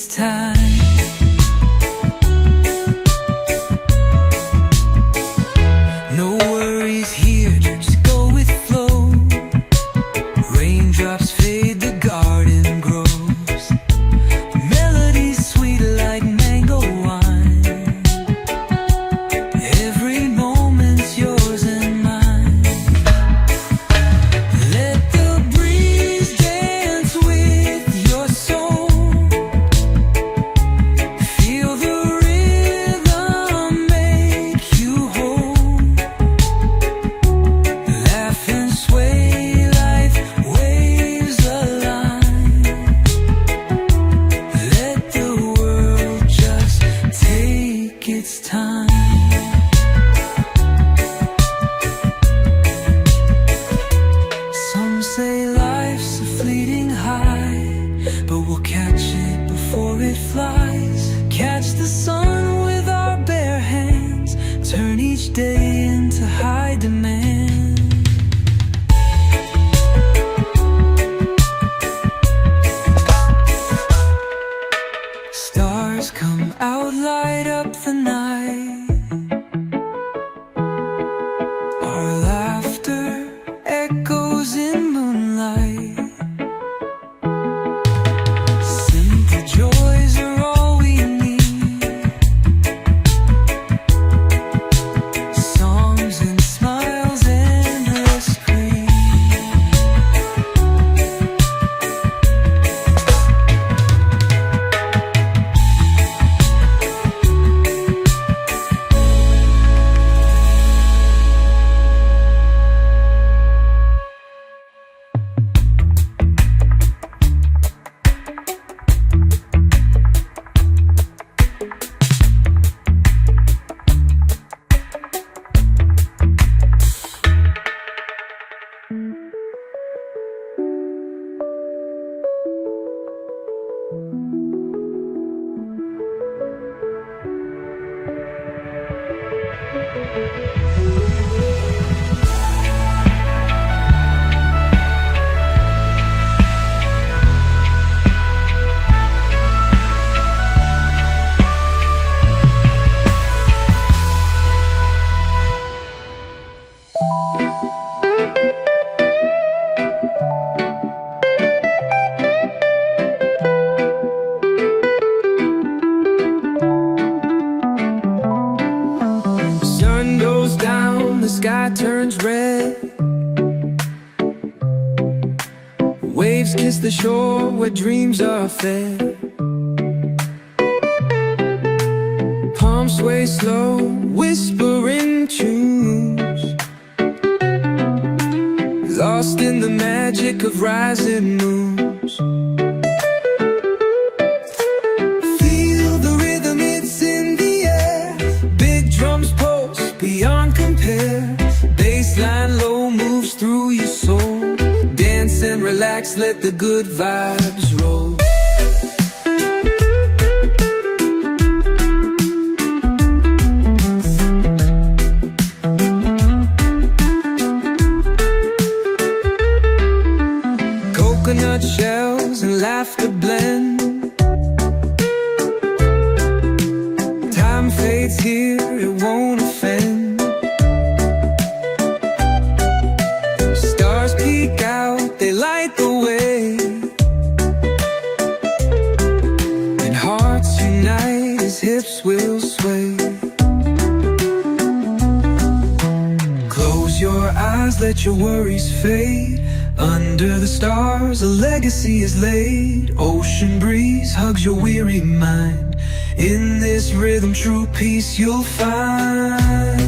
it's time. No worries here, just go with flow. Raindrops fade, the garden grows. Melodies sweet like mango wine. Every moment's yours and mine. Let the breeze dance with your soul. Feel the rhythm make you whole. Laugh and sway, life waves align. Let the world just take its time. Some say life's a fleeting high, but we'll catch it before it flies. Catch the sun with our bare hands, turn each day into high demand. Stars come out, light up the night. Our laughter echoes in moonlight. Simple joys are all we need. Songs and smiles, endless green. Sun goes down, the sky turns red. Waves kiss the shore where dreams are fed. Palms sway slow, whispering tunes. Lost in the magic of rising moons. Feel the rhythm, it's in the air. Big drums pulse beyond compare. Bassline low moves through your soul. Dance and relax, let the good vibes roll. Coconut shells and laughter blend. Time fades here, it won't offend. Stars peek out, they light the way. And hearts unite as hips will sway. Close your eyes, let your worries fade. Under the stars, a legacy is laid. Ocean breeze hugs your weary mind. In this rhythm, true peace you'll find.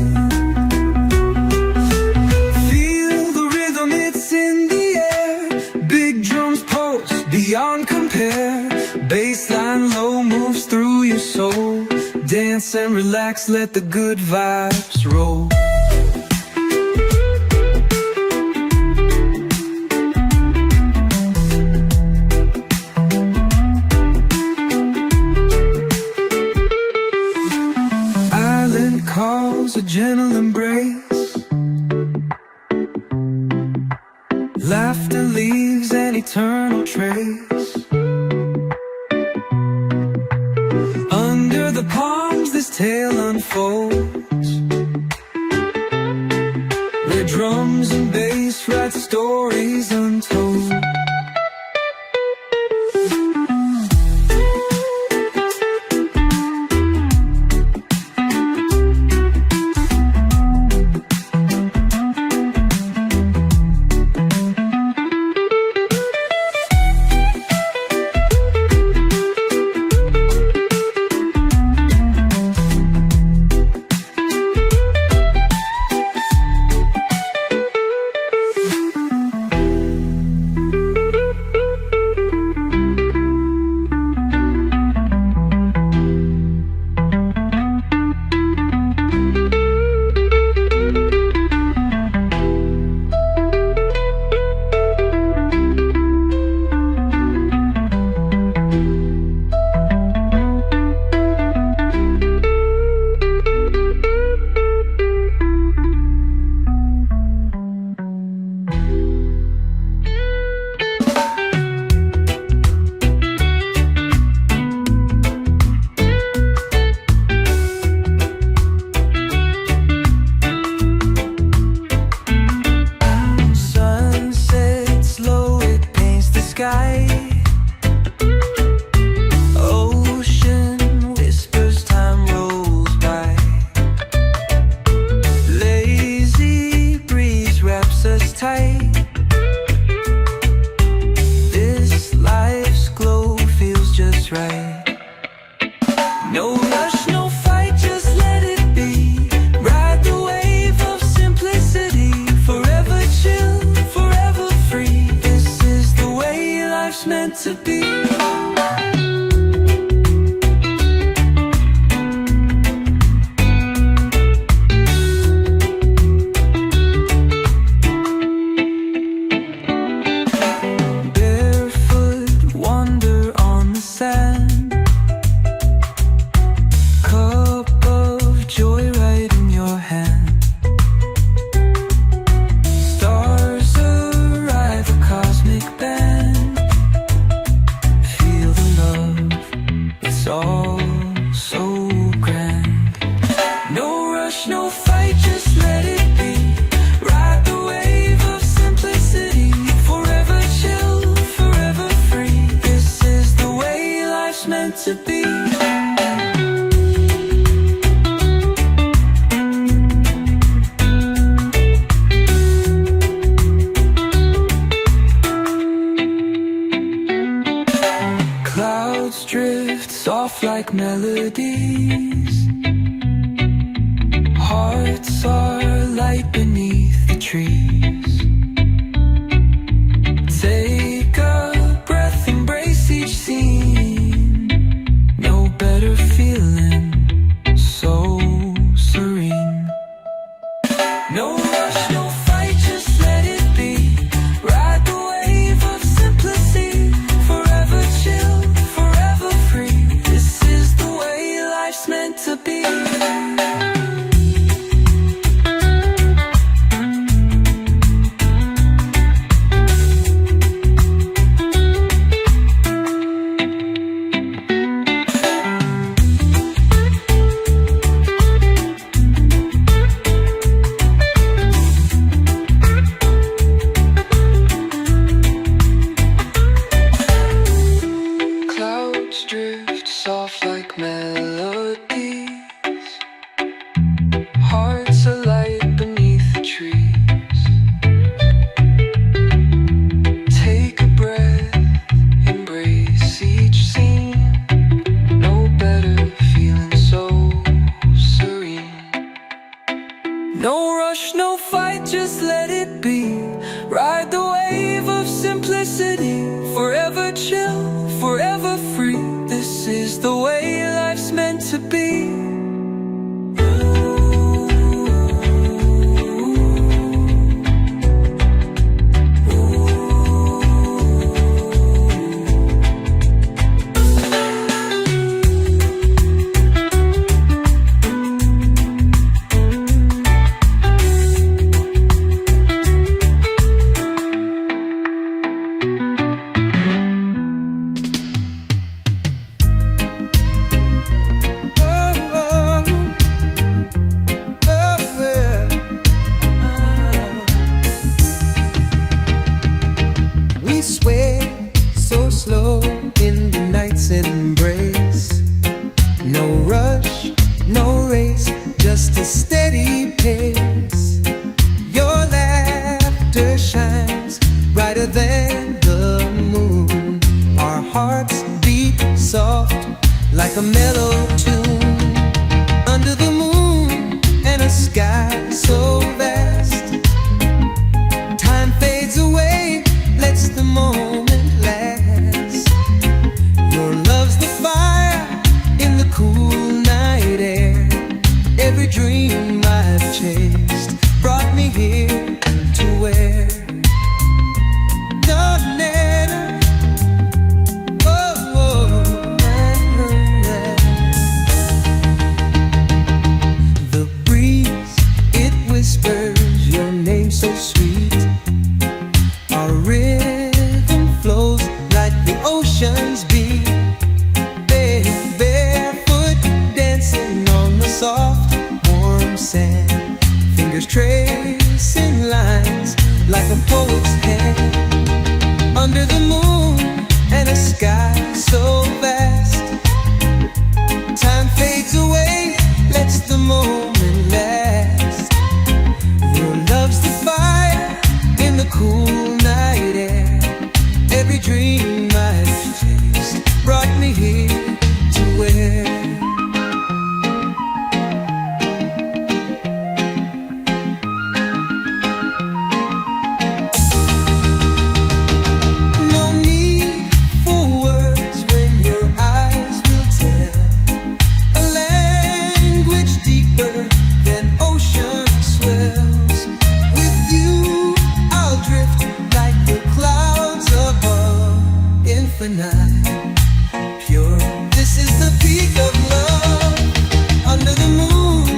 Feel the rhythm, it's in the air. Big drums pulse beyond compare. Bassline low moves through your soul. Dance and relax, let the good vibes roll. Calls a gentle embrace. Laughter leaves an eternal trace. tale unfolds, where drums and bass write stories untold. Ocean whispers, time rolls by. Lazy breeze wraps us tight. This life's glow feels just right. No rush, no fight, just let it be. Ride the wave of simplicity. Forever chill, forever free. This is the way life's meant to be. All so grand. No rush, no fight, just let it be. Ride the wave of simplicity. Forever chill, forever free. This is the way life's meant to be. Clouds drift soft like melodies. Hearts are light beneath the trees. Take a breath, embrace each scene. No better feeling, so serene. No rush, no fight, just let it be. Ride the wave of simplicity. Forever chill, forever free. This is the way life's meant to be. Drift soft like melodies. Hearts alight beneath the trees. Take a breath, embrace each scene. No better feeling, so serene. No rush, no fight, just let it be. Ride the wave of simplicity. Forever chill, forever free. This is the way life's meant to be. sway so slow in the night's embrace. No rush, no race, just a steady pace. Your laughter shines brighter than the moon. Our hearts beat soft like a mellow tune. Under the moon and a sky so vast, time fades away, lets the moment last. Your love's the fire in the cool night air. Every dream I've chased brought me here to where the breeze, it whispers your name so sweet. Our rhythm flows like the ocean's beat. Barefoot dancing on the soft, warm sand. Fingers tracing lines like a poet's hand. Under the moon and a sky so vast, time fades away, lets the moment last. Your love's the fire in the cool night air. Every dream I've chased brought me here to where pure. This is the peak of love. Under the moon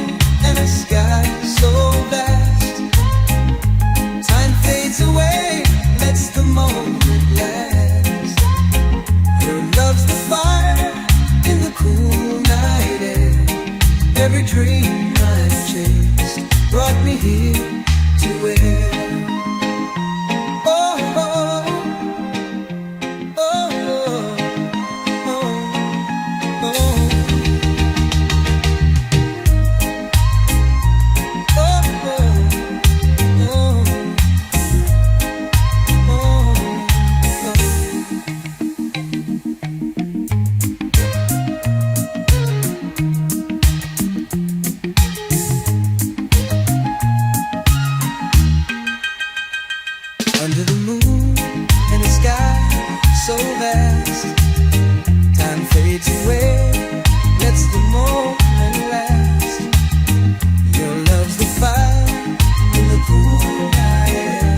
and a sky so vast, time fades away, lets the moment last. Your love's the fire in the cool night air. Every dream I've chased brought me here to where under the moon and the sky so vast, time fades away, lets the moment last. Your love's the fire in the cool night air.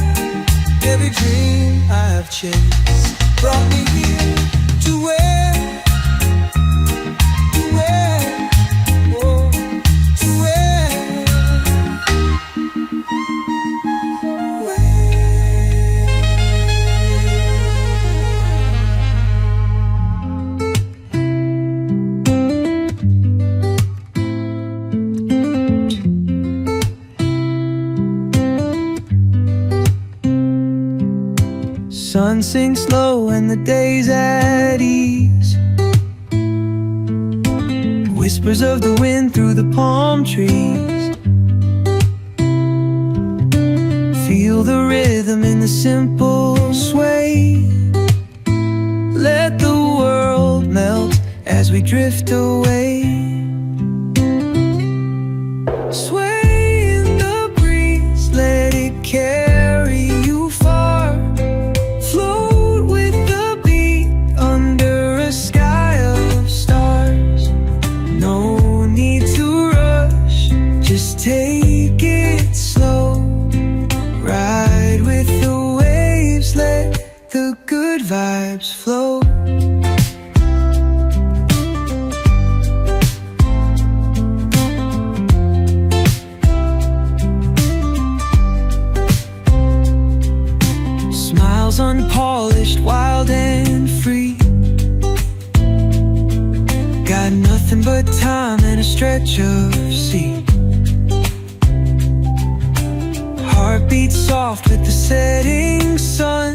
Every dream I've chased brought me here to where, oh, to where. Sun sinks low and the day's at ease. Whispers of the wind through the palm trees. Feel the rhythm in the simple sway. Let the world melt as we drift away. Sway in the breeze, let it carry you far. Float with the beat under a sky of stars. No need to rush, just take it slow. Ride with the waves, let the good vibes flow. Smiles unpolished, wild and free. Got nothing but time and a stretch of sea. Heart beats soft with the setting sun.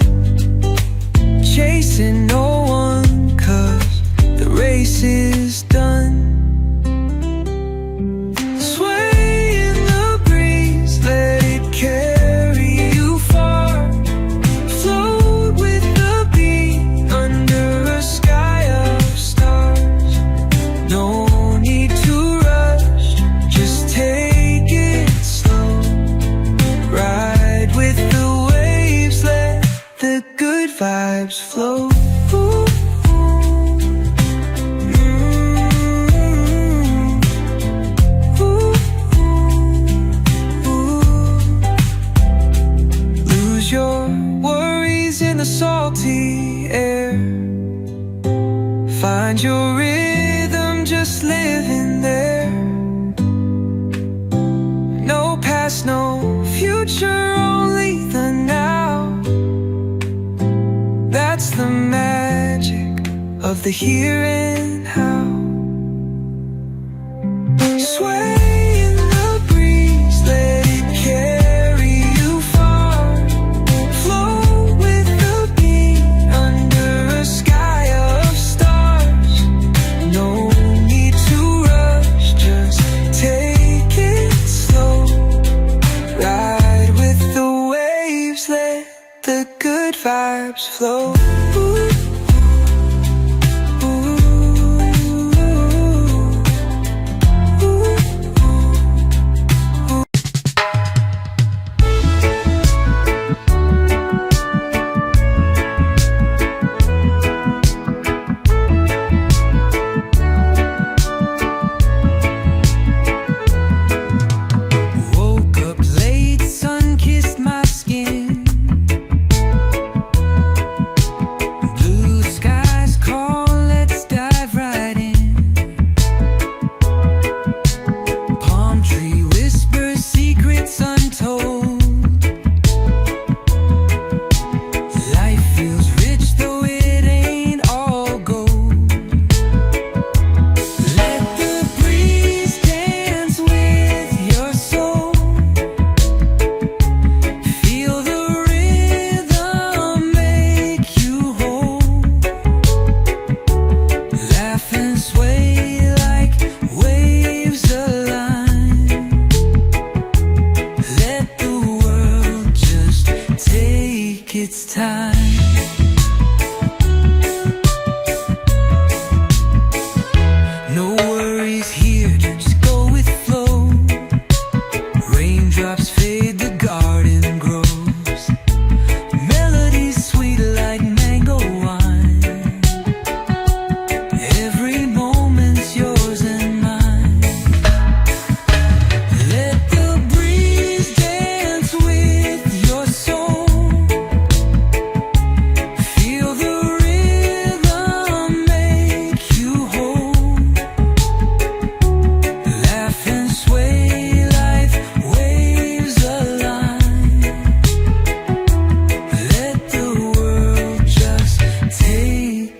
vibes flow. Lose your worries in the salty air. Find your rhythm, just living there. No past, no future, only the now. That's the magic of the here and now. Sway in the breeze, let it carry you far. Flow with the beat under a sky of stars. No need to rush, just take it slow. Ride with the waves, let the good vibes flow. It's time. No worries here, just go with flow. Raindrops fade, the garden grows. Melodies sweet like mango wine. Every moment's yours and mine. Let the breeze dance with your soul.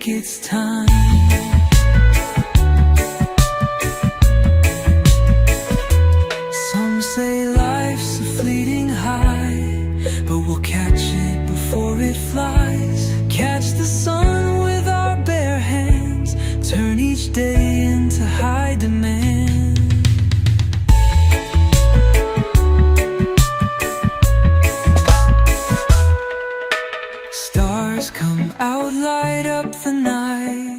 It's time. Some say life's a fleeting high, but we'll catch it before it flies. Catch the sun with our bare hands, turn each day into high demand. Stars come out, light up the night.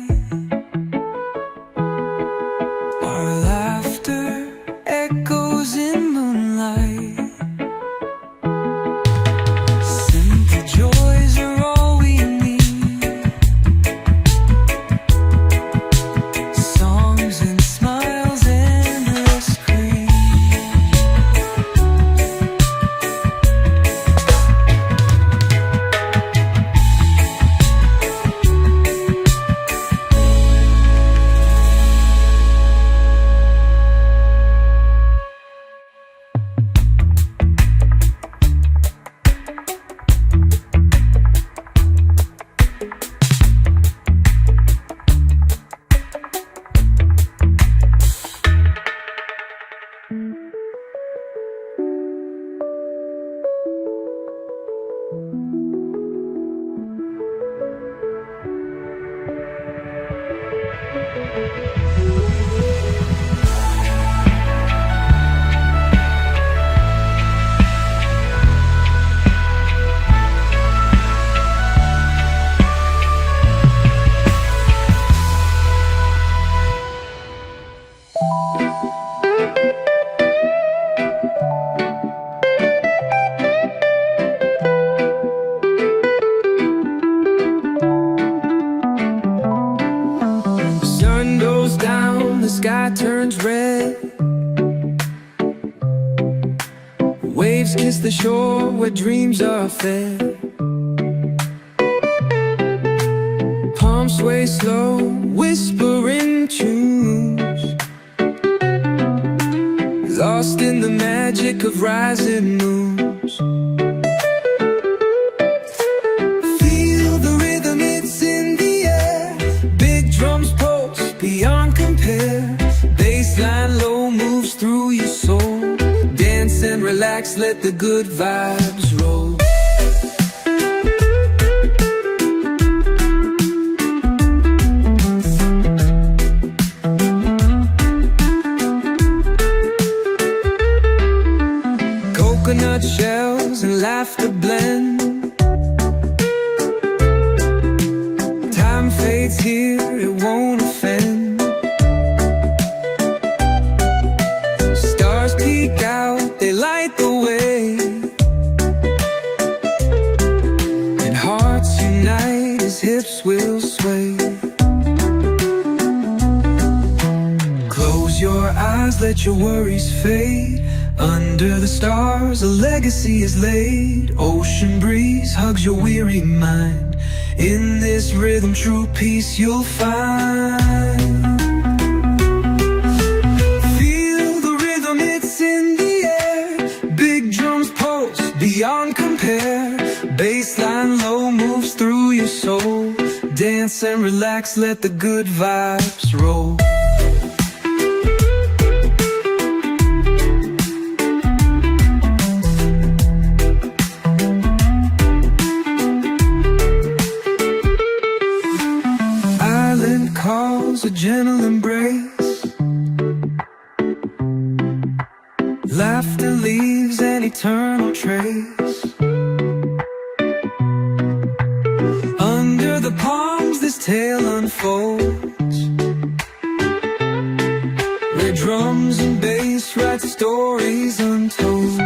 Our laughter echoes in moonlight. Simple joys are all we need. Songs and smiles, endless green. turns red. Waves kiss the shore where dreams are fed. Palms sway slow, whispering tunes, lost in the magic of rising moons. Feel the rhythm, it's in the air. Big drums pulse beyond compare. Bassline low moves through your soul. Dance and relax, let the good vibes roll. Coconut shells and laughter blend. Time fades here, it won't offend. Stars peek out, they light the way, and hearts unite as hips will sway. Close your eyes, let your worries fade. Under the stars, a legacy is laid. Ocean breeze hugs your weary mind. In this rhythm, true peace you'll find. Feel the rhythm, it's in the air. Big drums pulse beyond compare. Bassline low moves through your soul. Dance and relax, let the good vibes roll. Calls a gentle embrace. Laughter leaves an eternal trace. Under the palms this tale unfolds, where drums and bass write stories untold.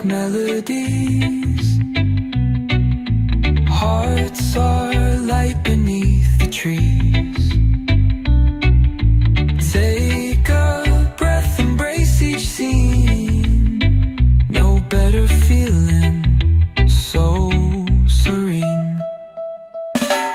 like melodies. Hearts are light beneath the trees. Take a breath, embrace each scene. No better feeling, so serene.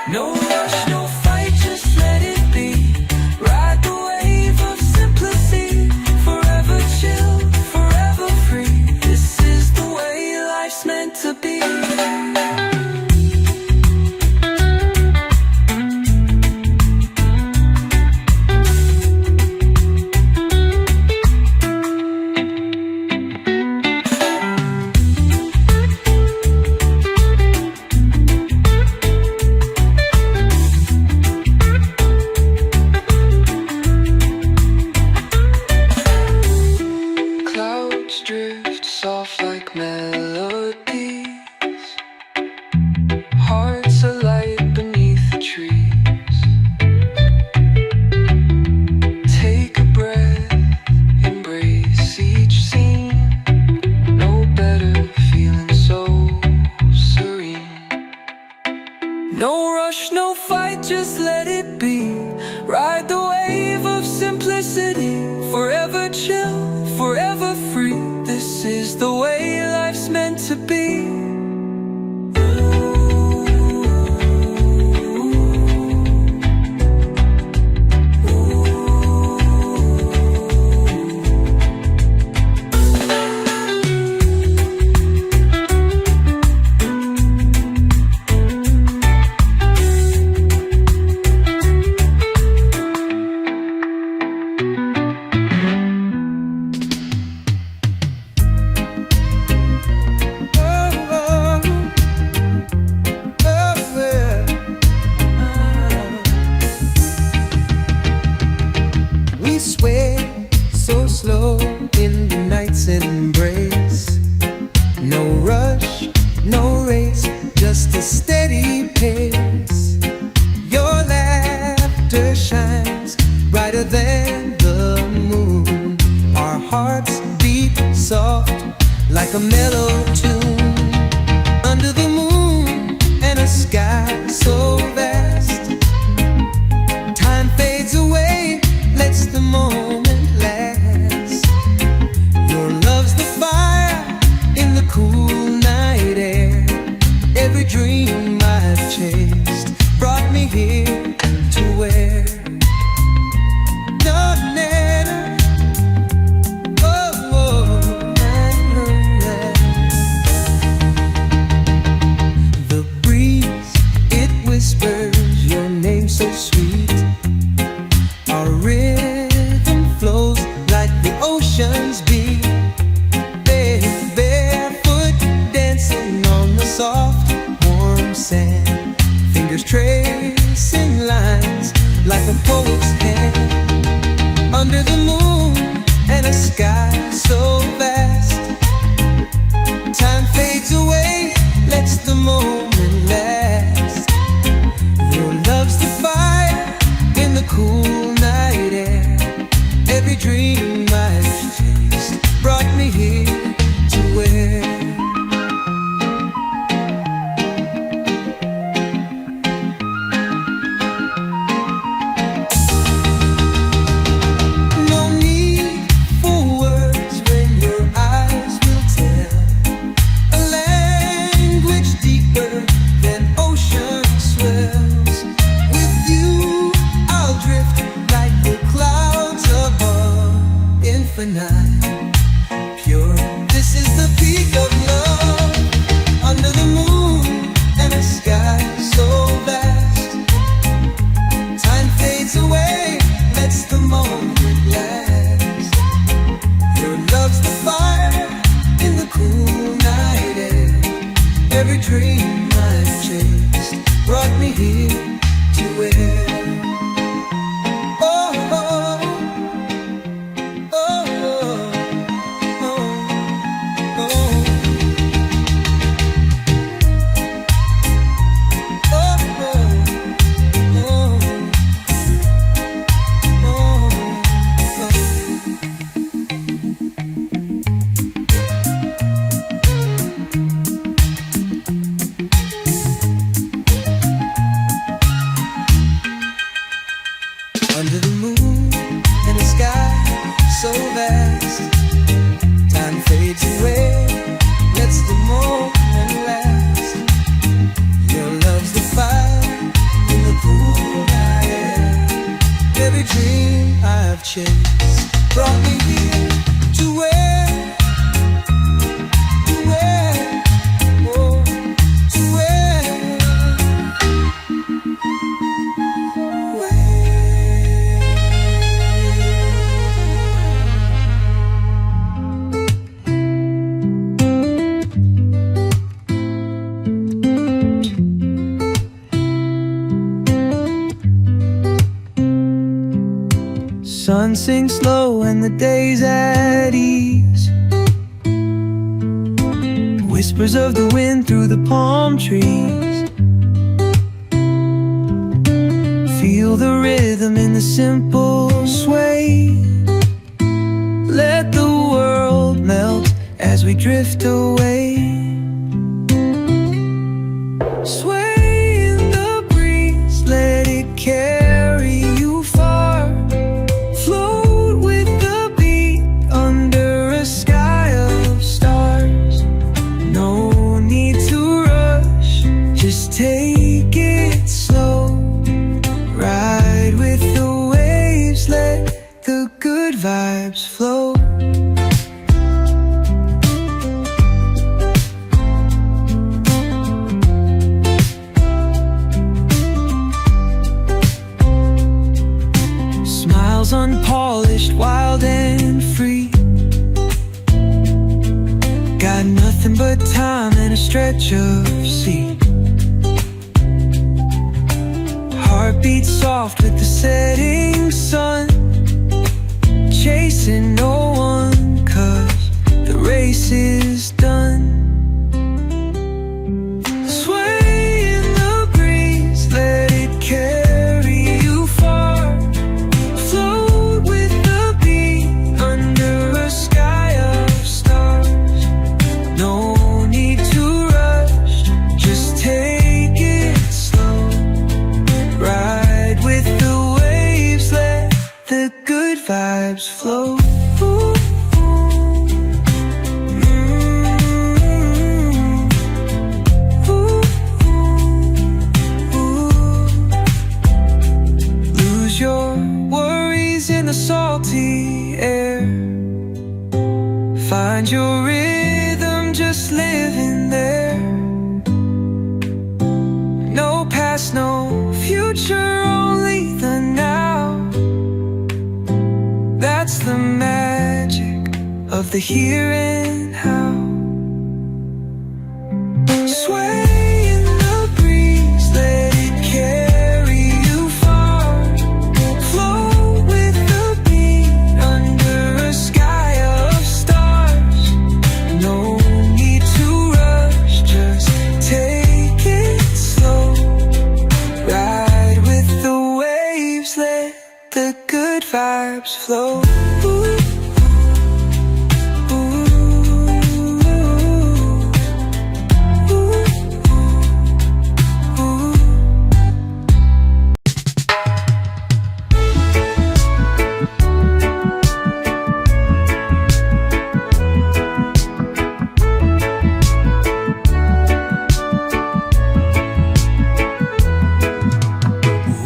No rush, no fight, just let it be. Ride the wave of simplicity. Forever chill, forever free. This is the way life's meant to be. Clouds drift soft like melodies. Hearts alight beneath the trees. Take a breath, embrace each scene. No better feeling, so serene. No rush, no fight, just let it be. Ride the wave of simplicity. Forever chill, forever free. This is the way life's meant to be. We sway so slow in the night's embrace. No rush, no race, just a steady pace. Your laughter shines brighter than the moon. Our hearts beat soft like a mellow tune. Under the moon and a sky so vast, time fades away, lets the moment last. Your love's the fire in the cool night air. Every dream I've chased brought me here to where the breeze, it whispers your name so sweet. Our rhythm flows like the ocean's beat. Barefoot dancing on the soft, warm sand. Fingers tracing lines like a poet's hand. Under the moon and a sky so vast, time fades away, lets the moment last. Your love's the fire in the cool night air. Every dream I've chased brought me here to where no need for words when your eyes will tell a language deeper than ocean swells. With you I'll drift like the clouds above, infinite, pure. This is the peak of love. Under the moon and a sky so vast, time fades away, lets the moment last. Your love's the fire in the cool night air. Every dream I've chased brought me here to where sun sinks low and the day's at ease. Whispers of the wind through the palm trees. Feel the rhythm in the simple sway. Let the world melt as we drift away. Sway in the breeze, let it carry you far. Float with the beat under a sky of stars. No need to rush, just take it slow. Ride with the waves, let the good vibes flow. Smiles unpolished, wild and free. Got nothing but time and a stretch of sea. Heartbeat soft with the setting sun. Chasing no one, 'cause the race is done. Sway in the breeze, let it carry you far. Float with the beat under a sky of stars. No need to rush, just take it slow. Ride with the waves, let the good vibes flow. Lose your worries in the salty air. Find your rhythm, just living there. No past, no future, only the now. That's the magic of the here and how. Sway in the breeze, let it carry you far. Float with the beat under a sky of stars. No need to rush, just take it slow. Ride with the waves, let the good vibes flow.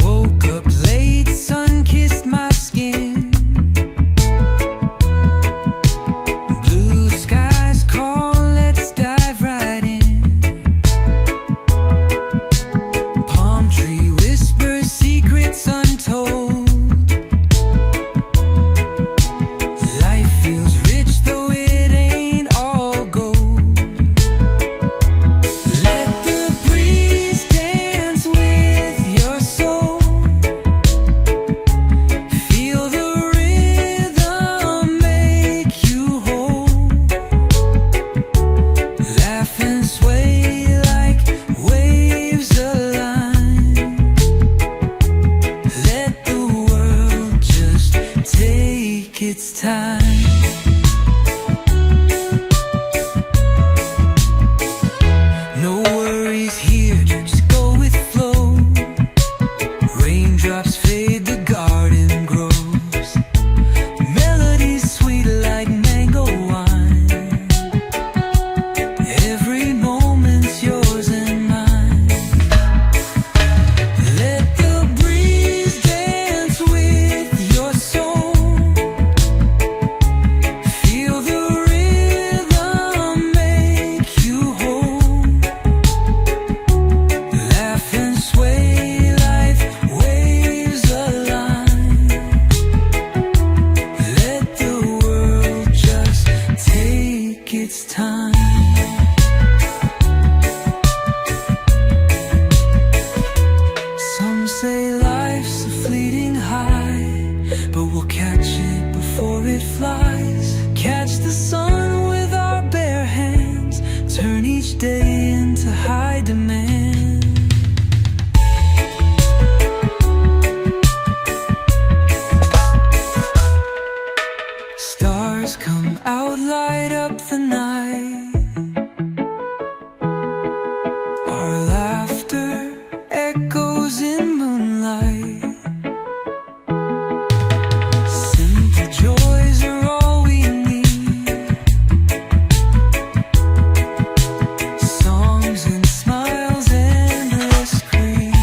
Woke up late, sun kissed my skin. day into high demand. Stars come out, light up the night. Our laughter echoes in moonlight. Simple joys are all we need. Songs and smiles, endless green.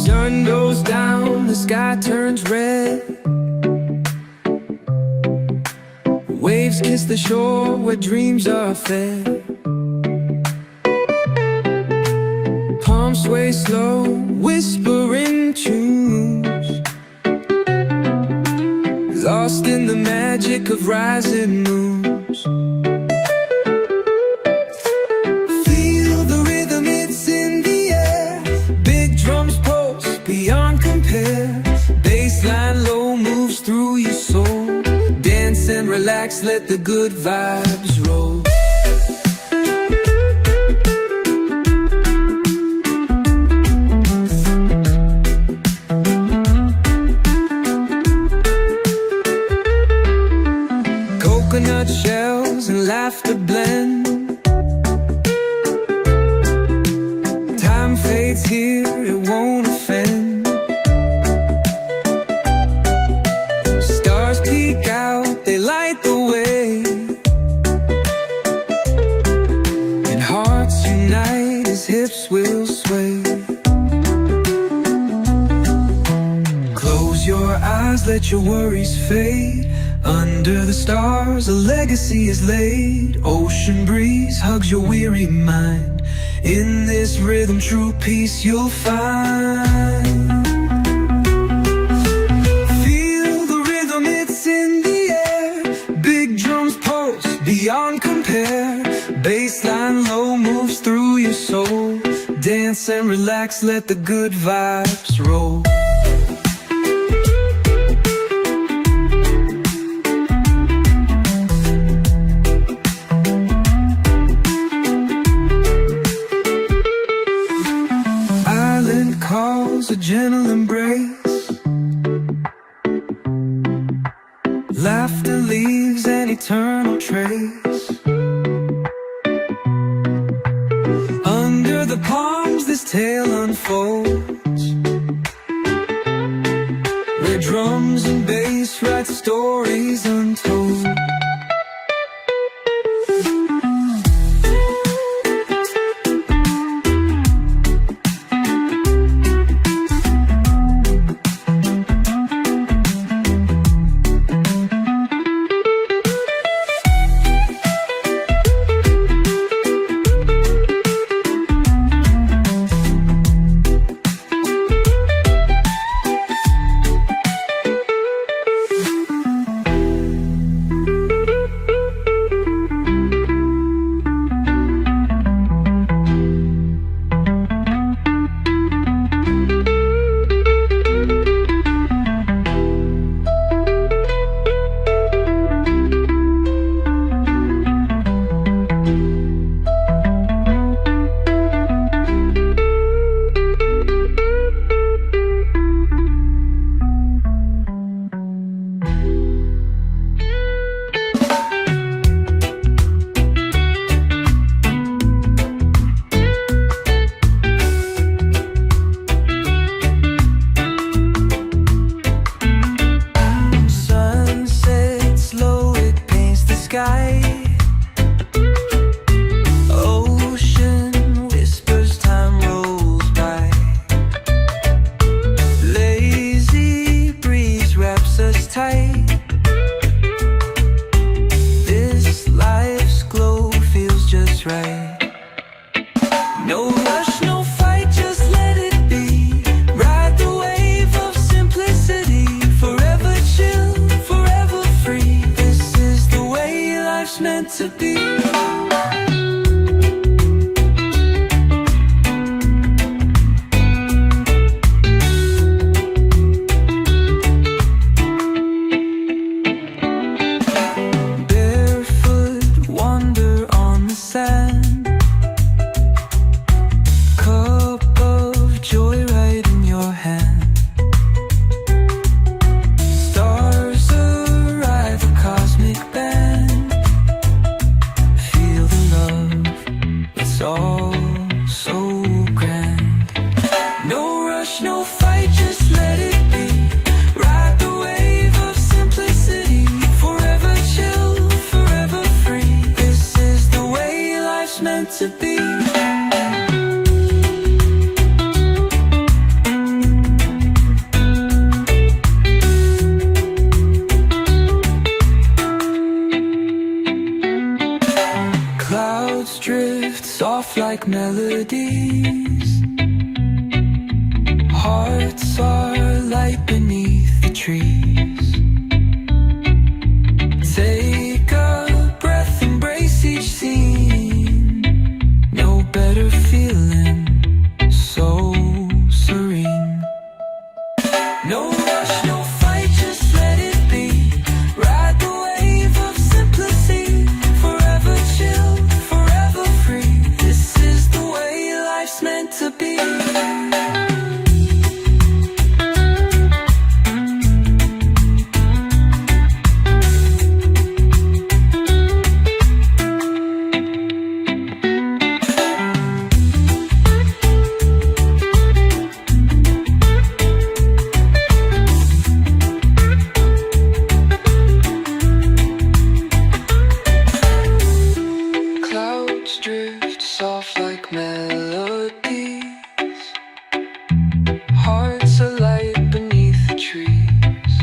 Sun goes down, the sky turns red. Waves kiss the shore where dreams are fed. Palms sway slow, whispering tunes, lost in the magic of rising moons. Feel the rhythm, it's in the air. Big drums pulse beyond compare. Bassline low moves through your soul. Dance and relax, let the good vibes roll. Coconut shells and laughter blend. Time fades here, it won't offend. Stars peek out, they light the way. And hearts unite as hips will sway. Close your eyes, let your worries fade. Under the stars, a legacy is laid. Ocean breeze hugs your weary mind. In this rhythm, true peace you'll find. Feel the rhythm, it's in the air. Big drums pulse beyond compare. Bassline low moves through your soul. Dance and relax, let the good vibes roll. Calls a gentle embrace. Laughter leaves an eternal trace. Under the palms this tale unfolds, where drums and bass write stories untold. to be. Barefoot, wander on the sand, cup of joy right in your hand. Stars arrive, a cosmic band. Feel the love, it's all so grand. No rush, no fight, just let it be. Ride the wave of simplicity. Forever chill, forever free. This is the way life's meant to be. Clouds drift soft like melodies. Hearts are light beneath the trees. Take a breath, embrace each scene. No better feeling, so serene. No rush, no fight, just let it be. Ride the wave of simplicity. Forever chill, forever free. This is the way life's meant to be. Clouds drift soft like melodies. Hearts alight beneath the trees.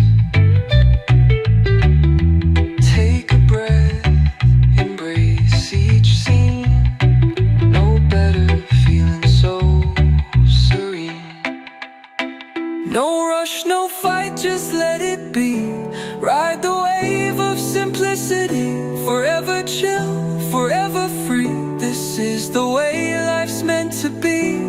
Take a breath, embrace each scene. No better feeling, so serene. No rush, no fight, just let it be. Ride the wave of simplicity. Forever chill, forever free. This is the way life's meant to be.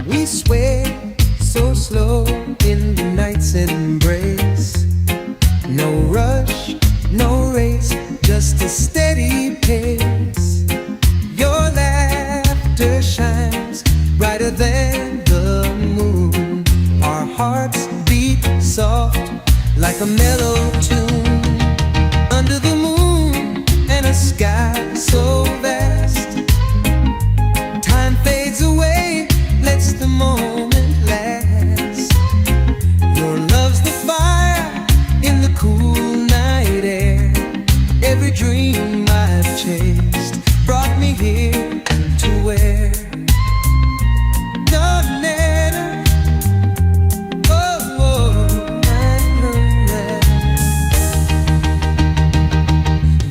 We sway so slow in the night's embrace. No rush, no race, just a steady pace. Your laughter shines brighter than the moon. Our hearts beat soft like a mellow tune. Under the moon and a sky so vast, time fades away, lets the moment last. Your love's the fire in the cool night air. Every dream I've chased brought me here to where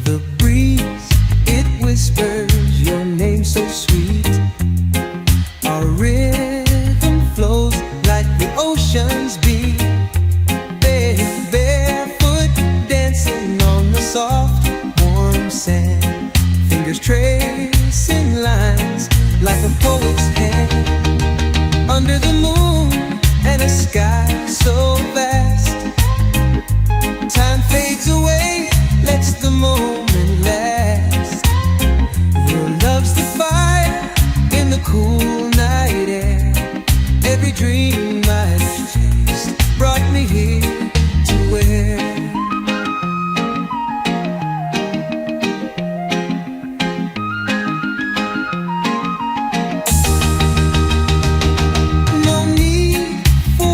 the breeze, it whispers your name so sweet. Our rhythm flows like the ocean's beat. Barefoot dancing on the soft, warm sand. Fingers tracing lines like a poet's hand. Under the moon and a sky so vast, time fades away, lets the moment last. Your love's the fire in the cool night air. Every dream I've chased brought me here to where no need for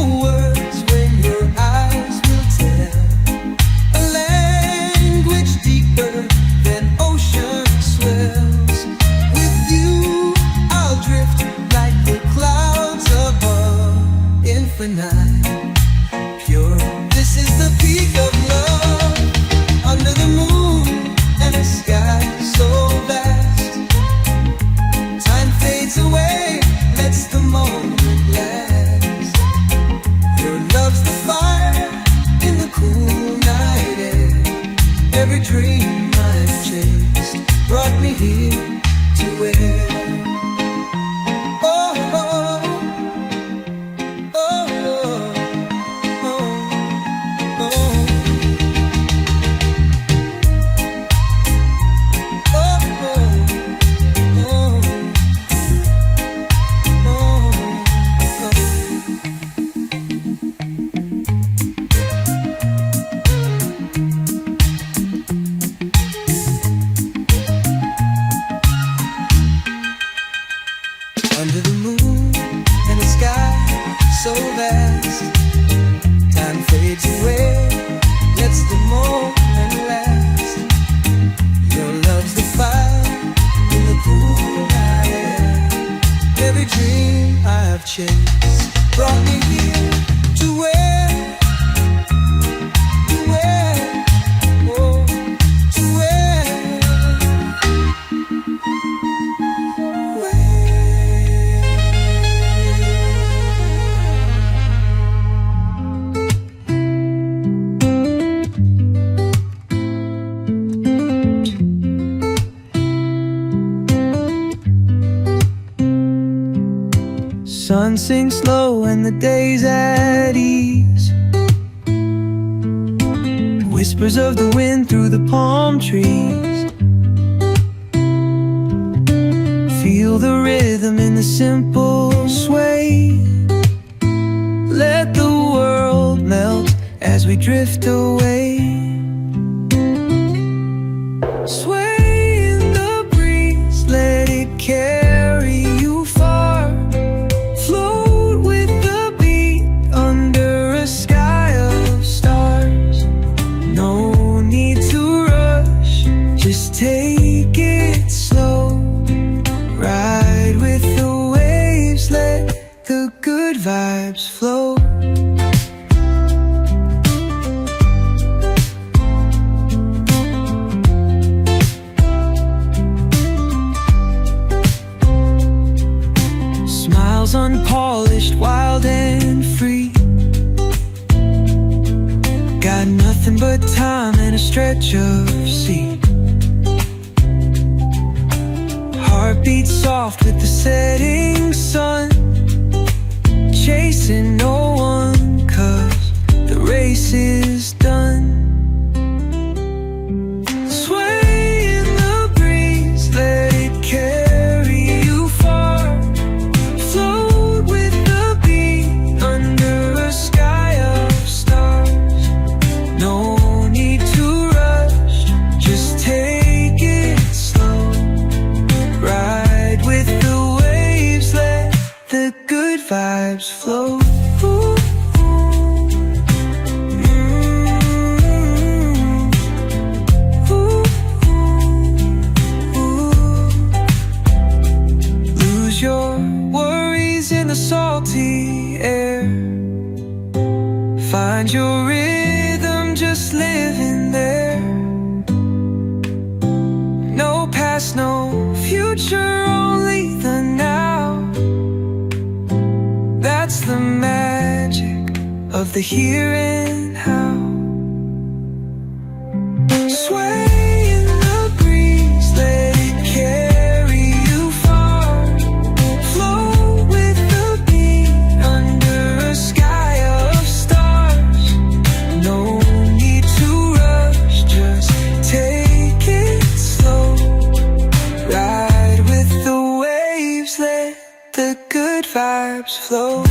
brought me here to where oh, oh, oh, oh, oh, under the moon and the sky so vast, time fades away, lets the moment last. Your love's the fire in the cool night air. Every dream I've chased brought me here to where, oh, to where. Sun sinks low and the day's at ease. Whispers of the wind through the palm trees. Feel the rhythm in the simple sway. Let the world melt as we drift away. Sway in the breeze, let it carry you far. Float with the beat under a sky of stars. No need to rush, just take it slow. Ride with the waves, let the good vibes flow. Smiles unpolished, wild and free. Got nothing but time and a stretch of sea. Heartbeat soft with the setting sun. Chasing no one, 'cause the race is done. Sway in the breeze, let it carry you far. Float with the beat under a sky of stars. No need to rush, just take it slow. Ride with the waves, let the good vibes flow. Lose your worries in the salty air. Find your rhythm, just living there. No past, no future, only the now. That's the magic of the here and how. Sway in the breeze, let it carry you far. Float with the beat under a sky of stars. No need to rush, just take it slow. Ride with the waves, let the good vibes flow.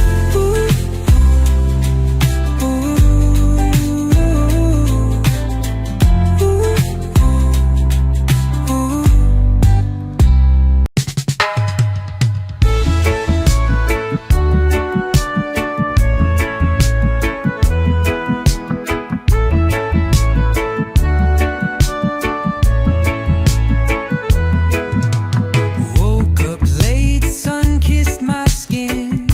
Woke up late, sun kissed my skin.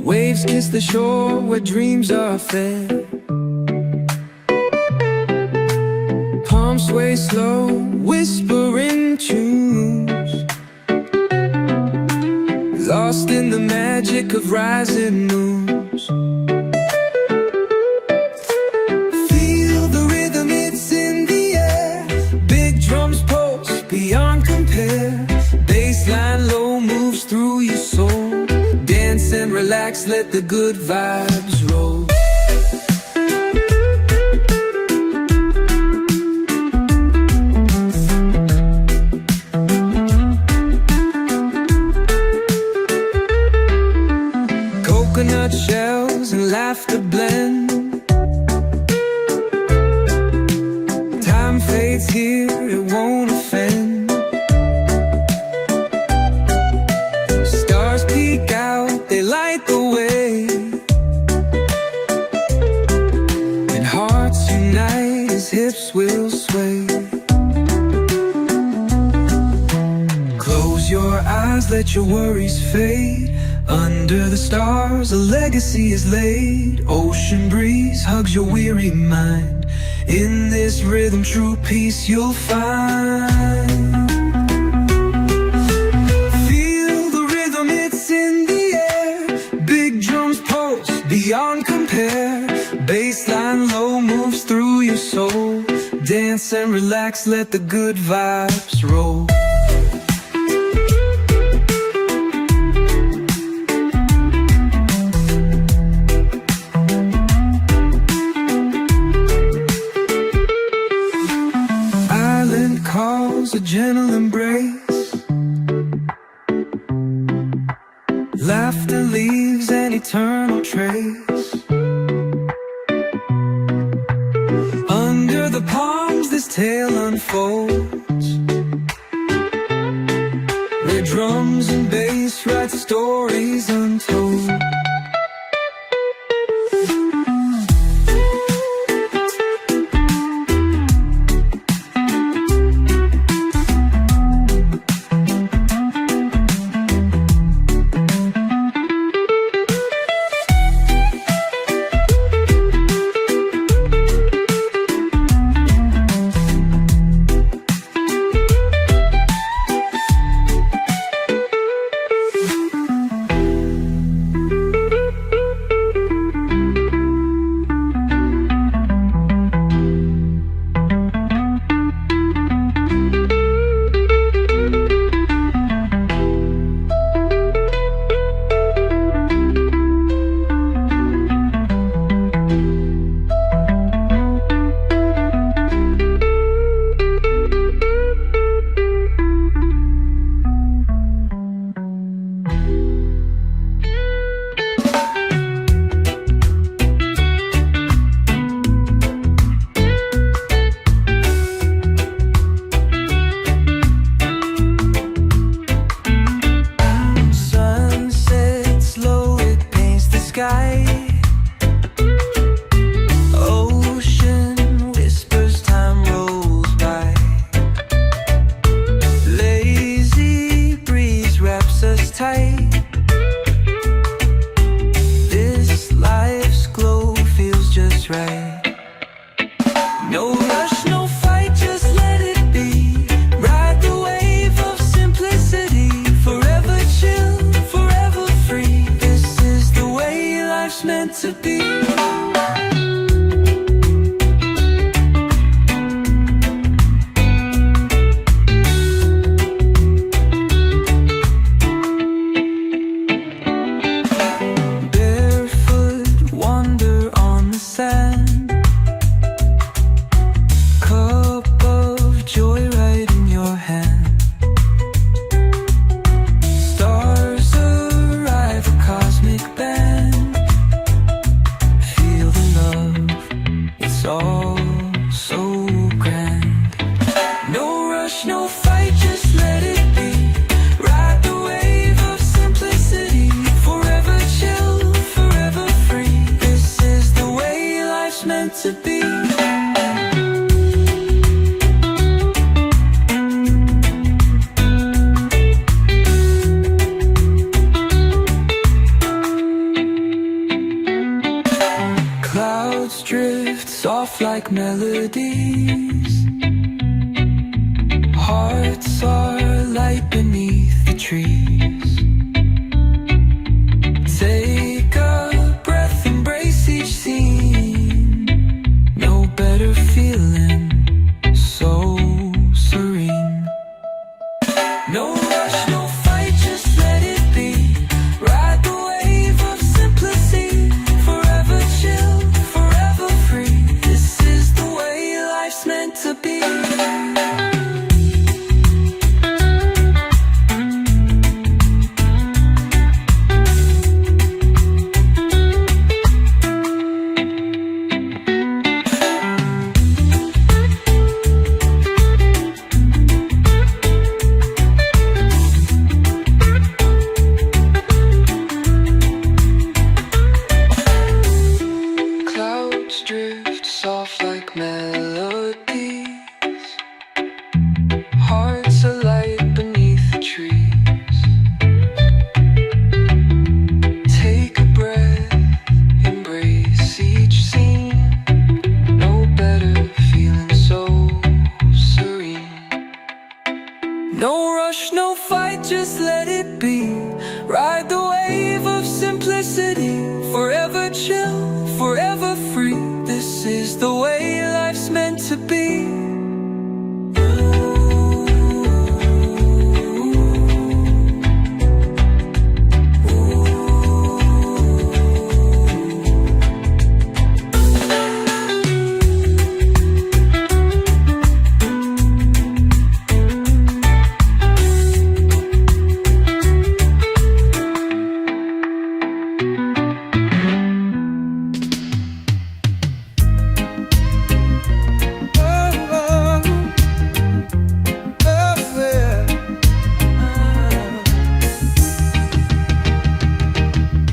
Waves kiss the shore where dreams are fed. Palms sway slow, whispering tunes, lost in the magic of rising moons. Feel the rhythm, it's in the air. Big drums pulse beyond compare. Bassline low moves through your soul. Dance and relax, let the good vibes roll. Coconut shells and laughter blend. Time fades here, it won't offend. Stars peek out, they light the way, and hearts unite as hips will sway. Close your eyes, let your worries fade. Under the stars, a legacy is laid. Ocean breeze hugs your weary mind. In this rhythm, true peace you'll find. Feel the rhythm, it's in the air. Big drums pulse beyond compare. Bassline low moves through your soul. Dance and relax, let the good vibes roll. Calls a gentle embrace. Laughter leaves an eternal trace. Under the palms this tale unfolds, where drums and bass write stories untold. Ocean whispers, time rolls by. Lazy breeze wraps us tight. This life's glow feels just right. No rush, no fight, just let it be. Ride the wave of simplicity. Forever chill, forever free. This is the way life's meant to be. soft like melodies. Hearts are light beneath the trees. Take a breath, embrace each scene. No better feeling, so serene. No rush, no fight, just let it be. Ride the wave of simplicity. Forever chill, forever free. This is the way life's meant to be. Clouds drift soft like melodies. Hearts alight beneath the trees. Take a breath, embrace each scene. No better feeling, so serene. No rush, no fight, just let it be. Ride the wave of simplicity. Forever chill, forever free. This is the way life's meant to be.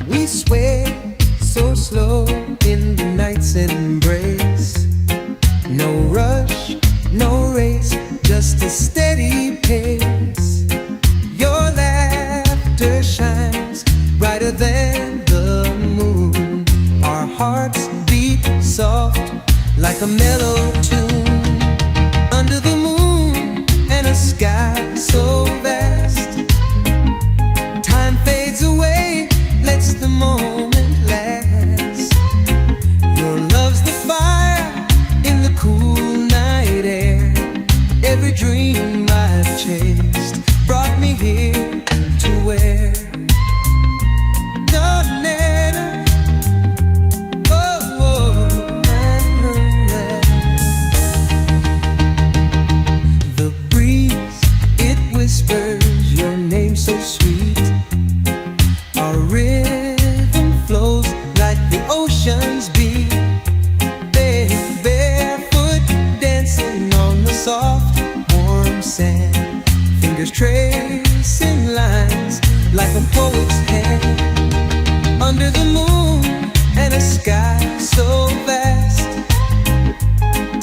We sway so slow in the night's embrace. No rush, no race, just a steady pace. Your laughter shines brighter than the moon. Our hearts beat soft like a mellow tune. Under the moon and a sky so vast, time fades away, lets the moment last. Your love's the fire in the cool night air. Every dream I've chased brought me here to where the breeze, it whispers your name so sweet. Our rhythm flows like the ocean's beat. Barefoot dancing on the soft, warm sand. Fingers tracing lines like a poet's hand. Under the moon and a sky so vast,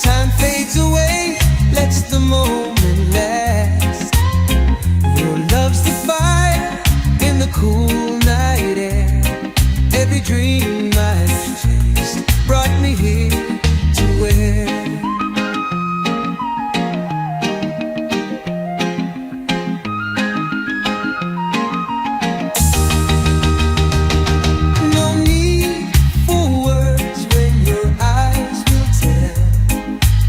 time fades away, lets the moment last. Your love's the fire in the cool night air. Every dream I've chased brought me here to where no need for words when your eyes will tell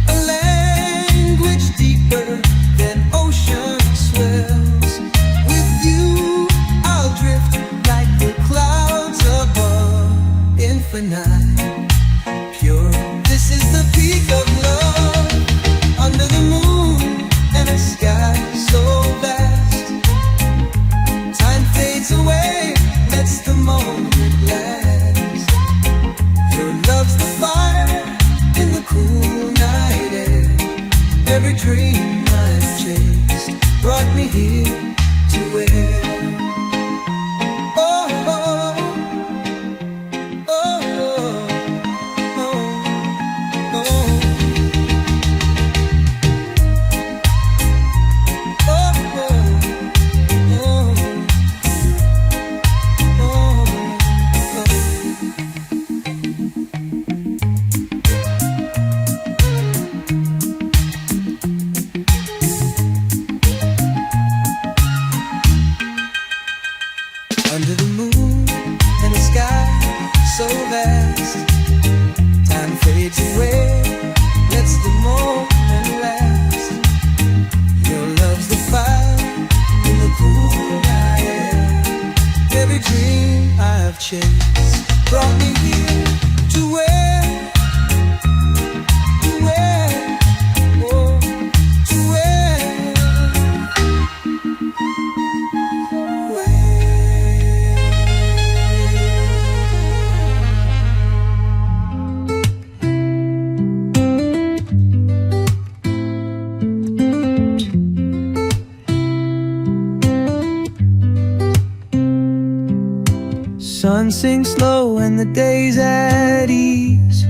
a language deeper than ocean swells. With you I'll drift like the clouds above, infinite, pure. This is the peak of love. Under the moon and a sky so vast, time fades away, lets the moment last. Your love's the fire in the cool night air. Every dream I've chased brought me here to where oh, oh, oh, oh. sky so vast. Time fades away, lets the moment last. Your love's the fire in the cool night. Every dream I've chased brought me here to where, oh, to sun sinks low and the day's at ease.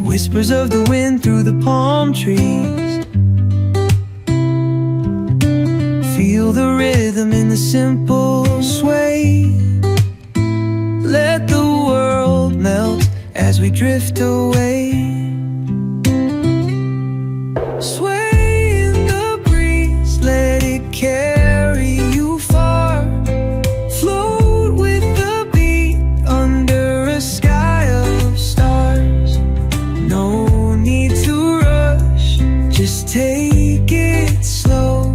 Whispers of the wind through the palm trees. Feel the rhythm in the simple sway. Let the world melt as we drift away. Sway in the breeze, let it carry you far. Float with the beat under a sky of stars. No need to rush, just take it slow.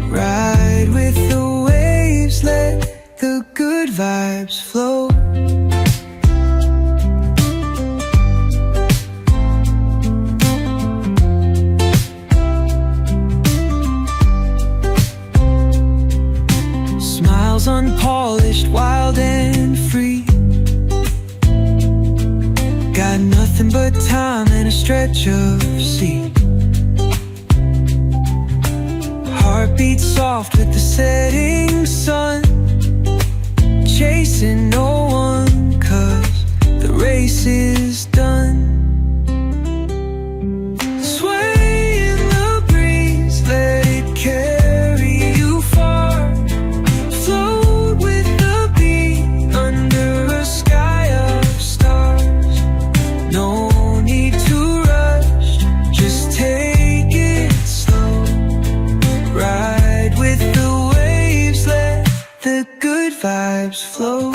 Ride with the waves, let the good vibes flow. Smiles unpolished, wild and free. Got nothing but time and a stretch of sea. Heartbeat soft with the setting sun. Chasing no one, 'cause the race is done. Sway in the breeze, let it carry you far. Float with the beat under a sky of stars. No need to rush, just take it slow. Ride with the waves, let the good vibes flow.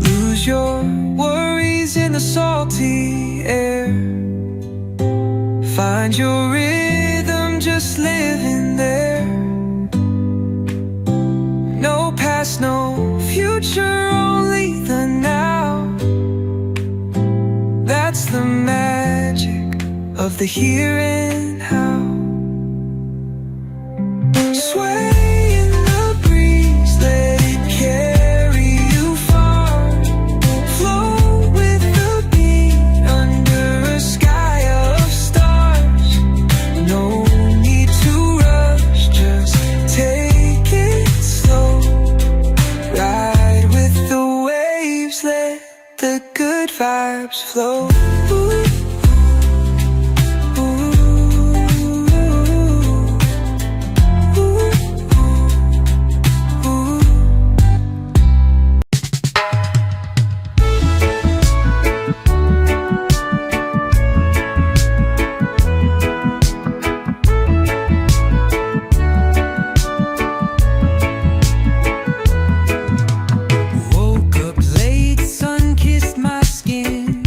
Lose your worries in the salty air. Find your rhythm, just living there. No past, no future, only the now. That's the magic of the here and how. Sway in the breeze, let it carry you far. Float with the beat under a sky of stars. No need to rush, just take it slow. Ride with the waves, let the good vibes flow. Woke up late, sun kissed my skin.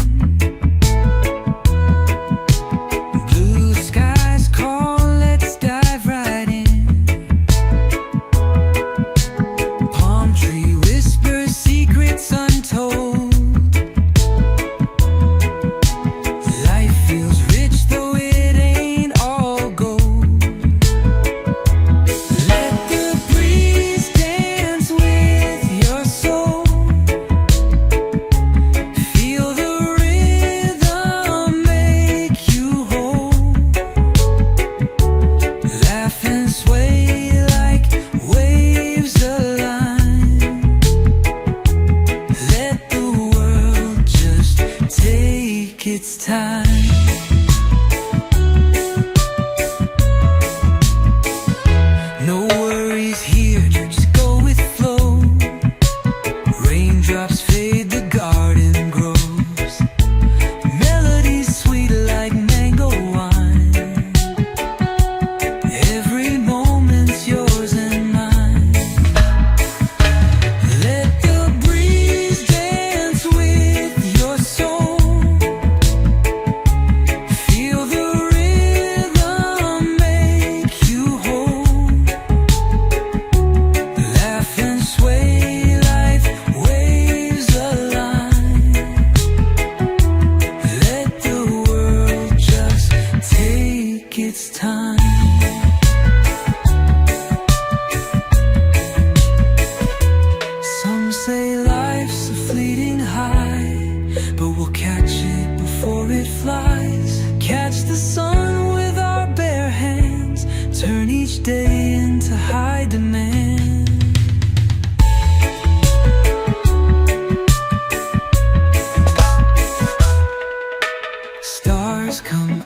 Blue skies call, let's dive right in. Palm tree whispers, secrets untold. Life feels rich, though it ain't all gold. Let the breeze dance with your soul. Feel the rhythm make you whole. Laugh and sway like waves align. Let the world just take its time. No worries here, just go with flow. Raindrops fade, the garden grows.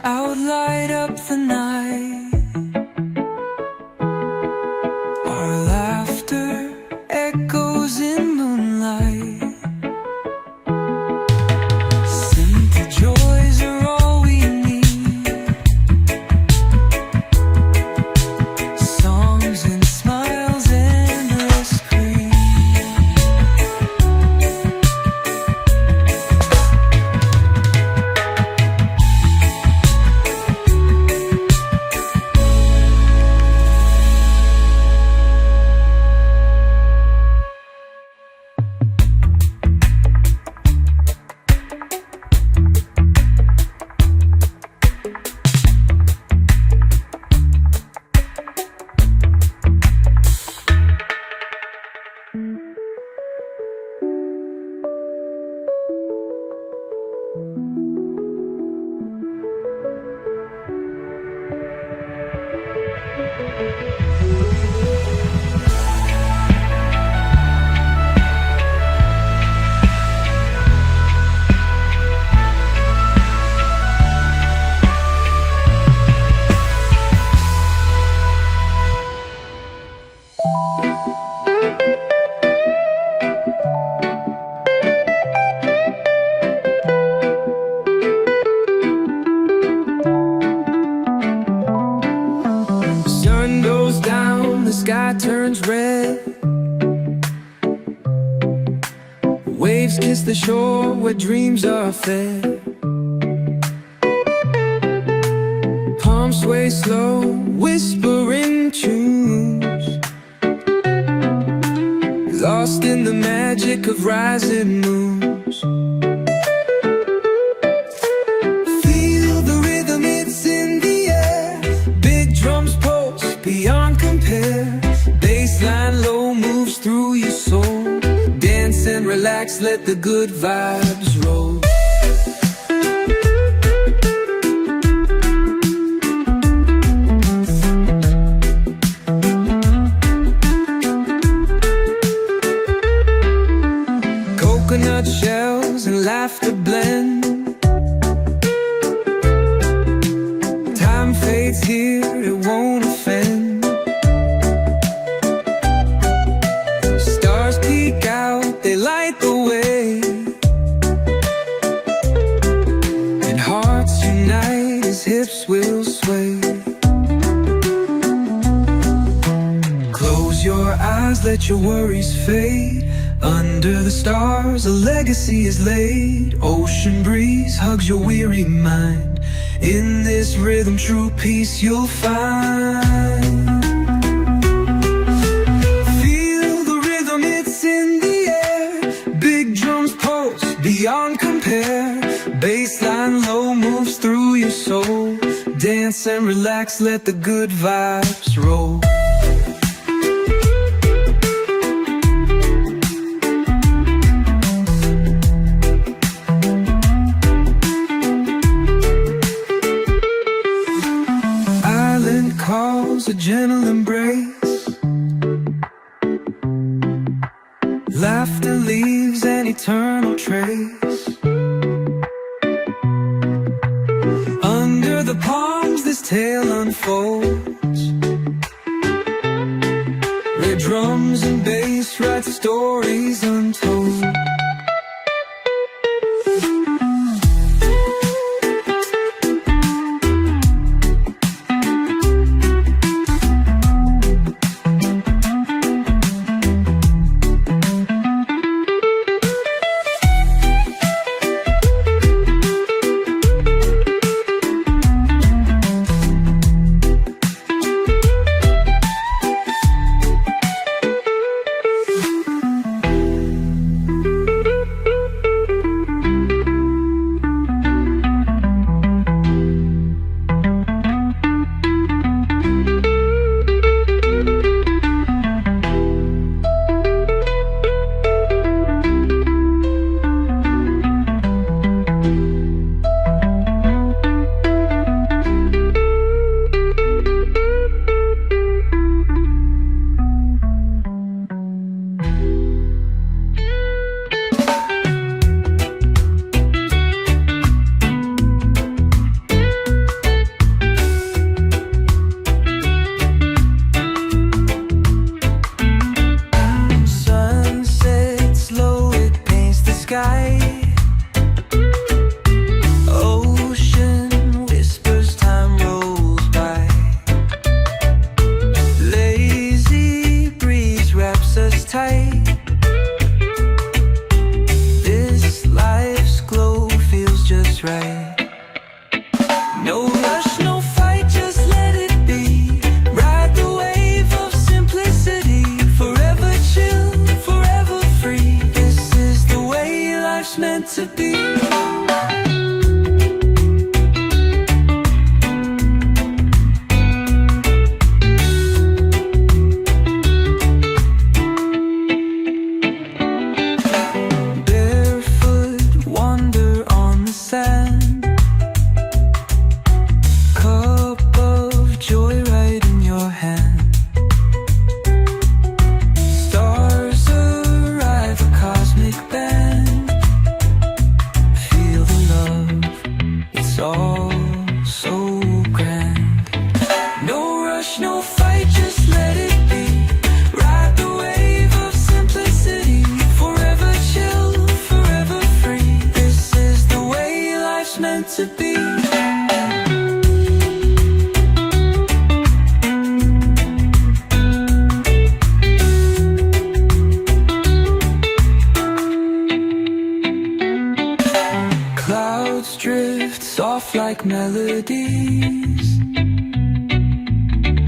out light up the night. Our laughter echoes in moonlight. Simple joys are all we need. Songs and smiles, endless green. Sun goes down, the sky turns red. Waves kiss the shore where dreams are fed. Palms sway slow, whispering tunes, lost in the magic of rising moons. Feel the rhythm, it's in the air. Big drums pulse beyond compare. Bassline low moves through your soul. Dance and relax, let the good vibes roll. Coconut shells and laughter blend. Time fades here, it won't offend. Stars peek out, they light the way, and hearts unite as hips will sway. Close your eyes, let your worries fade. Under the stars, a legacy is laid. Ocean breeze hugs your weary mind. In this rhythm, true peace you'll find. Feel the rhythm, it's in the air. Big drums pulse beyond compare. Bassline low moves through your soul. Dance and relax, let the good vibes roll. Calls a gentle embrace. Laughter leaves an eternal trace. Under the palms this tale unfolds, where drums and bass write stories untold. meant to be. Clouds drift soft like melodies.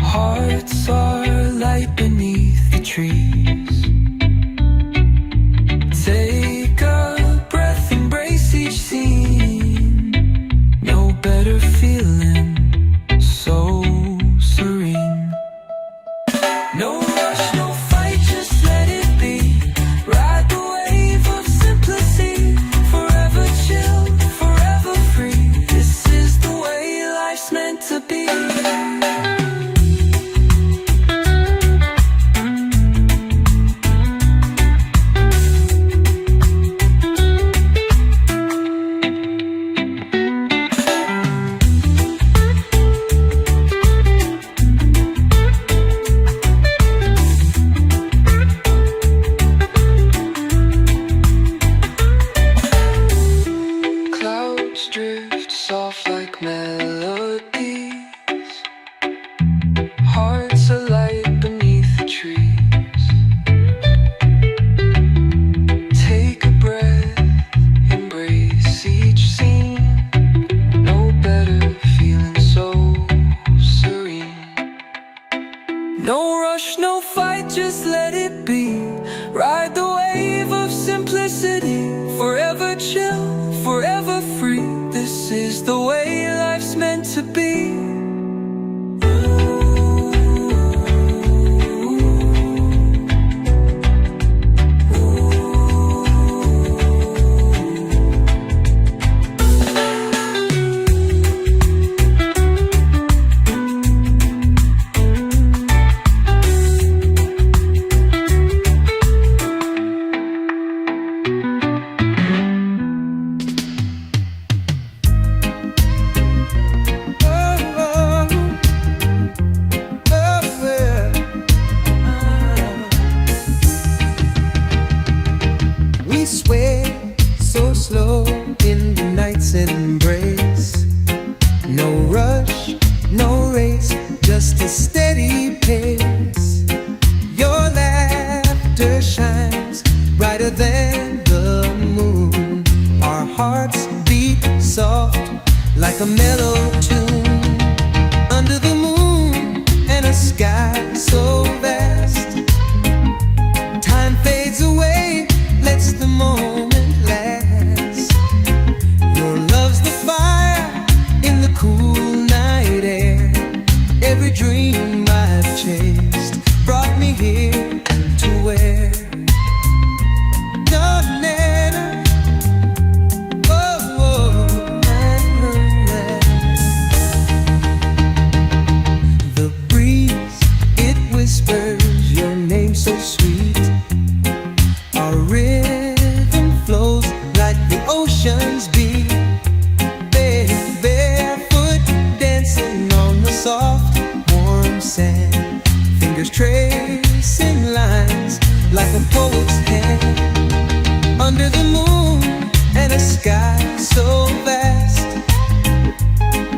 Hearts are light beneath the trees. Take a breath, embrace each scene. No better feeling, so serene. No rush, no fight, just let it be. Ride the wave of simplicity. Forever chill, forever free. This is the way life's meant to be. Clouds drift soft like melodies. Hearts are light beneath the trees. Take a breath, embrace each scene. No better feeling, so serene. No rush, no fight, just let it be. Ride the wave of simplicity. Forever chill, forever free. This is the way life's meant to be. We sway so slow in the night's embrace. No rush, no race, just a steady pace. Your laughter shines brighter than the moon. Our hearts beat soft like a mellow tune. Under the moon and a sky so vast, time fades away, lets the moment last. Your love's the fire in the cool night air. Every dream I've chased brought me here to where the breeze, it whispers your name so sweet. Our rhythm flows like the ocean's beat. Barefoot dancing on the soft, warm sand. Fingers tracing lines like a poet's hand. Under the moon and a sky so vast,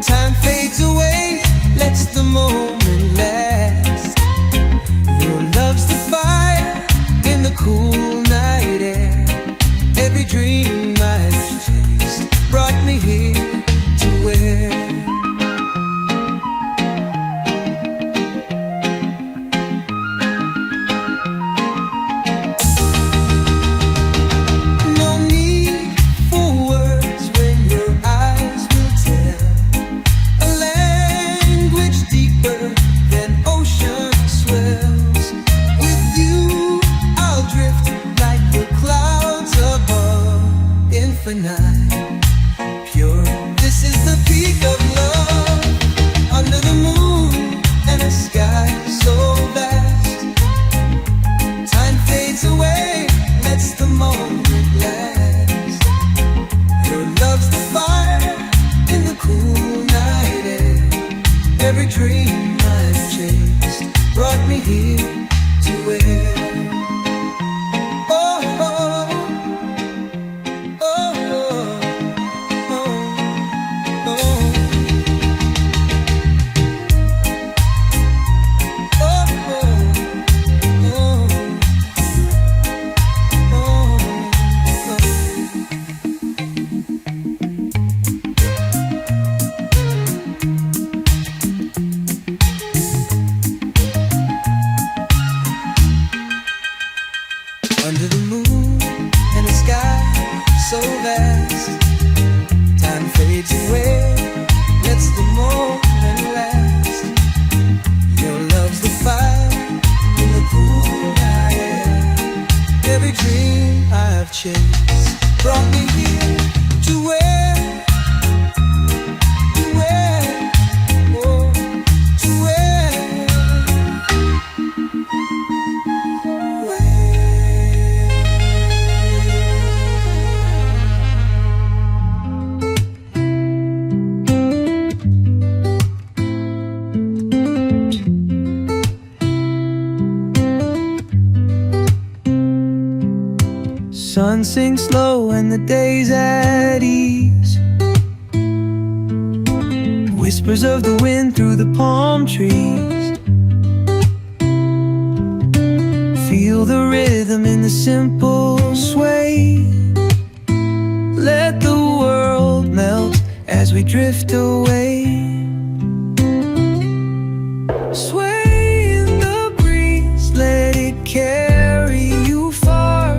time fades away, lets the moment last. Your love's the fire in the cool night air. Every dream I've chased brought me here to where no need for words when your eyes will tell a language deeper than ocean swells. With you I'll drift like the clouds above, chase brought me here to where, oh, to where. Sun sinks low and the day's at ease. Whispers of the wind through the palm trees. Feel the rhythm in the simple sway. Let the world melt as we drift away. Sway in the breeze, let it carry you far.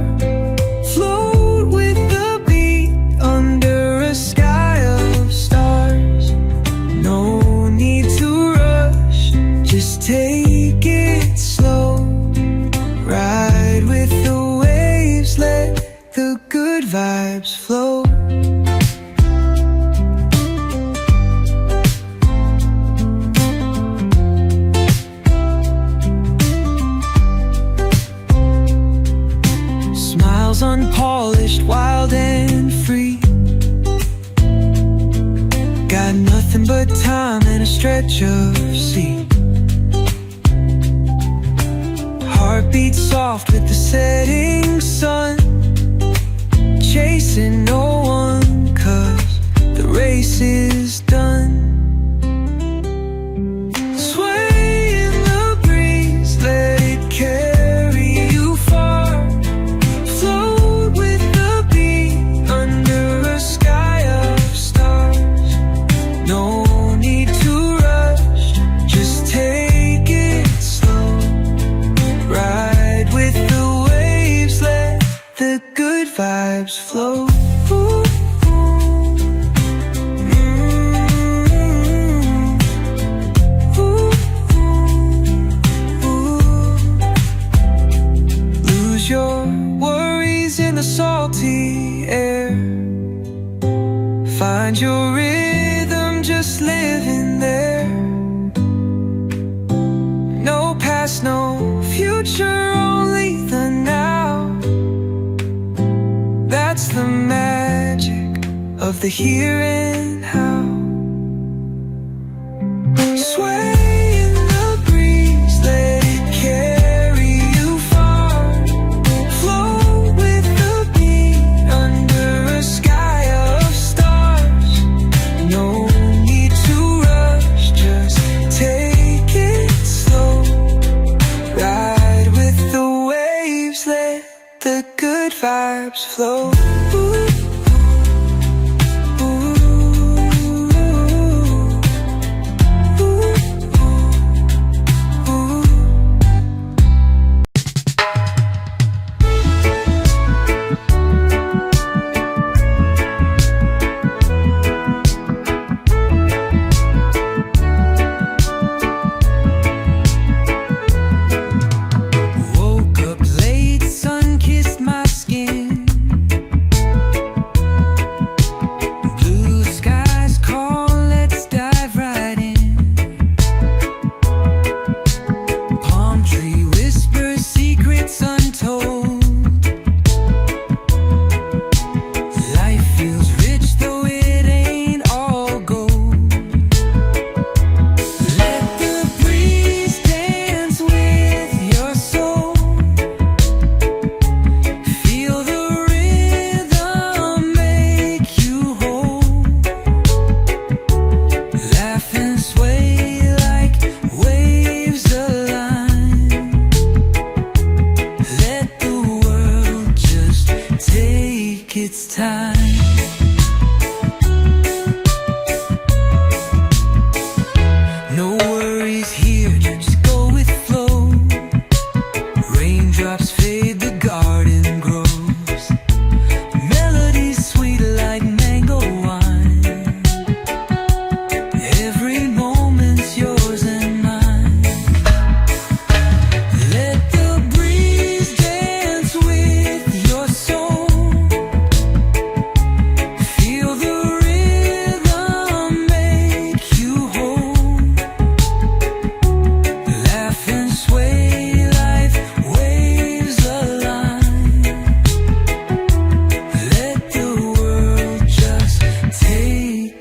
Float with the beat under a sky of stars. No need to rush, just take it slow. Ride with the waves, let the good vibes flow. Smiles unpolished, wild and free. Got nothing but time and a stretch of sea. Heartbeat soft with the setting sun. Chasing no one, 'cause the race is done. Sway in the breeze, let it carry you far. Float with the beat under a sky of stars. No need to rush, just take it slow. Ride with the waves, let the good vibes flow. Lose your worries in the salty air. Find your rhythm, just living there. No past, no future, only the now. That's the magic of the here and how. Sway in the breeze, let it carry you far. Float with the beat under a sky of stars. No need to rush, just take it slow. Ride with the waves, let the good vibes flow. Ooh, ooh, ooh.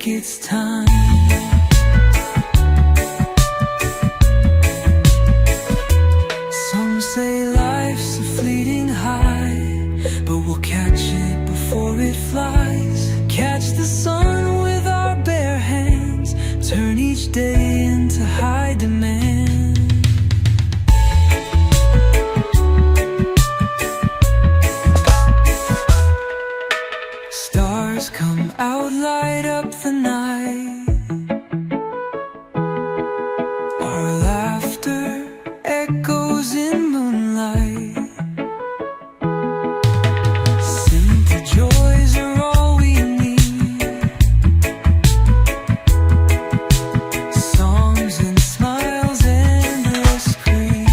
like it's time. Some say life's a fleeting high, but we'll catch it before it flies. Catch the sun with our bare hands, turn each day into high demand. Stars come out, light up the night. Our laughter echoes in moonlight. Simple joys are all we need. Songs and smiles, endless green.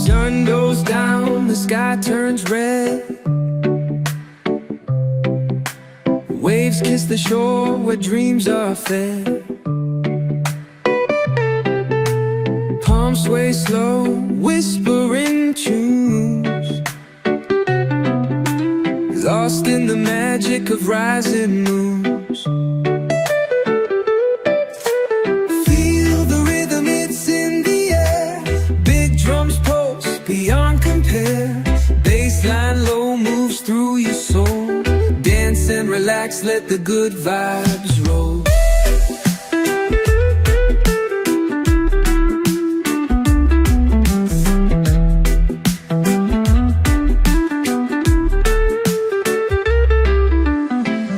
Sun goes down, the sky turns red. Waves kiss the shore where dreams are fed. Palms sway slow, whispering tunes, lost in the magic of rising moons. Feel the rhythm, it's in the air. Big drums pulse beyond compare. Bassline low moves through your soul. Dance and relax, let the good vibes roll.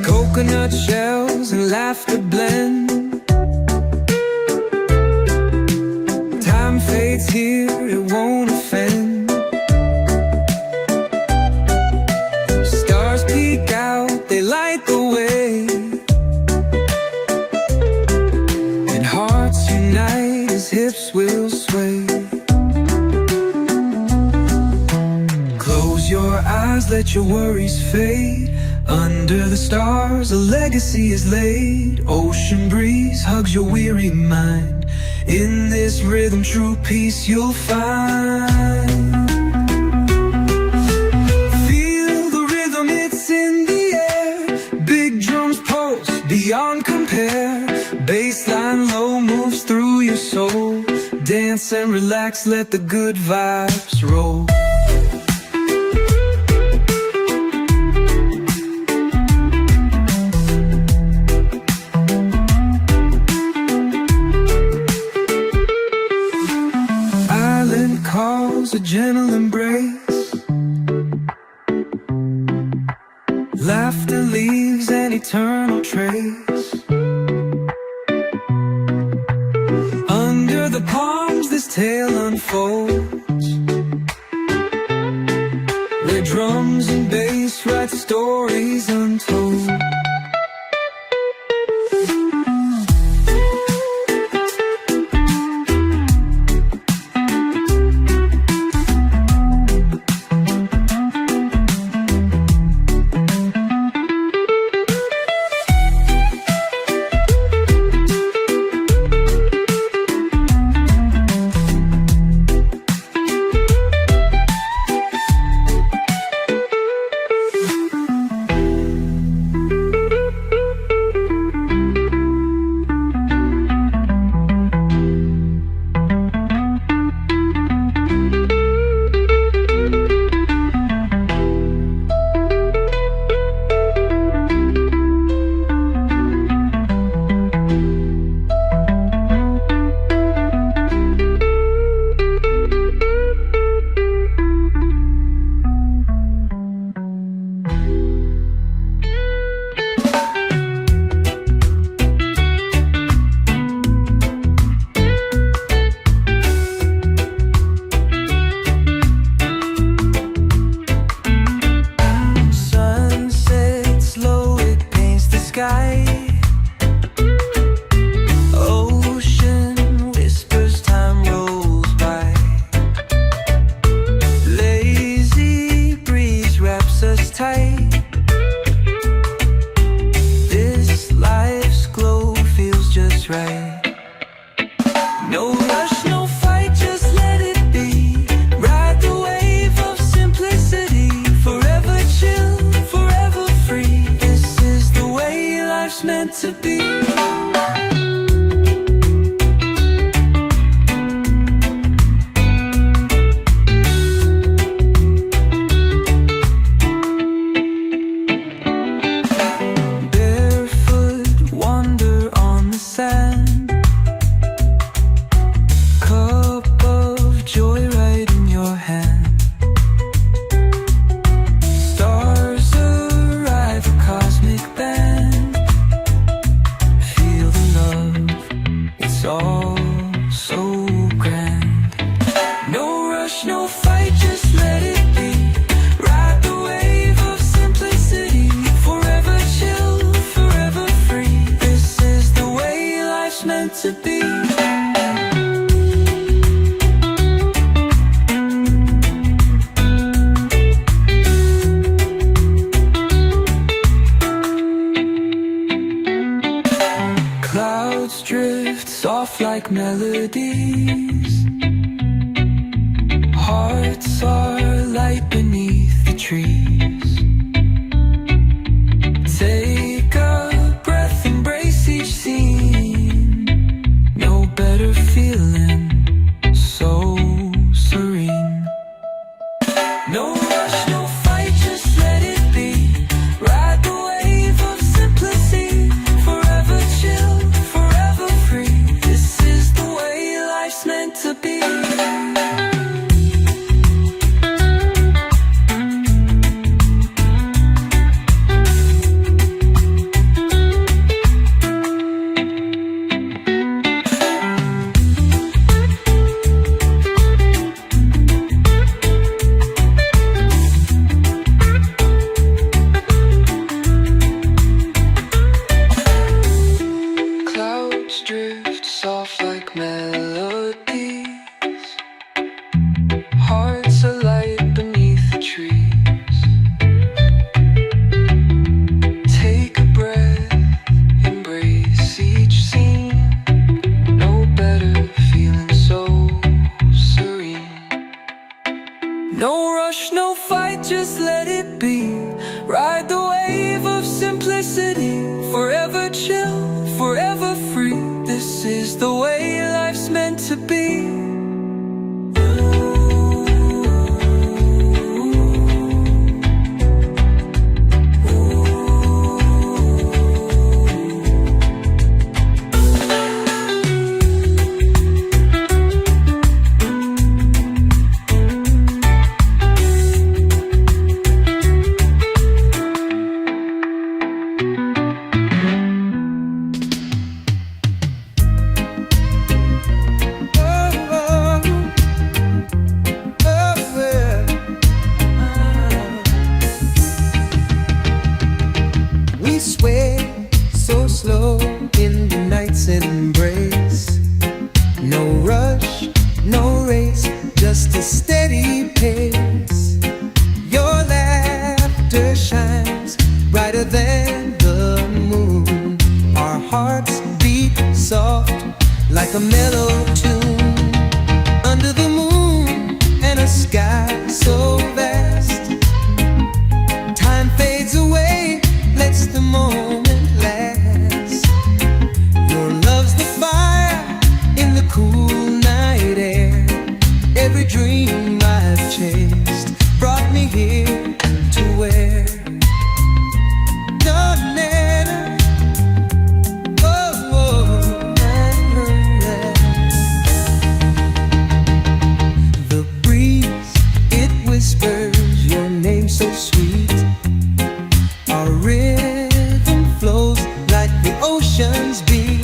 Coconut shells and laughter blend. Time fades here, it won't offend. Stars peek out, they light the way, and hearts unite as hips will sway. Close your eyes, let your worries fade. Under the stars, a legacy is laid. Ocean breeze hugs your weary mind. In this rhythm, true peace you'll find. Feel the rhythm, it's in the air. Big drums pulse beyond compare. Bassline low moves through your soul. Dance and relax, let the good vibes roll. Calls a gentle embrace. Laughter leaves an eternal trace. Under the palms this tale unfolds, where drums and bass write stories untold. like melodies. Hearts are light beneath the trees. Take a breath, embrace each scene. No better feeling, so serene. No rush, no fight, just let it be. Ride the wave of simplicity. Forever chill, forever free. This is the way life's meant to be. Drift soft like melodies. Hearts alight beneath the trees. Take a breath, embrace each scene. No better feeling, so serene. No rush, no fight, just let it be. Ride the wave of simplicity. Forever chill, forever free. This is the way life's meant to be. So slow in the night's embrace. No rush, no race, just a steady pace. Your laughter shines brighter than the moon. Our hearts beat soft like a mellow tune. Under the moon and a sky so vast, time fades away, lets the moment last. Your love's the fire in the cool night air. Every dream I've chased brought me here to where the breeze, it whispers your name so sweet. Our rhythm flows like the ocean's beat.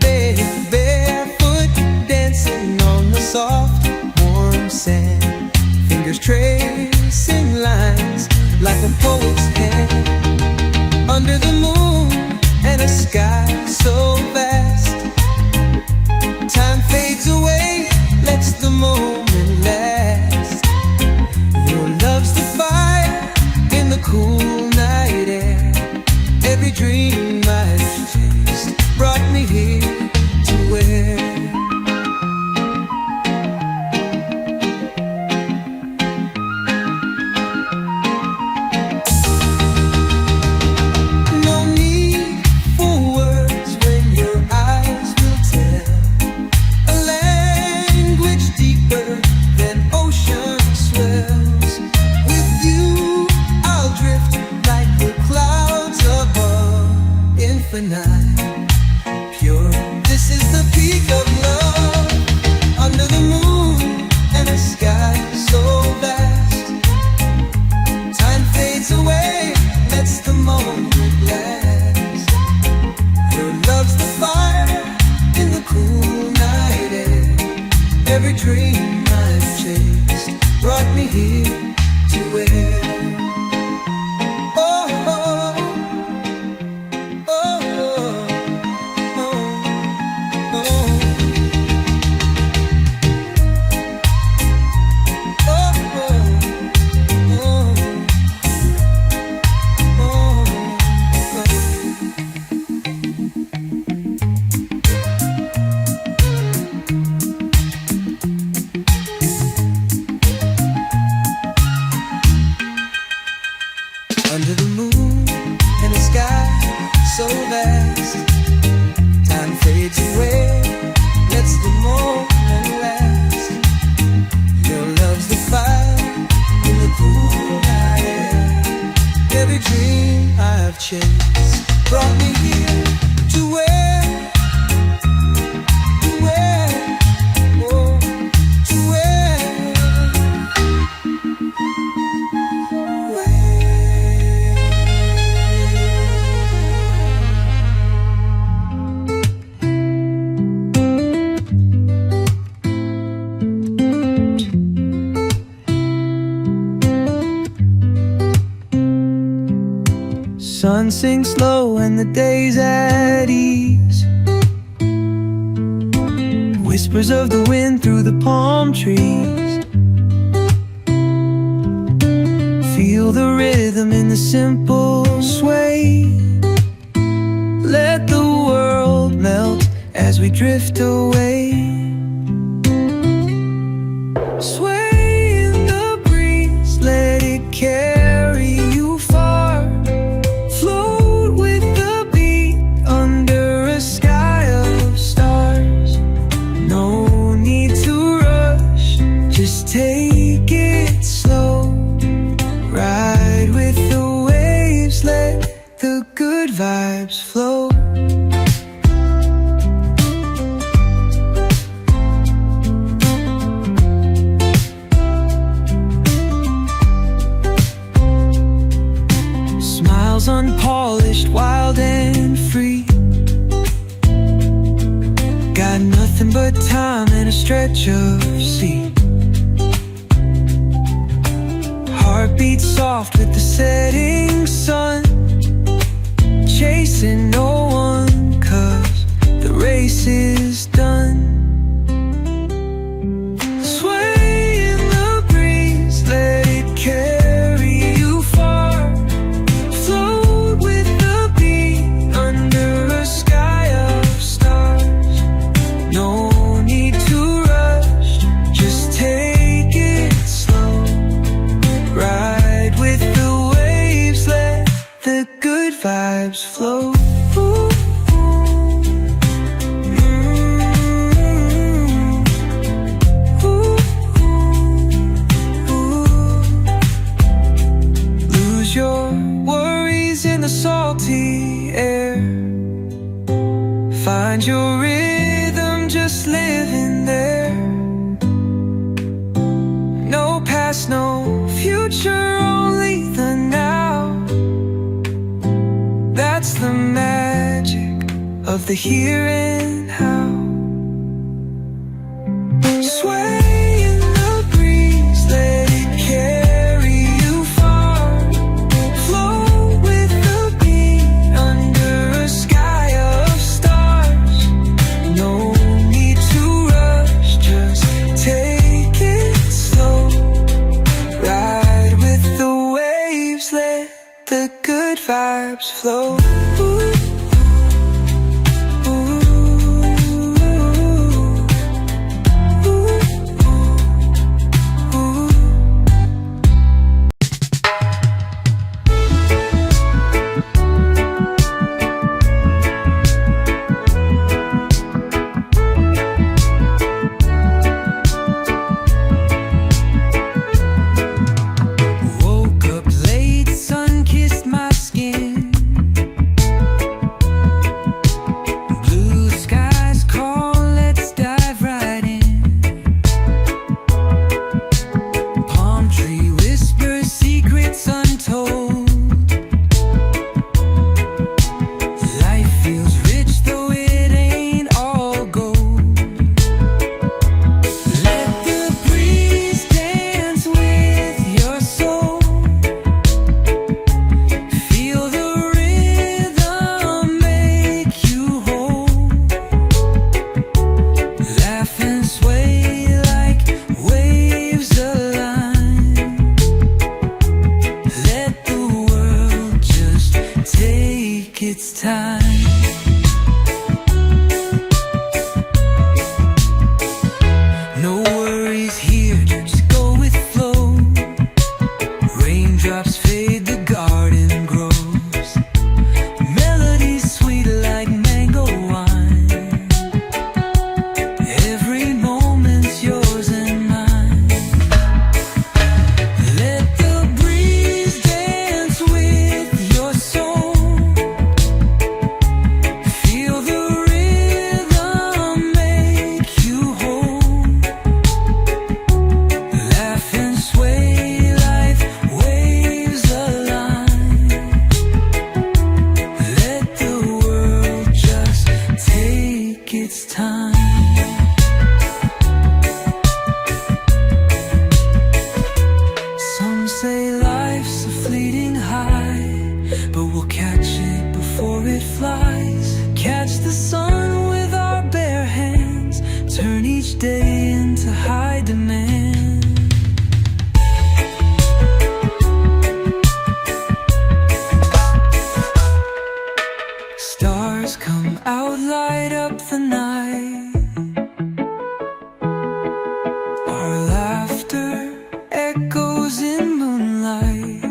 Barefoot dancing on the soft, warm sand. Fingers tracing lines like a poet's hand. Under the moon and a sky so vast, time fades away, lets the moment last. Your love's the fire in the cool night air. Every dream I've chased brought me here to where no need for words when your eyes will tell a language deeper than ocean swells. With you I'll drift like the clouds above, infinite, pure. This is the peak of love. Under the moon and a sky so vast, time fades away, lets the moment last. Your love's the fire in the cool night air. Every dream I've chased brought me here to where sun sinks low and the day's at ease. Whispers of the wind through the palm trees. Feel the rhythm in the simple sway. Let the world melt as we drift away. Sway in the breeze, let it carry you far. Float with the beat under a sky of stars. No need to rush, just take it slow. Ride with the waves, let the good vibes flow. Smiles unpolished, wild and free. Got nothing but time and a stretch of sea. Heartbeat soft with the setting sun. Chasing no one, 'cause the race is done. Sway in the breeze, let it carry you far. Float with the beat under a sky of stars. No need to rush, just take it slow. Ride with the waves, let the good vibes flow. Lose your worries in the salty air. Find your rhythm, just living there. No past, no future, only the now. That's the magic of the here and how. Sway in the breeze, let it carry you far. Float with the beat under a sky of stars. No need to rush, just take it slow. Ride with the waves, let the good vibes flow. Woke up late, sun kissed my skin. laughter echoes in moonlight.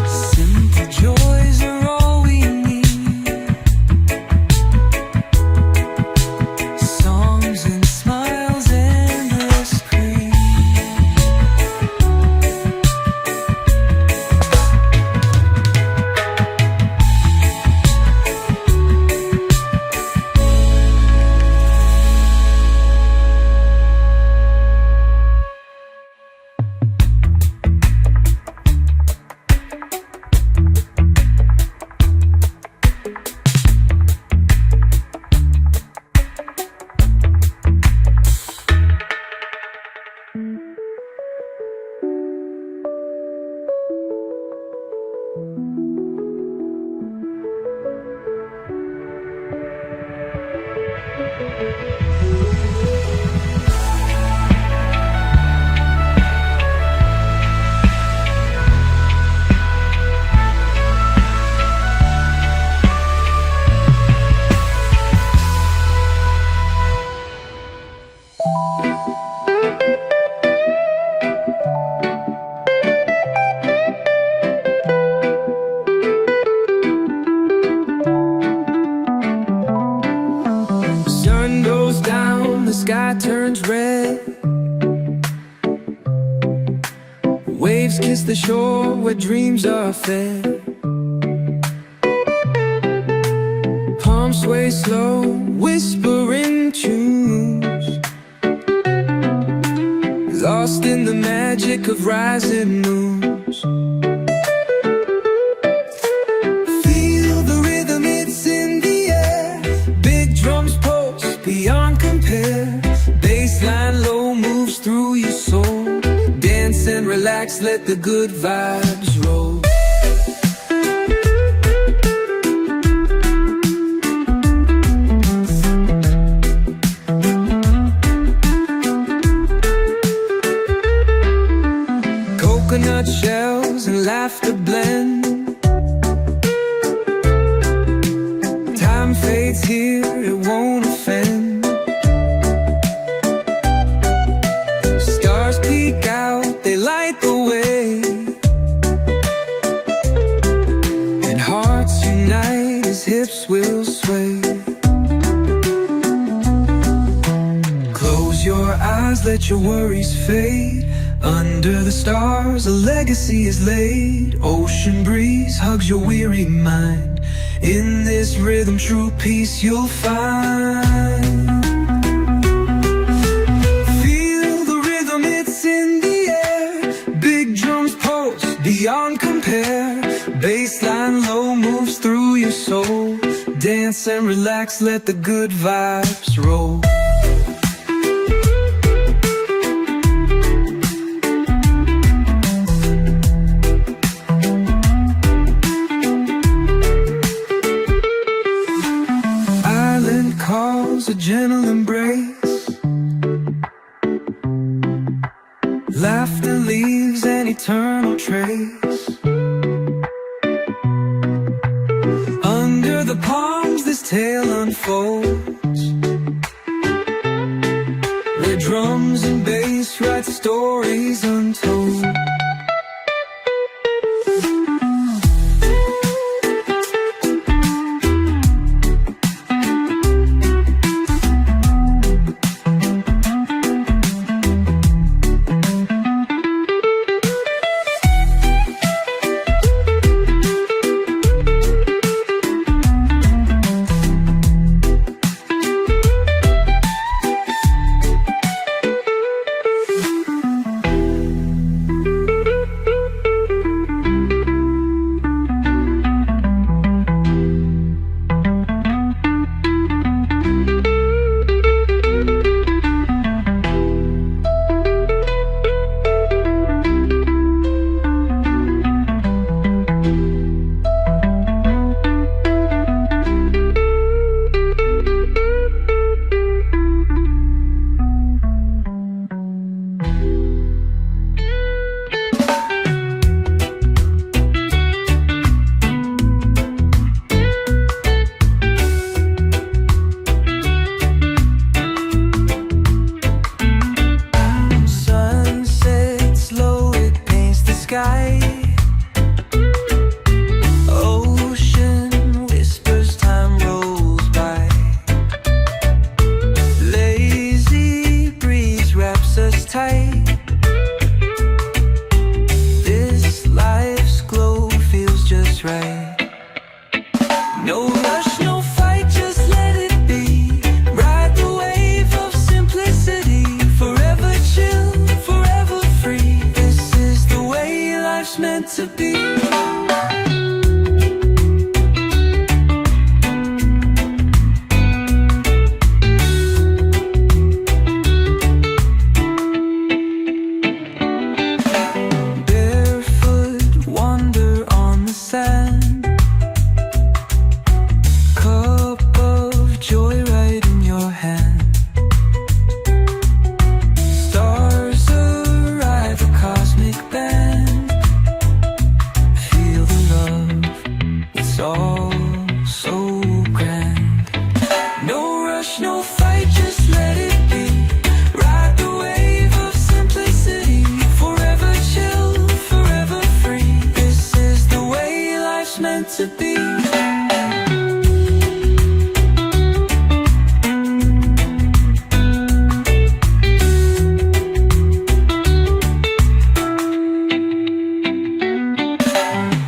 Simple joys are all we need. Songs and smiles, endless cream. Sun goes down, the sky turns red. Waves kiss the shore where dreams are fed. Palms sway slow, whispering tunes, lost in the magic of rising moons. Feel the rhythm, it's in the air. Big drums pulse beyond compare. Bassline low moves through your soul. Dance and relax, let the good vibes roll. Coconut shells and laughter blend. Time fades here, it won't offend. Stars peek out, they light the way, and hearts unite as hips will sway. Close your eyes, let your worries fade. Under the stars, a legacy is laid. Ocean breeze hugs your weary mind. In this rhythm, true peace you'll find. Feel the rhythm, it's in the air. Big drums pulse beyond compare. Bassline low moves through your soul. Dance and relax, let the good vibes roll. Calls a gentle embrace. Laughter leaves an eternal trace. Under the palms this tale unfolds, where drums and bass write stories untold. tight. This life's glow feels just right. No rush, no fight, just let it be. Ride the wave of simplicity. Forever chill, forever free. This is the way life's meant to be. No fight, just let it be. Ride the wave of simplicity. Forever chill, forever free. This is the way life's meant to be.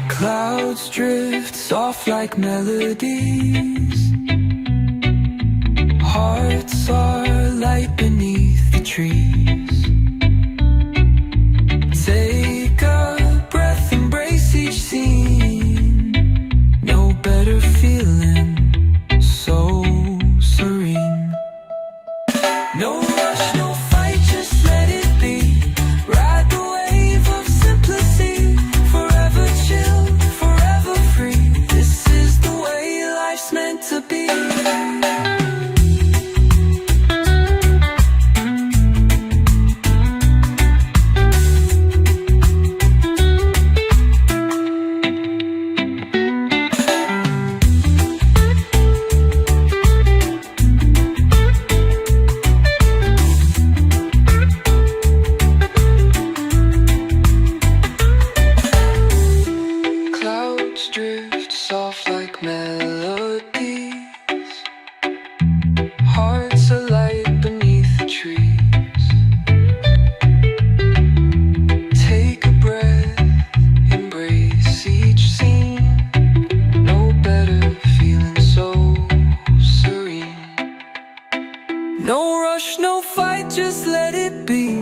Clouds drift soft like melodies. Hearts are light beneath the trees. Take a breath, embrace each scene. No better feeling, so serene. No rush, no fight, just let it be. Ride the wave of simplicity. Forever chill, forever free. This is the way life's meant to be. Drift soft like melodies. Hearts alight beneath the trees. Take a breath, embrace each scene. No better feeling, so serene. No rush, no fight, just let it be.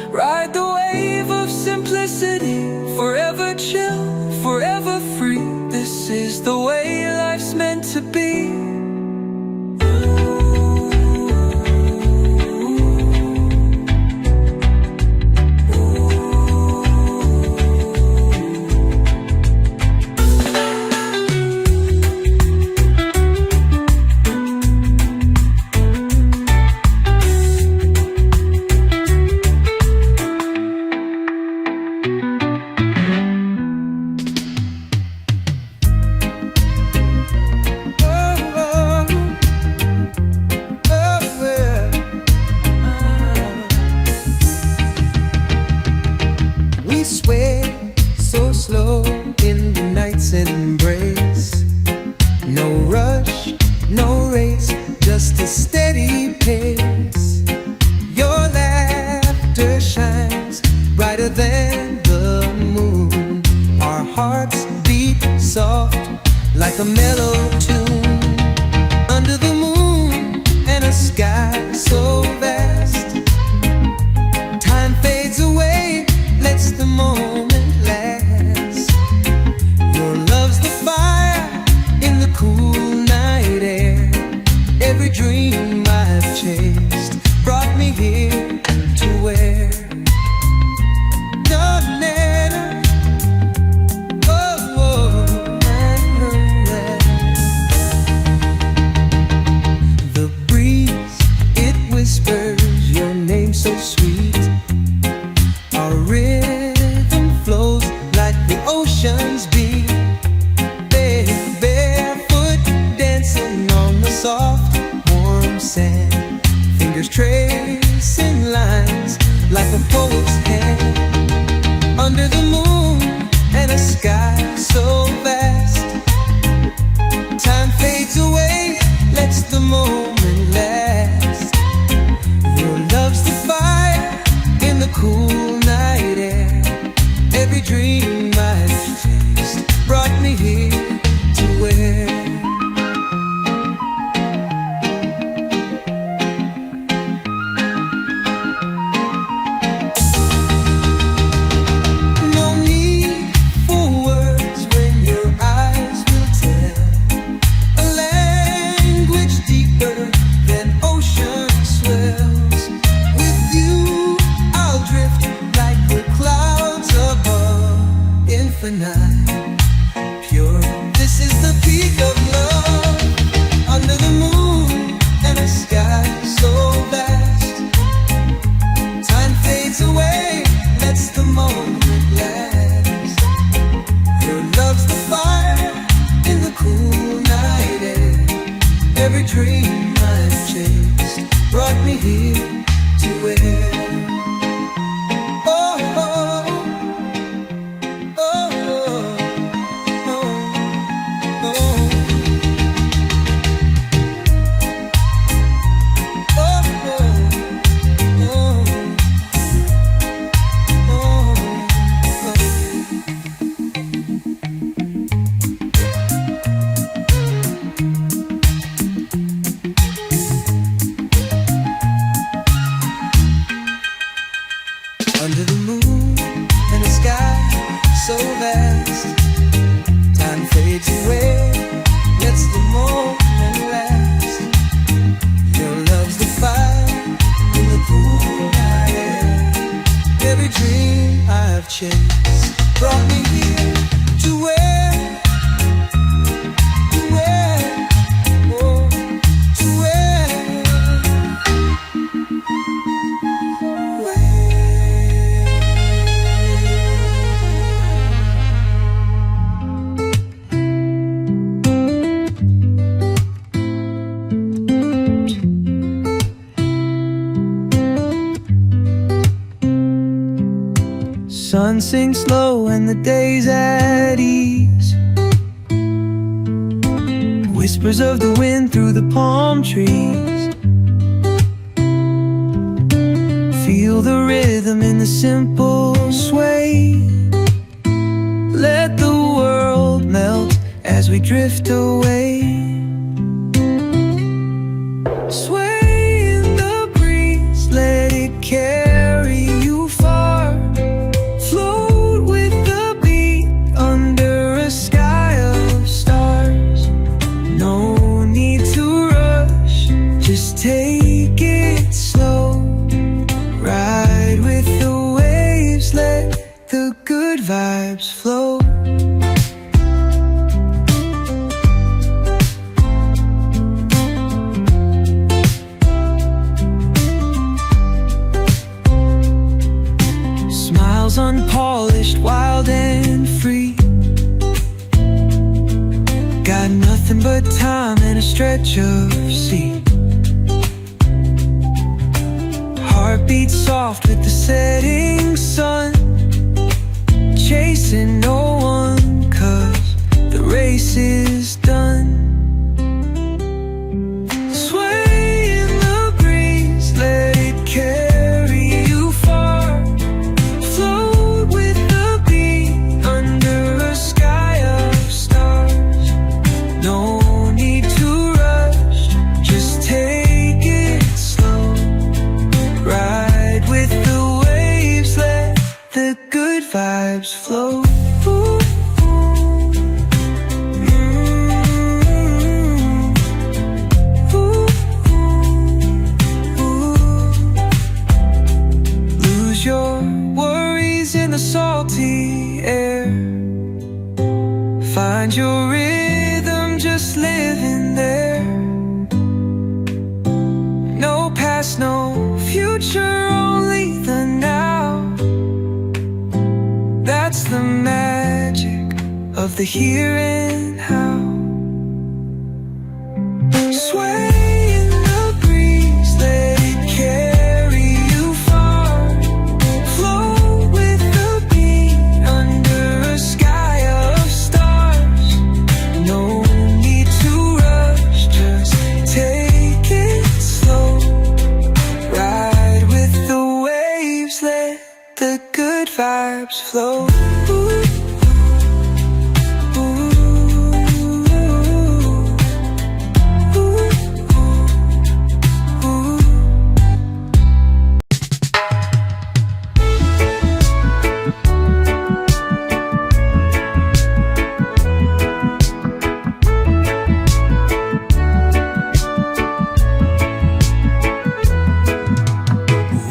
Ride the wave of simplicity. Forever chill, forever free. This is the way life's meant to be. Sway so slow in the night's embrace. No rush, no race, just a steady pace. Your laughter shines brighter than the moon. Our hearts beat soft like a mellow tune. Under the moon and a sky so vast, time fades away, lets the moment last. Your love's the fire in the cool night air. Every dream I've chased brought me here to where the breeze, it whispers your name so sweet. Our rhythm flows like the ocean's beat. Barefoot dancing on the soft, warm sand. Fingers tracing lines like a poet's hand. Under the moon and a sky so vast, time fades away, lets the moment last. Your love's the fire in here to where. Oh, oh, oh, oh, oh, oh, under the moon and the sky so vast, time fades away, lets the moment last. Your love's the fire in the moonlight air. Every dream I've chased brought me here to where, oh, to where. Sun sinks low and the day's at ease. Whispers of the wind through the palm trees. Feel the rhythm in the simple sway. Let the world melt as we drift away. Sway in the breeze, let it carry you far. Float with the beat under a sky of stars. No need to rush, just take it slow. Ride with the waves, let the good vibes flow. Smiles unpolished, wild and free. Got nothing but time and a stretch of sea. Heartbeat soft with the setting sun. Chasing no one, 'cause the race is done. Sway in the breeze, let it carry you far. Float with the beat under a sky of stars. No need to rush, just take it slow. Ride with the waves, let the good vibes flow. Ooh, ooh, ooh. Lose your worries in the salty air. Find your rhythm, just living there. No past, no future, only the now. That's the magic of the here and how. Sway in the breeze, let it carry you far. Float with the beat under a sky of stars. No need to rush, just take it slow. Ride with the waves, let the good vibes flow. Ooh.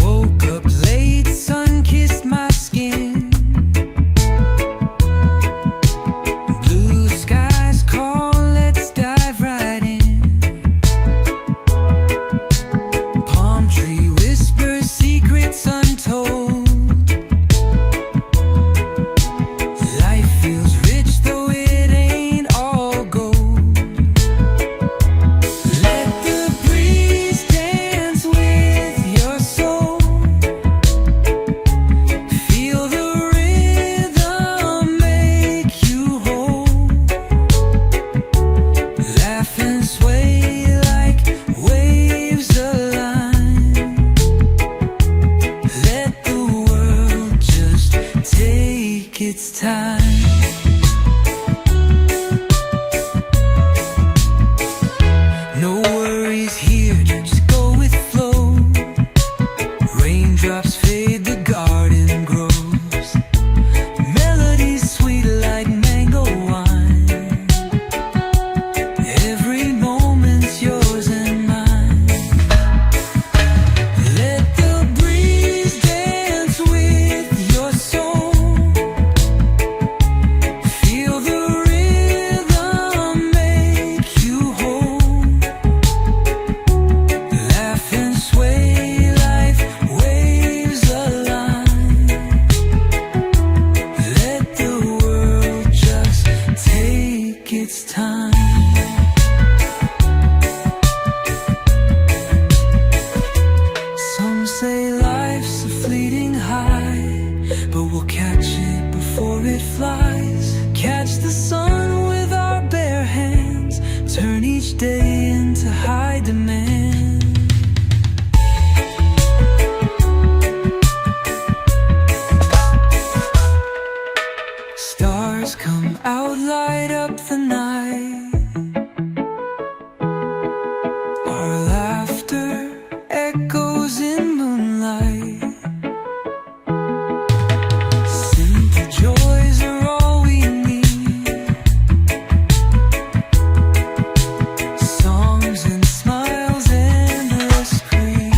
Woke up late, sun kissed my skin. raindrops fade, the garden grows. Melodies sweet like mango wine. Every moment's yours and mine. Let the breeze dance with your soul. Feel the rhythm make you whole. Laugh and sway, life waves align. Let the world just take its time. Some say life's a fleeting high, but we'll catch it before it flies. Catch the sun with our bare hands, turn each day into high demand. Stars come out, light up the night. Our laughter echoes in moonlight. Simple joys are all we need. Songs and smiles, endless free.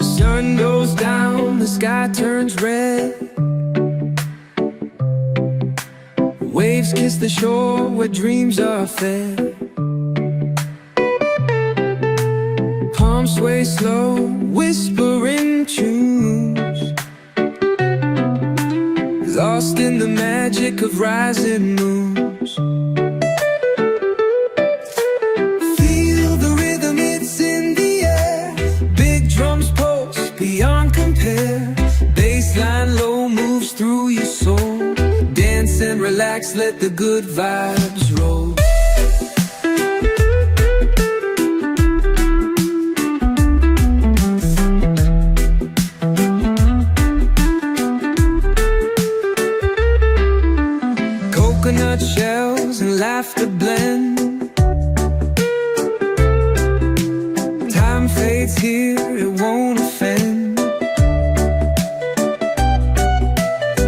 Sun goes down, the sky turns red. Waves kiss the shore where dreams are fed. Palms sway slow, whispering tunes. Lost in the magic of rising moons. Feel the rhythm, it's in the air. Big drums pulse beyond compare. Bassline low moves through your soul. Dance and relax, let the good vibes roll. Coconut shells and laughter blend. Time fades here, it won't offend.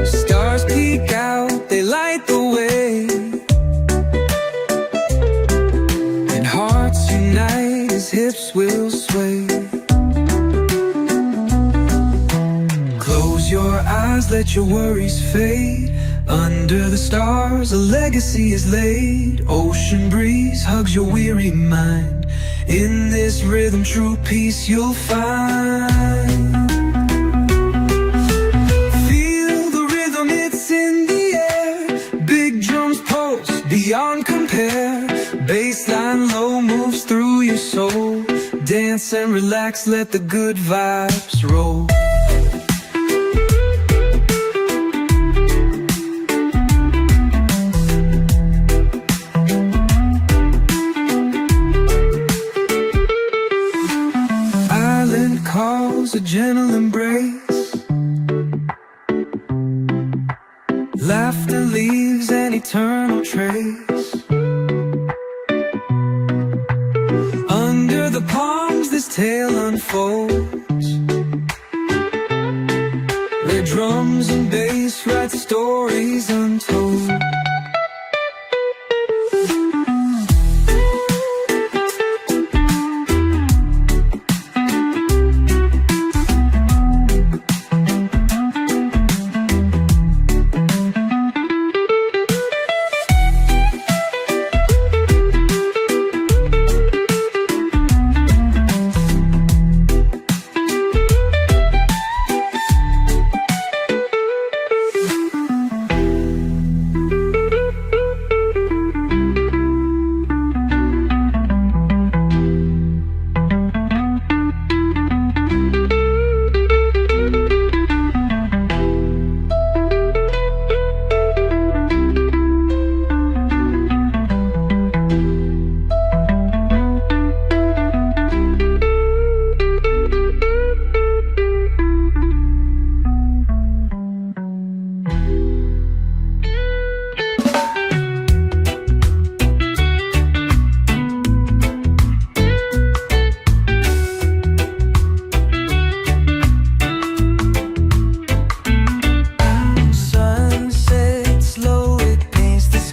Stars peek out, they light the way. And hearts unite as hips will sway. Close your eyes, let your worries fade. Under the stars, a legacy is laid. Ocean breeze hugs your weary mind. In this rhythm, true peace you'll find. Feel the rhythm, it's in the air. Big drums pulse beyond compare. Bassline low moves through your soul. Dance and relax, let the good vibes roll. Calls a gentle embrace. Laughter leaves an eternal trace. Under the palms this tale unfolds, where drums and bass write stories untold.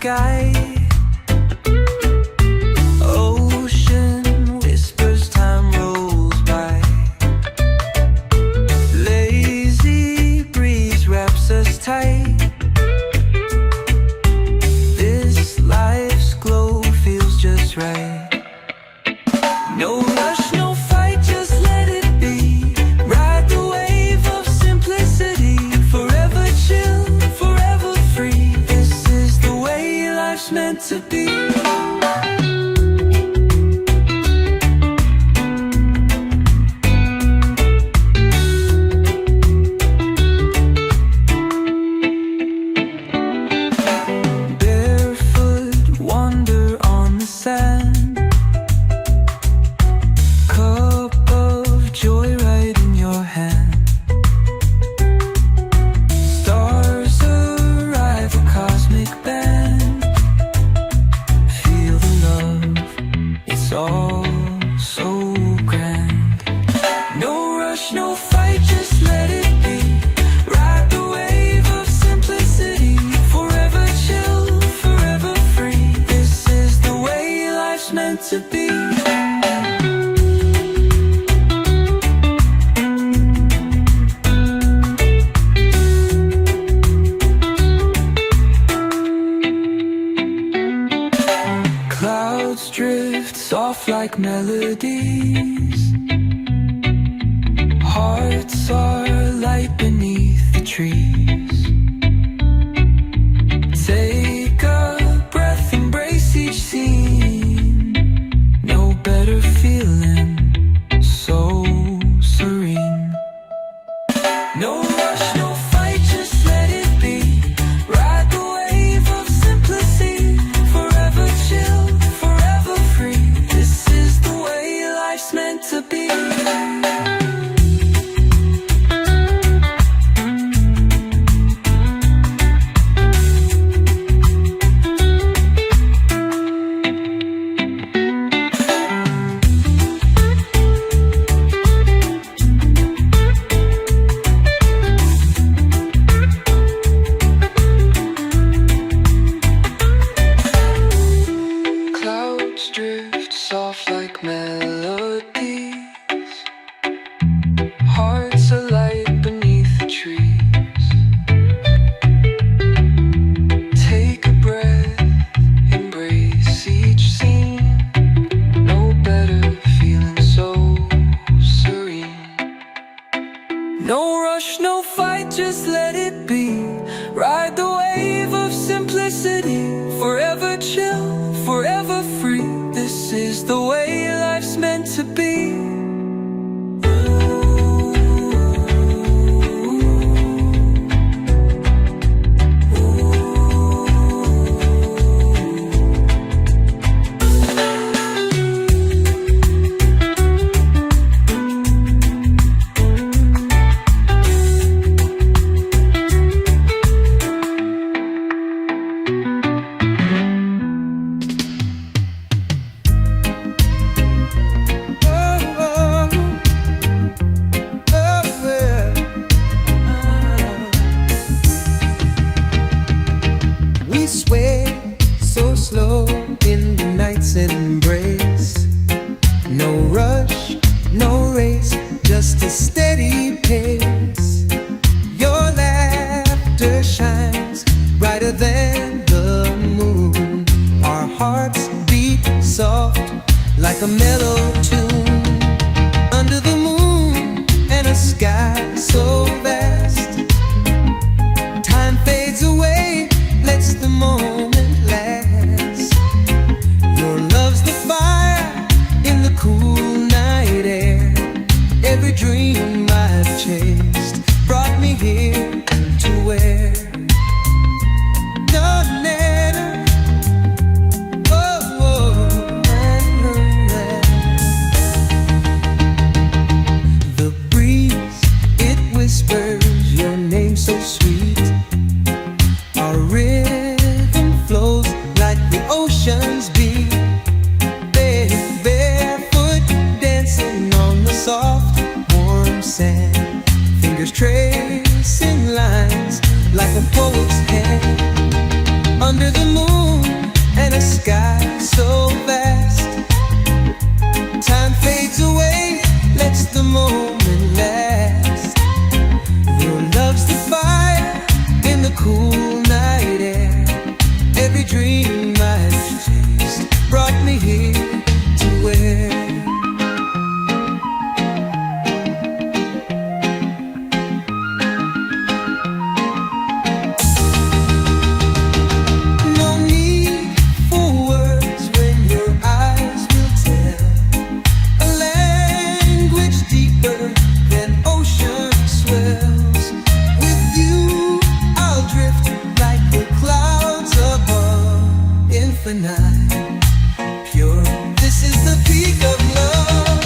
sky. Ocean whispers, time rolls by. Lazy breeze wraps us tight. This life's glow feels just right. No rush, no fight, just let it be. Ride the wave of simplicity. Forever chill, forever free. This is the way life's meant to be. Barefoot, wander on the sand. Joy right in your hand. Stars arrive, a cosmic band. Feel the love, it's all so grand. No rush, no fight, just let it be. Ride the wave of simplicity. Forever chill, forever free. This is the way life's meant to be. Clouds drift soft like melodies. Hearts are light beneath the trees. Take a breath, embrace each scene. No better feeling, so serene. No rush, no fight, just let it be. Ride the wave of simplicity. Forever chill, forever free. This is the way life's meant to be. Clouds drift soft like melodies. Hearts alight beneath the trees. Take a breath, embrace each scene. No better feeling, so serene. No rush, no fight, just let it be. Ride the wave of simplicity. Forever chill, forever free. This is the way life's meant to be. We sway so slow in the night's embrace. No rush, no race, just a steady pace. Your laughter shines brighter than the moon. Our hearts beat soft like a mellow tune. Under the moon and a sky so vast, time fades away, lets the moment last. Your love's the fire in the cool night air. Every dream I've chased brought me here to where the breeze, it whispers your name so sweet. Our rhythm flows like the ocean's beat. Barefoot dancing on the soft, warm sand. Fingers tracing lines like a poet's hand. Under the moon sky so vast. Time fades away, lets the moment last. Your love's the fire in the cool night air. Every dream I've chased brought me here to where no need for words when your eyes will tell a language deeper than ocean swells. With you I'll drift like the clouds above, infinite, pure. This is the peak of love,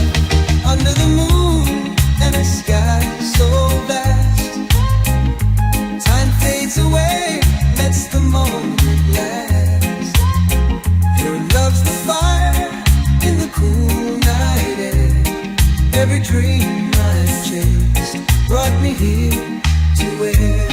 under the moon and a sky so vast. Time fades away, lets the moment last. Your love's the fire in the cool night air. Every dream I've chased brought me here to where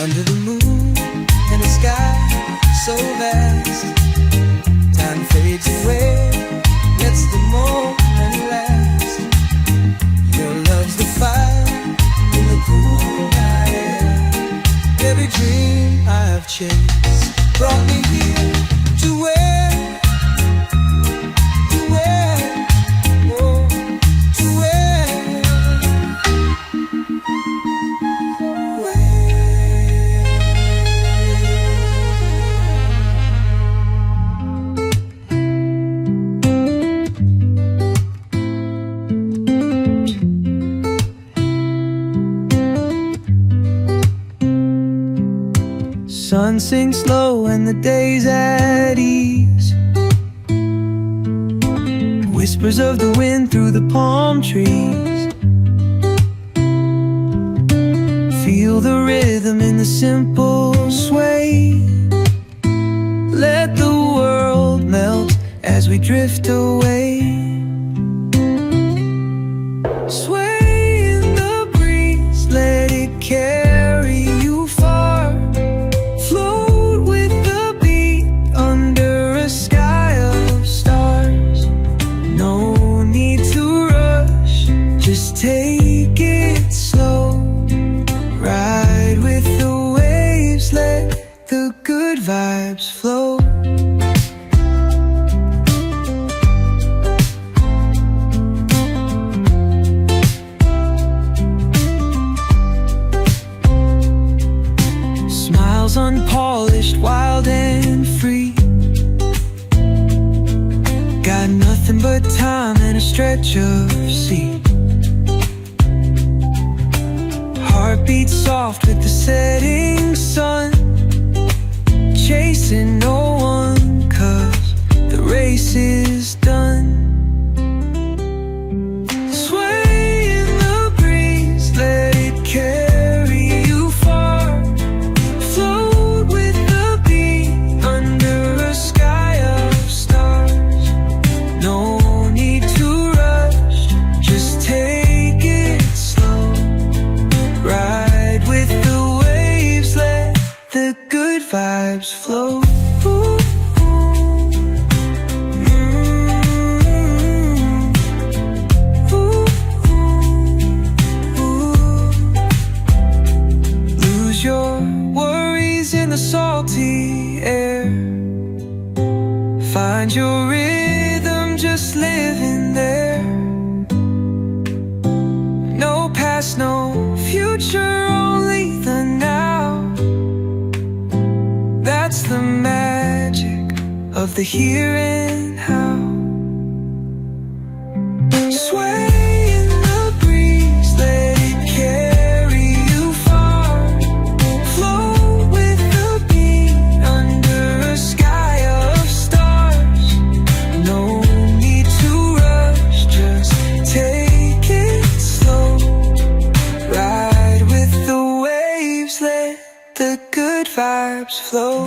under the moon and a sky so vast. Time fades away, lets the moment last. Your love's the fire in the cool night air. Every dream I've chased brought me here to where, oh, to where. Sun sinks low and the day's at ease. Whispers of the wind through the palm trees. Feel the rhythm in the simple sway. Let the world melt as we drift away. Sway in the breeze, let it carry you far. Float with the beat under a sky of stars. No need to rush, just take it slow. Ride with the waves, let the good vibes flow. Smiles unpolished, wild and free. Got nothing but time and a stretch of sea. Heartbeat soft with the setting sun. Chasing no one, 'cause the race is done. Sway in the breeze, let it carry you far. Float with the beat under a sky of stars. No need to rush, just take it slow. Ride with the waves, let the good vibes flow. Lose your worries in the salty air. Find your rhythm, just living there. No past, no future, only the now. That's the magic of the here and how. Sway in the breeze, let it carry you far. Float with the beat under a sky vibes flow.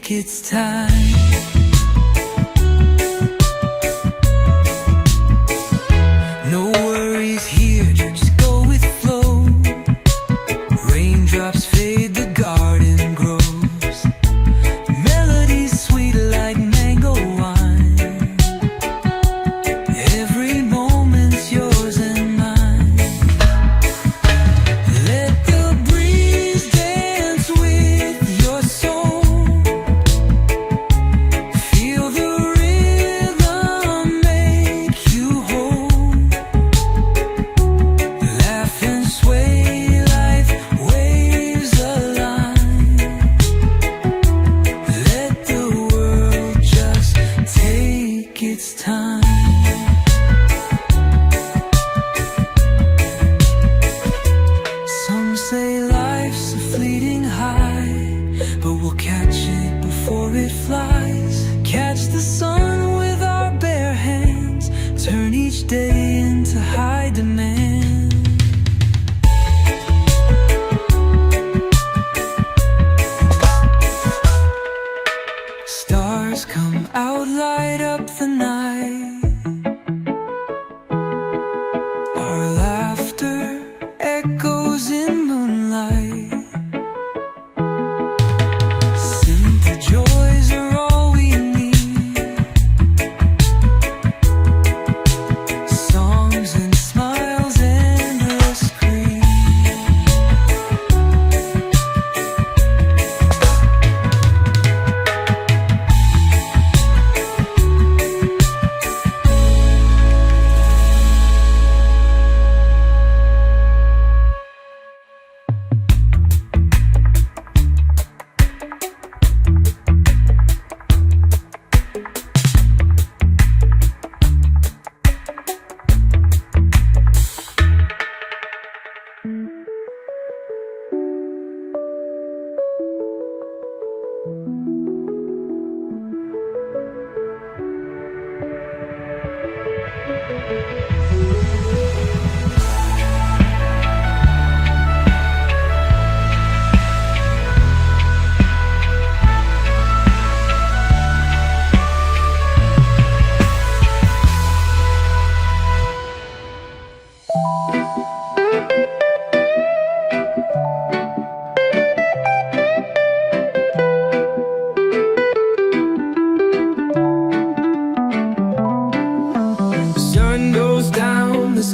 It's time. No worries here, just go with flow. Raindrops fade, the garden grows. Melodies sweet like mango wine. Every moment's yours and mine. Let the breeze dance with your soul. It's time. Some say life's a fleeting high, but we'll catch it before it flies. Catch the sun with our bare hands, turn each day into high demand. Stars come out, light up the night. Our laughter echoes in moonlight. Simple joys are all we need. Songs and smiles, endless green.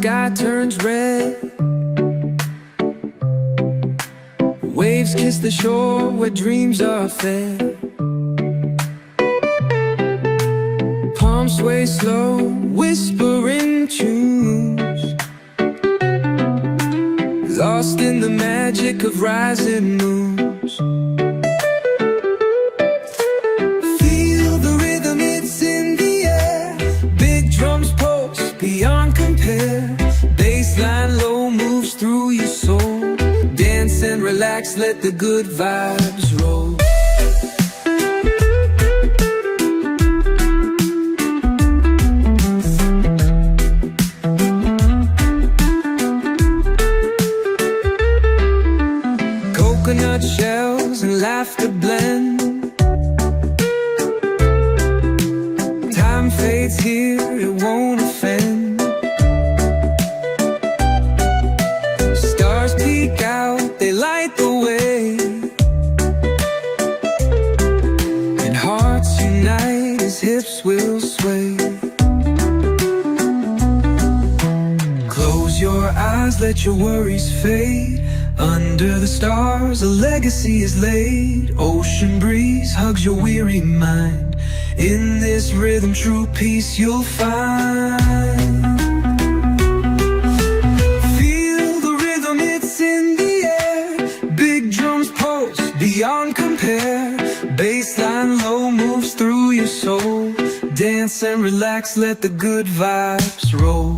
Sky turns red. Waves kiss the shore where dreams are fed. Palms sway slow, whispering tunes, lost in the magic of rising moons. Feel the rhythm, it's in the air. Big drums pulse beyond compare. Bassline low moves through your soul. Dance and relax, let the good vibes roll. Coconut shells and laughter blend. hips will sway. Close your eyes, let your worries fade. Under the stars, a legacy is laid. Ocean breeze hugs your weary mind. In this rhythm, true peace you'll find. Feel the rhythm, it's in the air. Big drums pulse beyond compare. Bassline low moves through your soul. Dance and relax, let the good vibes roll.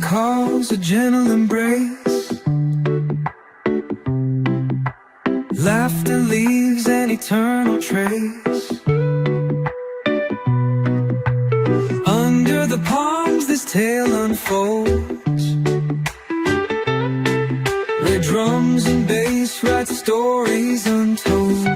Calls a gentle embrace. Laughter leaves an eternal trace. Under the palms this tale unfolds, where drums and bass write stories untold.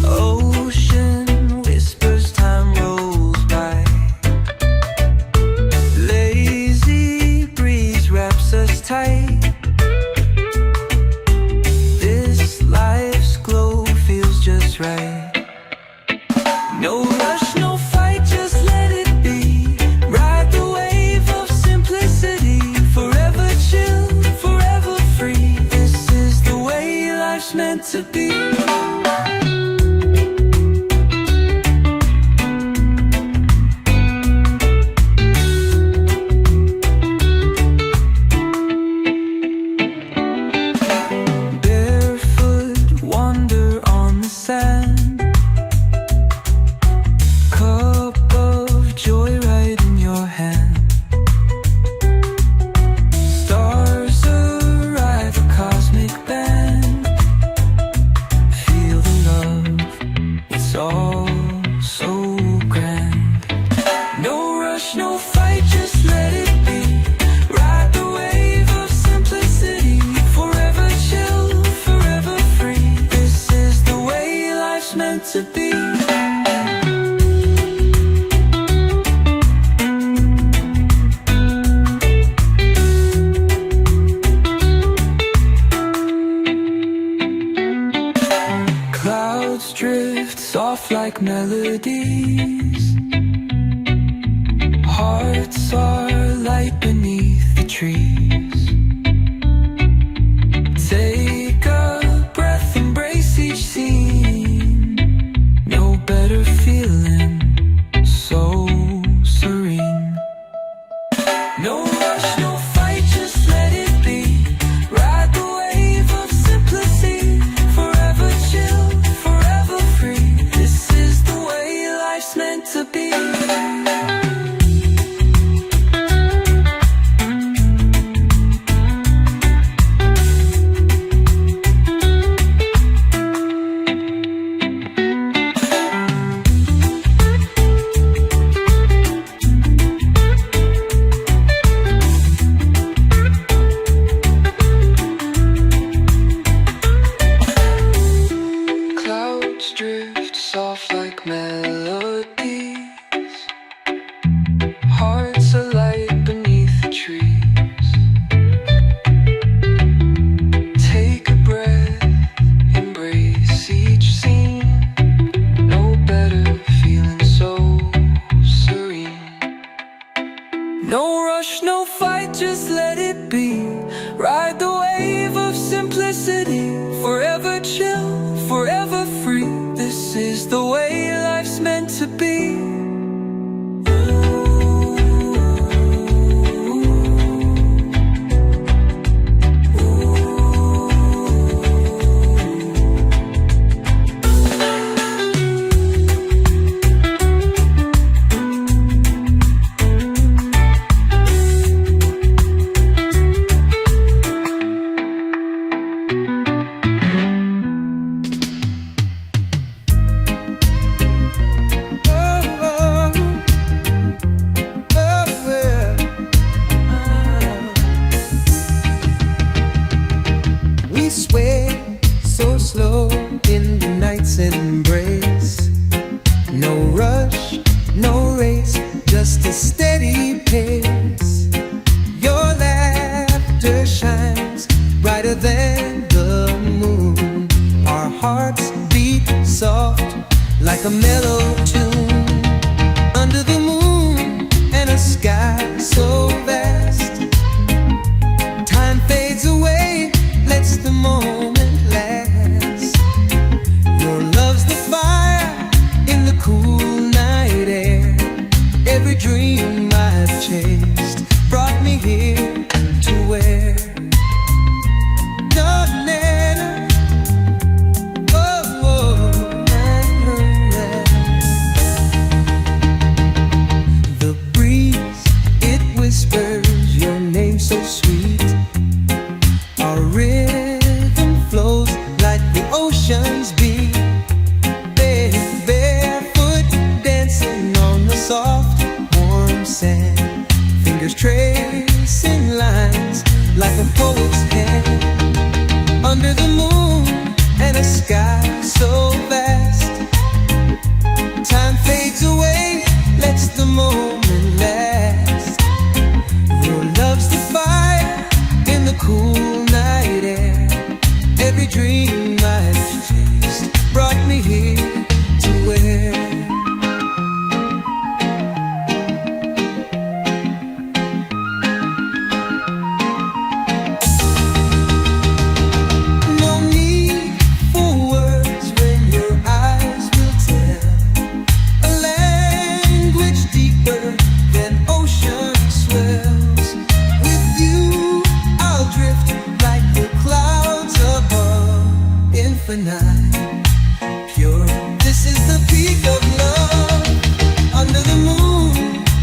Ocean whispers, time rolls by. Lazy breeze wraps us tight. This life's glow feels just right. No rush, no fight, just let it be. Ride the wave of simplicity. Forever chill, forever free. This is the way life's meant to be. No fight, just let it be. Ride the wave of simplicity. Forever chill, forever free. This is the way life's meant to be. Clouds drift soft like melodies. Hearts are light beneath the trees. Take a breath, embrace each scene. No better feeling, so serene. No rush, no fight, just let it be. Ride the wave of simplicity. Forever chill, forever free. This is the way life's meant to be. Drift soft like mellow. embrace. No rush, no race, just a steady pace. Your laughter shines brighter than the moon. Our hearts beat soft like a mellow tune. Under the moon and a sky so vast, time fades away, lets the moment last. Your love's the fire in the cool night air. Every dream I've chased brought me here to where the breeze, it whispers your name so sweet. Our rhythm flows like the ocean's beat. Barefoot dancing on the soft, warm sand. Fingers tracing lines like a poet's hand. Under the moon and a sky so vast, time fades away, lets the moment last. Your love's the fire in the cool night air. Every dream I've chased brought me here to where no need for words when your eyes will tell a language deeper than ocean swells. With you I'll drift like the clouds above, infinite, pure. This is the peak of love. Under the moon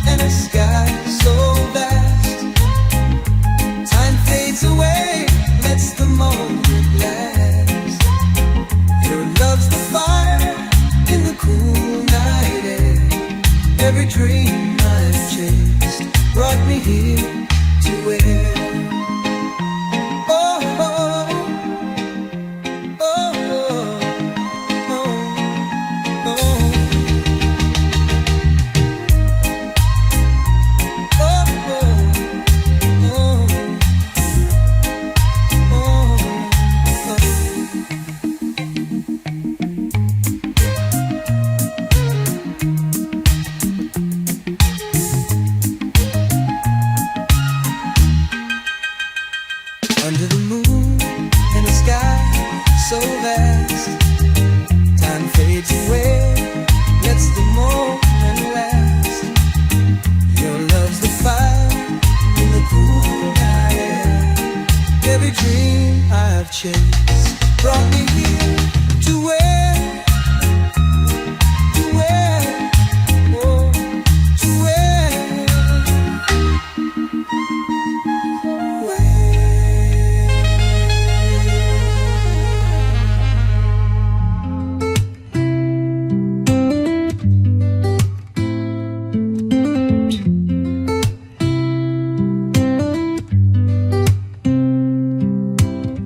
and a sky so vast, time fades away, lets the moment last. Your love's the fire in the cool night air. Every dream I've chased brought me here to where oh, oh, oh, oh, oh, oh. Under the moon and a sky so vast, time fades away, lets the moment last. Your love's the fire in the cool night air. Every dream I've chased brought me here to where, oh, to where.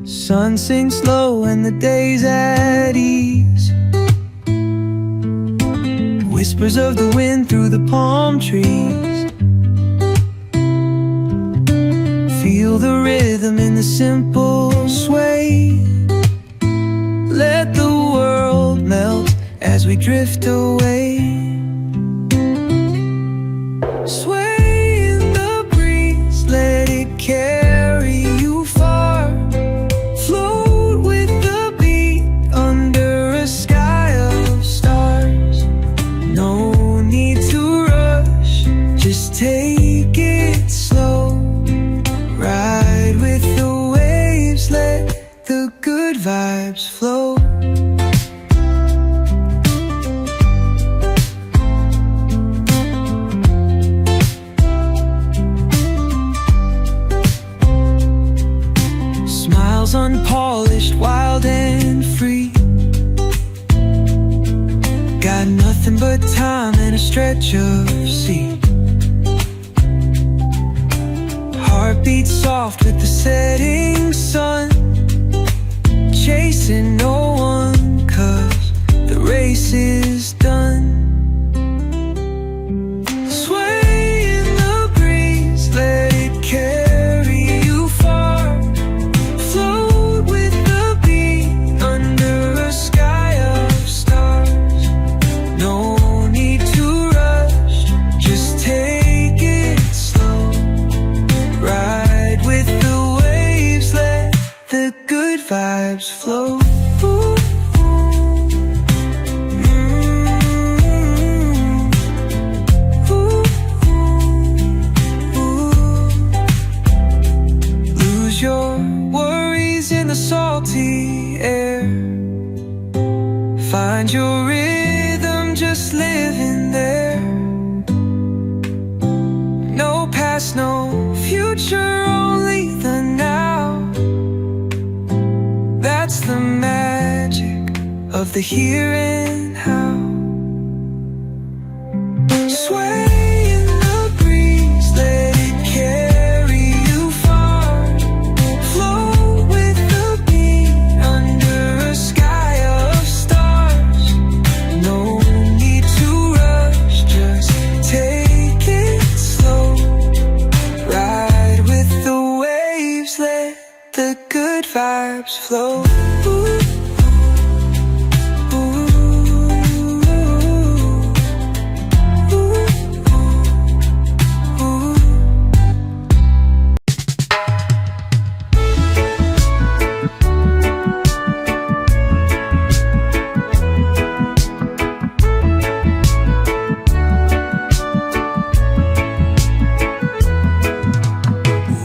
Sun sinks low and the day's at ease. Whispers of the wind through the palm trees. Feel the rhythm in the simple sway. Let the world melt as we drift away. Sway in the breeze, let it carry you far. Float with the beat under a sky of stars. No need to rush, just take it slow. Ride with the waves, let the good vibes flow. Smiles unpolished, wild and free. Got nothing but time and a stretch of sea. Heartbeat soft with the setting sun. Chasing no one, 'cause the race is done. Sway in the breeze, let it carry you far. Float with the beat under a sky of stars. No need to rush, just take it slow. Ride with the waves, let the good vibes flow. Your worries in the salty air. Find your rhythm, just living there. No past, no future, only the now. That's the magic of the here and how. Sway in the breeze, let it carry you far. Float with the beat under a sky of stars. No need to rush, just take it slow. Ride with the waves, let the good vibes flow.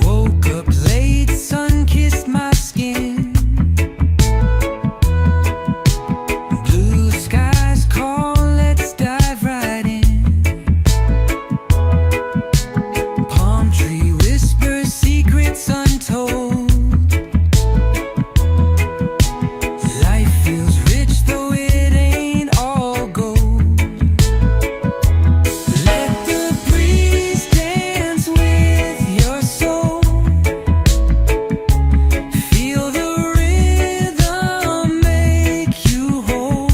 Woke up late, sun kissed my skin. Blue skies call, let's dive right in. Palm tree whispers, secrets untold. Life feels rich, though it ain't all gold. Let the breeze dance with your soul. Feel the rhythm make you whole.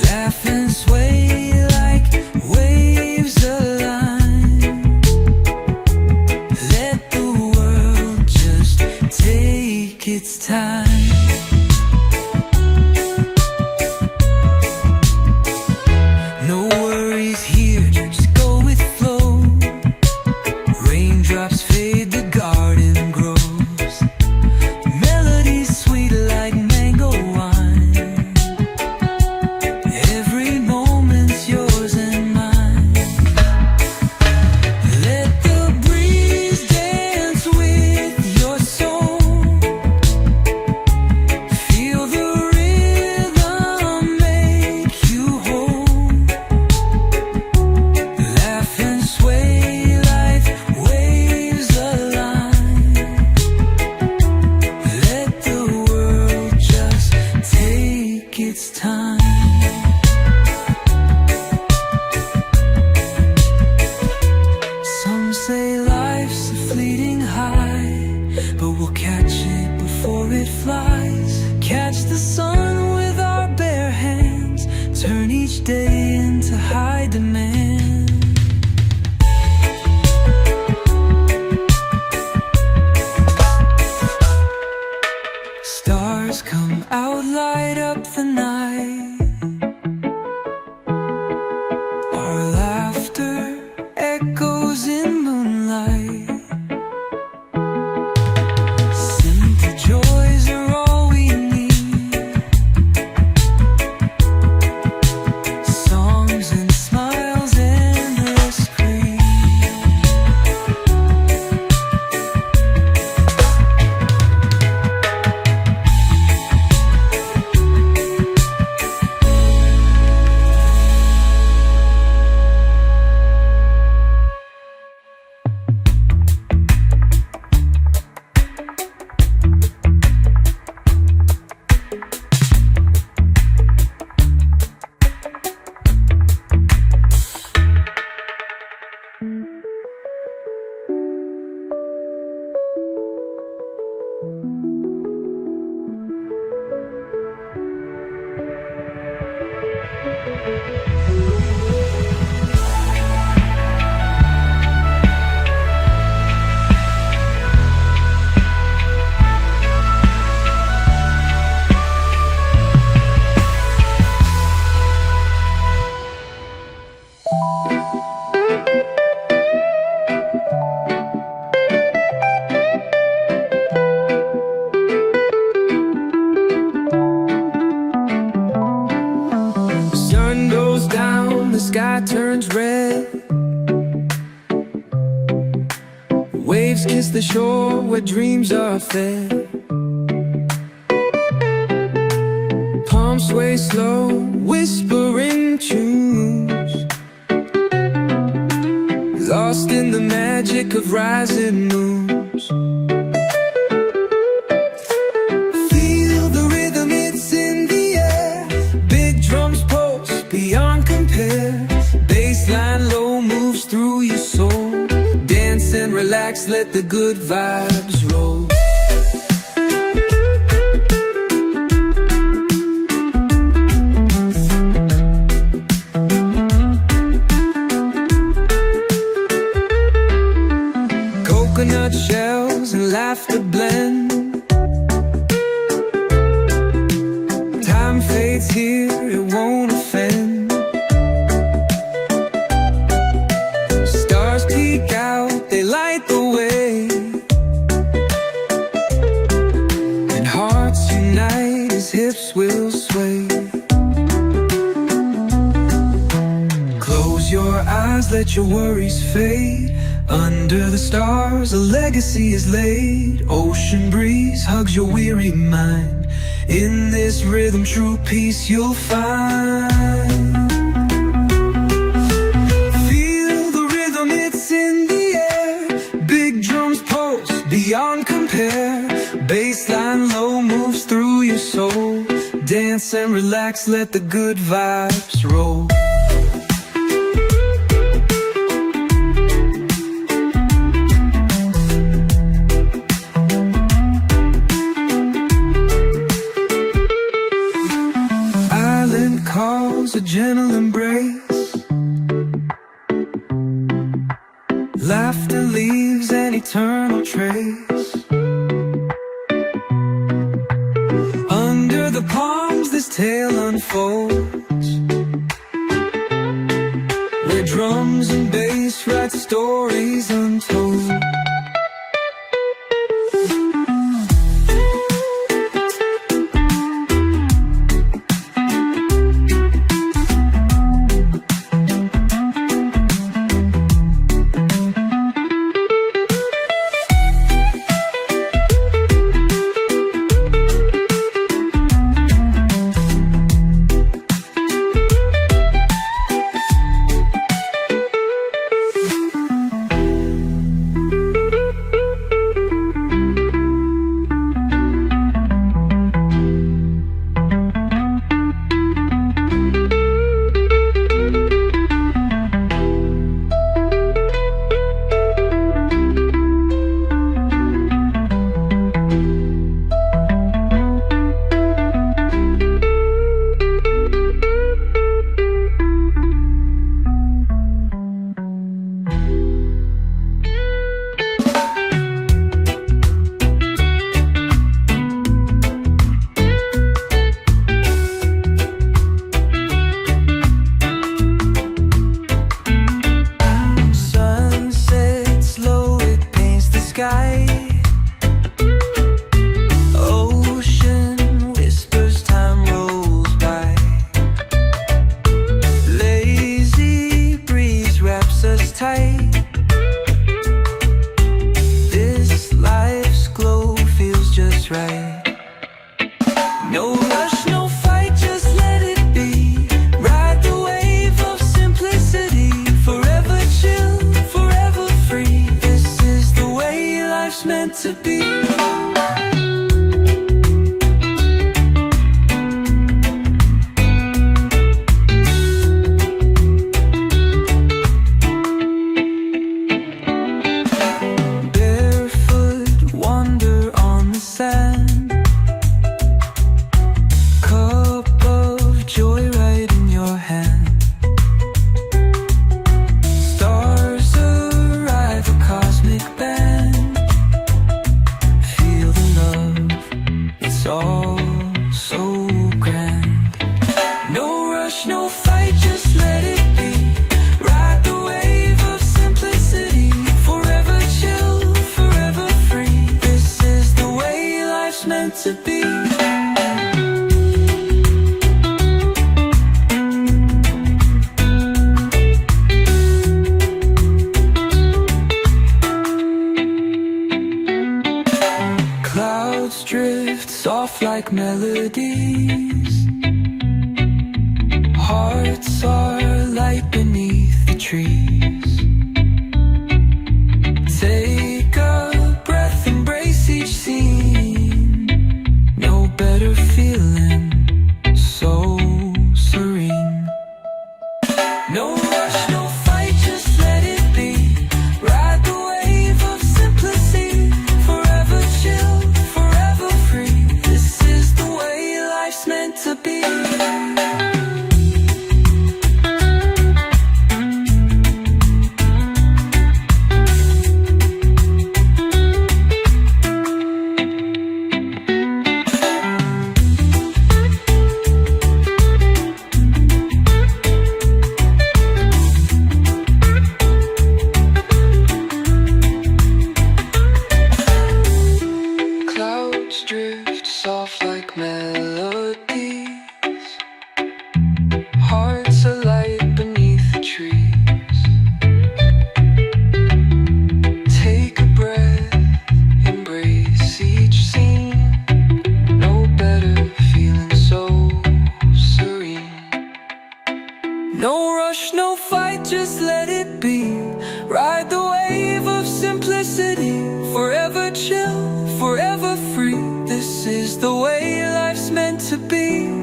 Laugh and sway like waves align. Let the world just take its time. No worries here, just go with flow. Raindrops fade, the garden grows. Melodies sweet like mango wine. Every moment's yours and mine. Let the breeze dance with your soul. Feel the rhythm make you whole. Laugh and sway like waves align. Let the world just take its time. Some say life's a fleeting high, but we'll catch it before it flies. Catch the sun with our bare hands, turn each day into high demand. Stars come out, light up the night. Our laughter echoes in moonlight. Simple joys are all we need. Songs and smiles, endless free. Sun goes down, the sky turns red. Waves kiss the shore where dreams are fed. Palms sway slow, whispering tunes, lost in the magic of rising moons. Feel the rhythm, it's in the air. Big drums pulse beyond compare. Bassline low moves through your soul. Dance and relax, let the good vibes roll. Coconut shells and laughter blend. Time fades here, it won't offend. Stars peek out, they light the way, and hearts unite as hips will sway. Close your eyes, let your worries fade. Under the stars, a legacy is laid. Ocean breeze hugs your weary mind. In this rhythm, true peace you'll find. Feel the rhythm, it's in the air. Big drums pulse beyond compare. Bassline low moves through your soul. Dance and relax, let the good vibes roll. Calls a gentle embrace. Laughter leaves an eternal trace. Under the palms this tale unfolds, where drums and bass write stories untold. to be. Clouds drift soft like melodies. Hearts are light beneath the trees. Take a breath, embrace each scene. No better feeling, so serene. No rush, no fight, just let it be. Ride the wave of simplicity. Forever chill, forever free. This is the way life's meant to be. Clouds drift soft like melodies. Hearts are light beneath the trees. Take a breath, embrace each scene. No better feeling, so serene. No rush, no fight, just let it be. Ride the wave of simplicity. Forever chill, forever free. This is the way life's meant to be.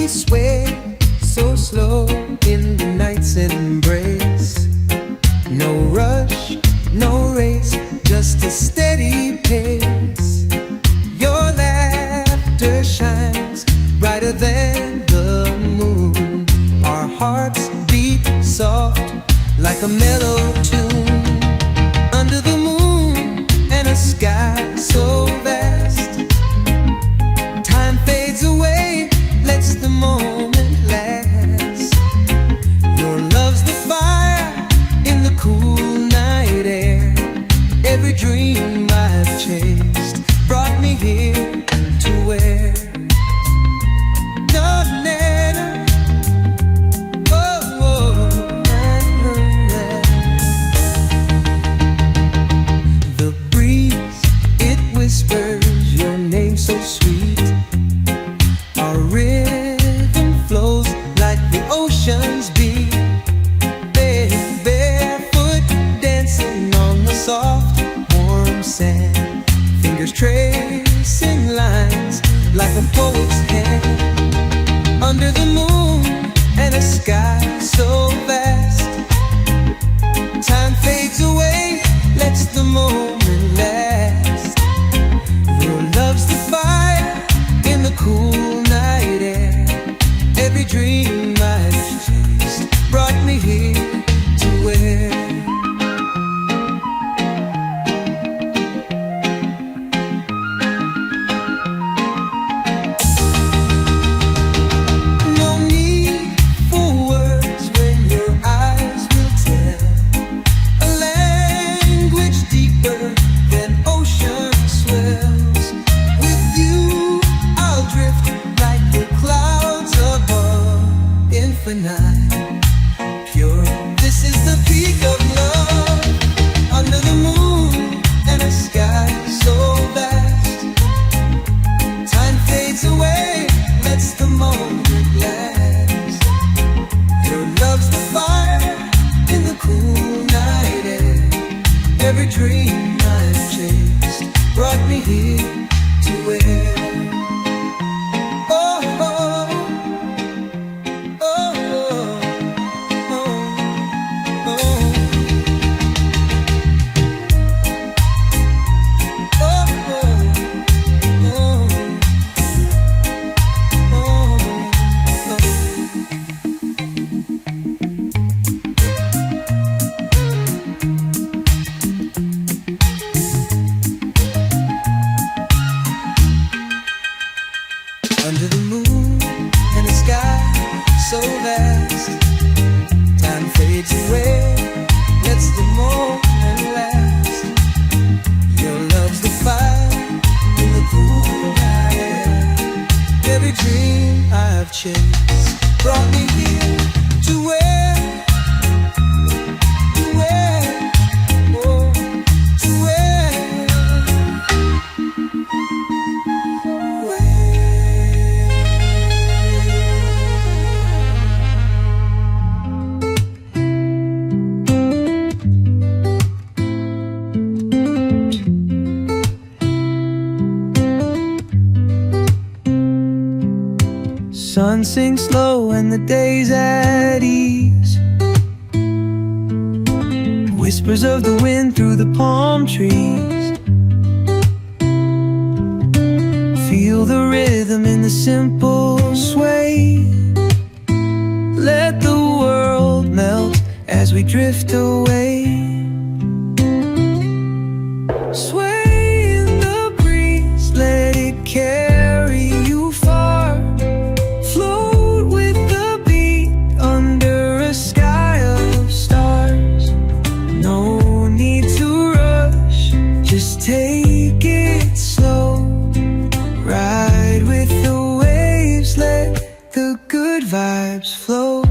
Sway so slow in the night's embrace. No rush, no race, just a steady pace. Your laughter shines brighter than the moon. Our hearts beat soft like a mellow tune. Under the moon and a sky so vast, time fades away, lets the moment last. Your love's the fire in the cool night air. Every dream I've chased brought me here to where the breeze, it whispers your name so sweet. Our rhythm flows like the ocean's beat. Barefoot dancing on the soft, warm sand. Fingers tracing lines like a poet's hand. Under the moon and a sky so vast, time fades away, lets the moment last. Your love's the fire in the cool night air. Every dream I've chased brought me here to where no need for words when your eyes will tell a language deeper than ocean swells. With you I'll drift like the clouds above, infinite, pure. This is the peak of love. Under the moon and a sky so vast, time fades away, lets the moment last. Your love's the fire in the cool night air. Every dream I've chased brought me here to where chase brought me here to where, oh, to sun sinks low and the day's at ease. Whispers of the wind through the palm trees. Feel the rhythm in the simple sway. Let the world melt as we drift away. Sway in the breeze, let it carry you far. Float with the beat under a sky of stars. No need to rush, just take it slow. Ride with the waves, let the good vibes flow.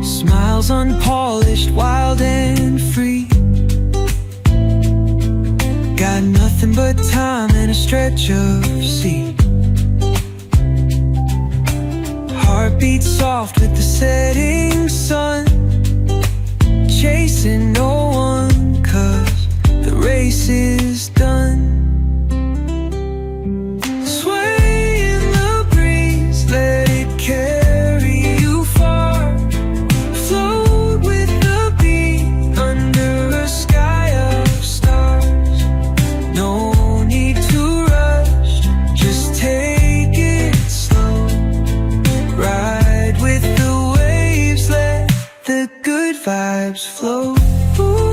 Smiles unpolished, wild and free. Got nothing but time and a stretch of sea. Heartbeat soft with the setting sun. Chasing no one, 'cause the race is done. Sway in the breeze, let it carry you far. Float with the beat under a sky of stars. No need to rush, just take it slow. Ride with the waves, let the good vibes flow. Ooh,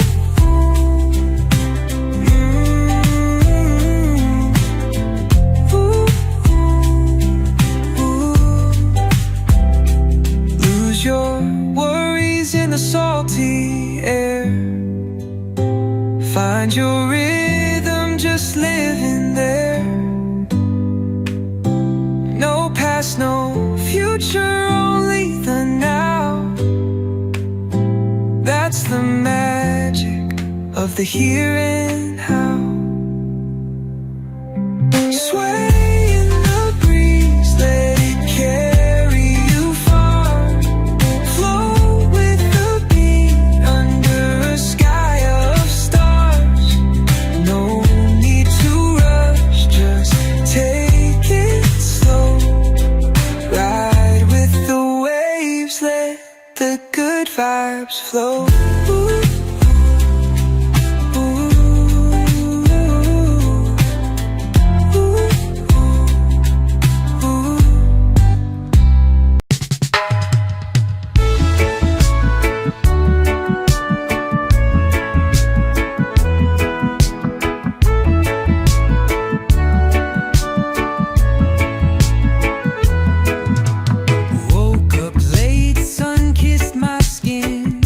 lose your worries in the salty air. Find your rhythm, just living there. No past, no future, only the now. That's the magic of the here and how. Sway in the breeze, let it carry you far. Float with the beat under a sky of stars. No need to rush, just take it slow. Ride with the waves, let the good vibes flow. Woke up late, sun kissed my skin.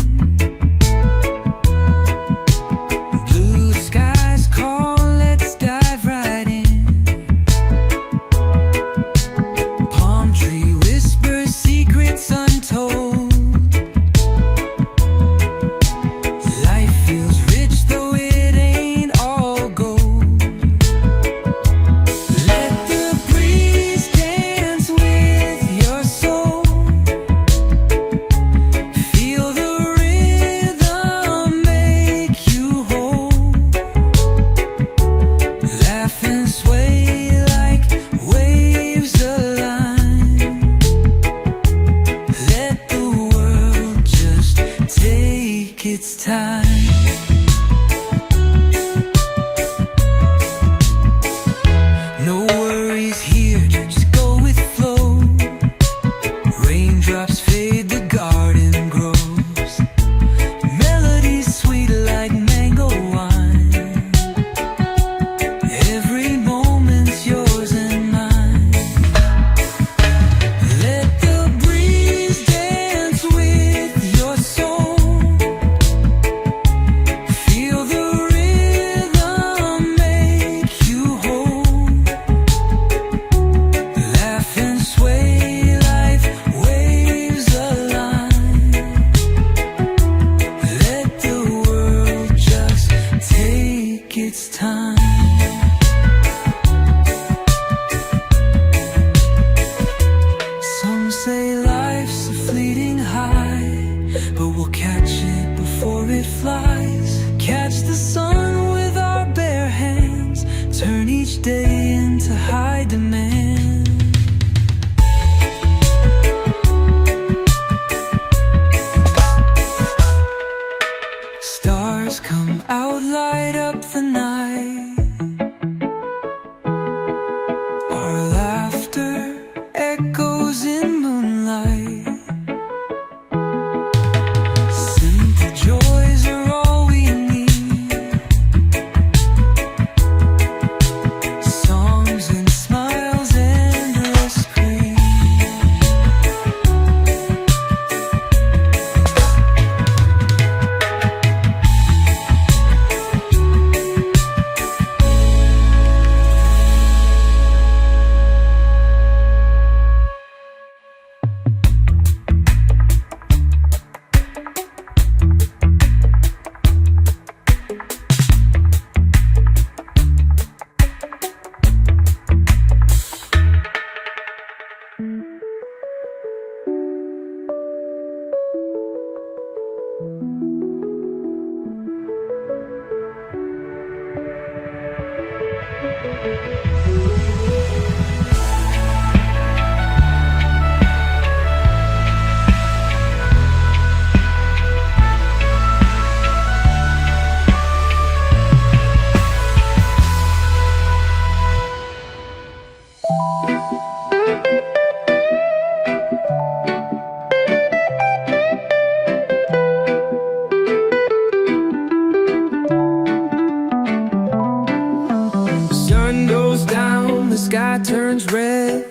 sky turns red.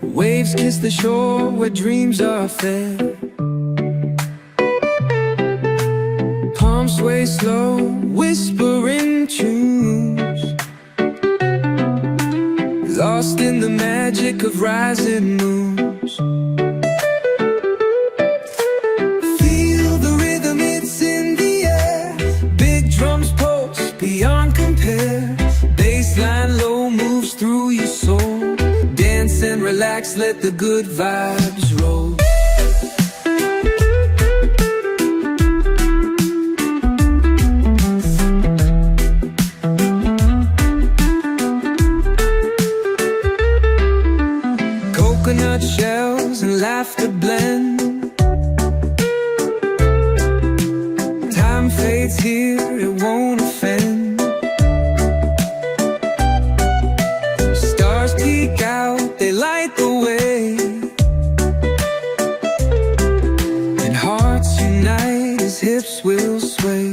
Waves kiss the shore where dreams are fed. Palms sway slow, whispering tunes, lost in the magic of rising moons. Feel the rhythm, it's in the air. Big drums pulse beyond compare. Bassline low moves through your soul. Dance and relax, let the good vibes roll. Coconut shells and laughter blend. Time fades here, it won't offend. Stars peek out, they light the way, and hearts unite as hips will sway.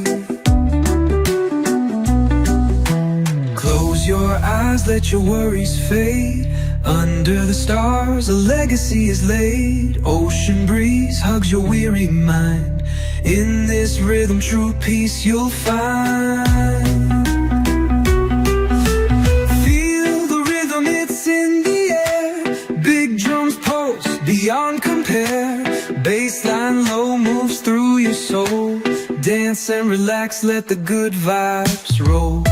Close your eyes, let your worries fade. Under the stars, a legacy is laid. Ocean breeze hugs your weary mind. In this rhythm, true peace you'll find. Feel the rhythm, it's in the air. Big drums pulse beyond compare. Bassline low moves through your soul. Dance and relax, let the good vibes roll.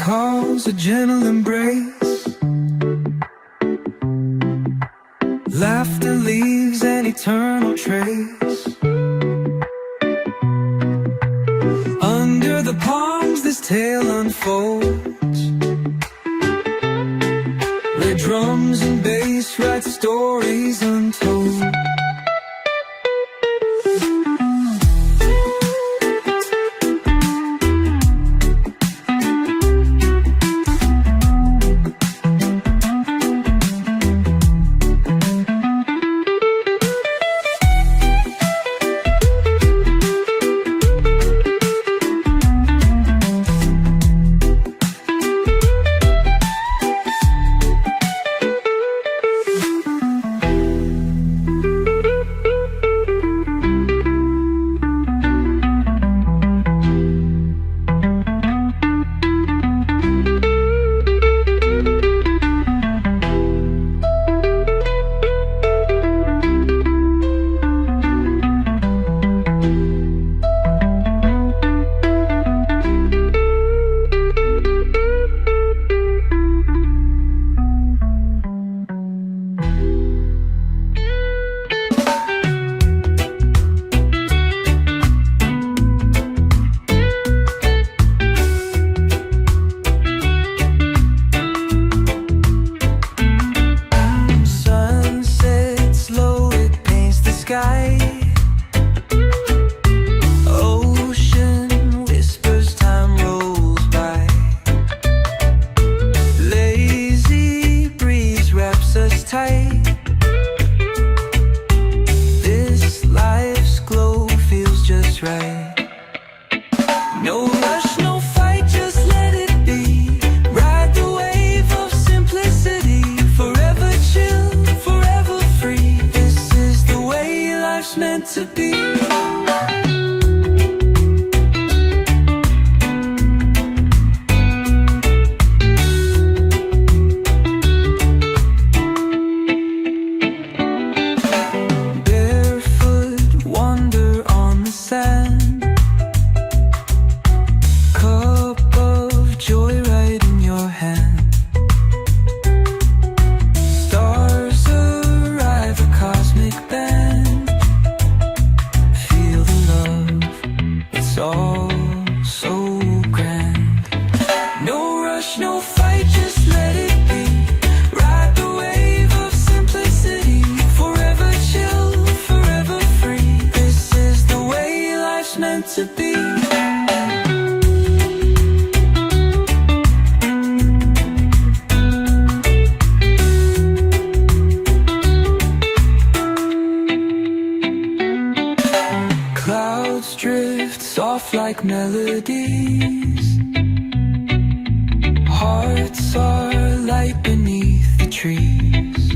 Calls a gentle embrace. Laughter leaves an eternal trace. Under the palms this tale unfolds, where drums and bass write stories untold. Ocean whispers, time rolls by. Lazy breeze wraps us tight. This life's glow feels just right. No rush, no fight, just let it be. Ride the wave of simplicity. Forever chill, forever free. This is the way life's meant to be. Barefoot, wander on the sand. Cup of joy right in your hand. Stars arrive, a cosmic band. like melodies. Hearts are light beneath the trees.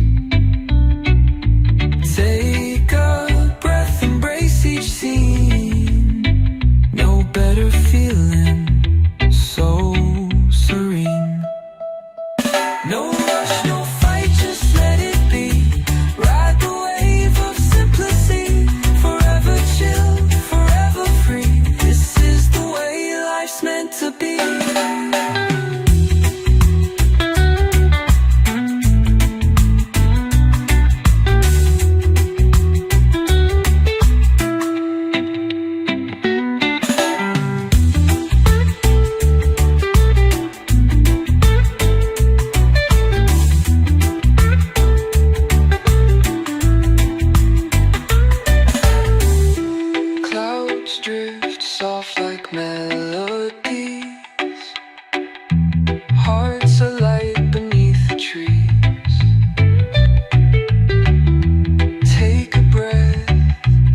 Take a breath, embrace each scene. No better feeling, so serene. No rush, no fight, just let it be. Ride the wave of simplicity. Forever chill, forever free. This is the way life's meant to be. Clouds drift soft like melodies. Hearts are light beneath the trees. Take a breath,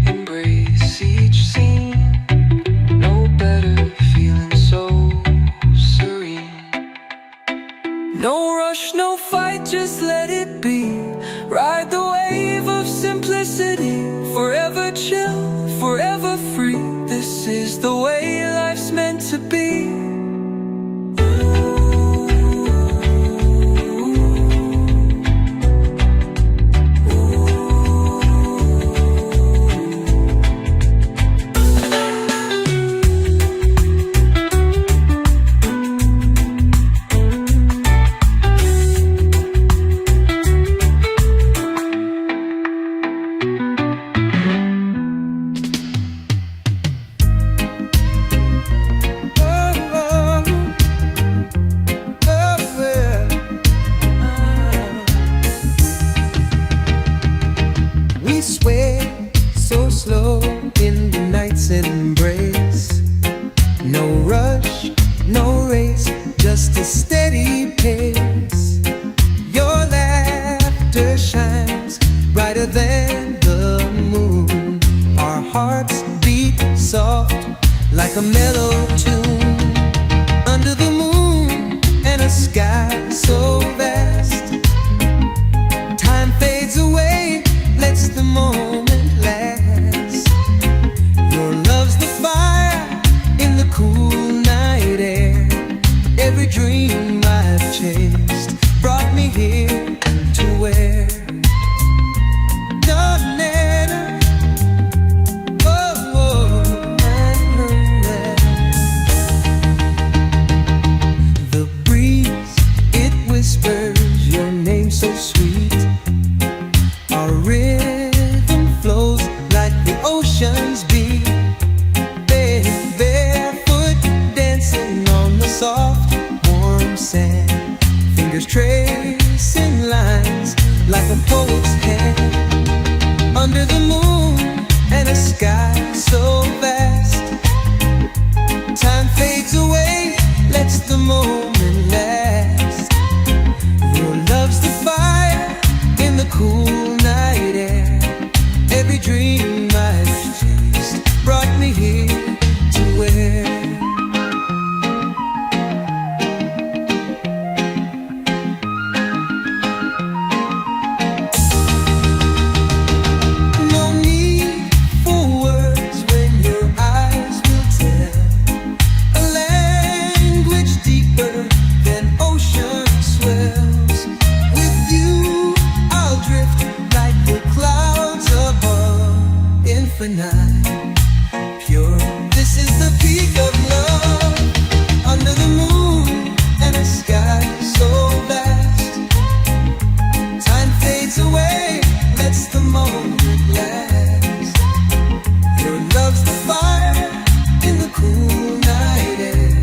embrace each scene. No better feeling, so serene. No rush, no fight, just let it be. Ride the wave of simplicity. Forever chill, forever free. This is the way life's meant to be. We sway so slow in the night's embrace. No rush, no race, just a steady pace. Your laughter shines brighter than the moon. Our hearts beat soft like a mellow tune. Under the moon and a sky so vast, time fades away, lets the moment last. Your love's the fire in the cool night air. Every dream I've chased brought me here to where the breeze, it whispers your name so sweet. Our rhythm flows like the ocean's beat. Barefoot dancing on the soft, warm sand. Fingers tracing lines like a poet's hand. Under the moon and a sky so vast, time fades away, lets the moment last. Your love's the fire in the cool night air. Every dream I've chased brought me here to where no need for words when your eyes will tell a language deeper than ocean swells. With you I'll drift like the clouds above, infinite, pure. This is the peak of love. Under the moon and a sky so vast, time fades away, lets the moment last. Your love's the fire in the cool night air.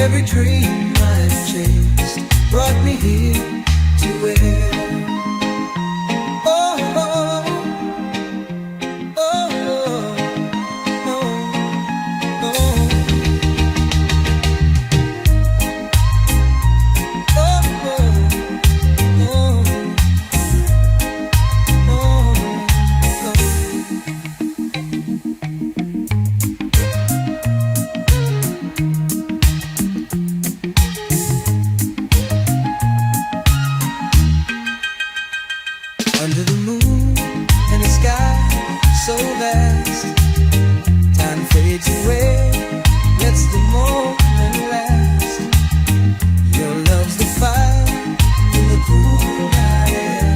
Every dream I've chased brought me here to where oh, oh, oh, oh. under the moon and the sky so vast. Time fades away, lets the moment last. Your love's the fire in the cool night air.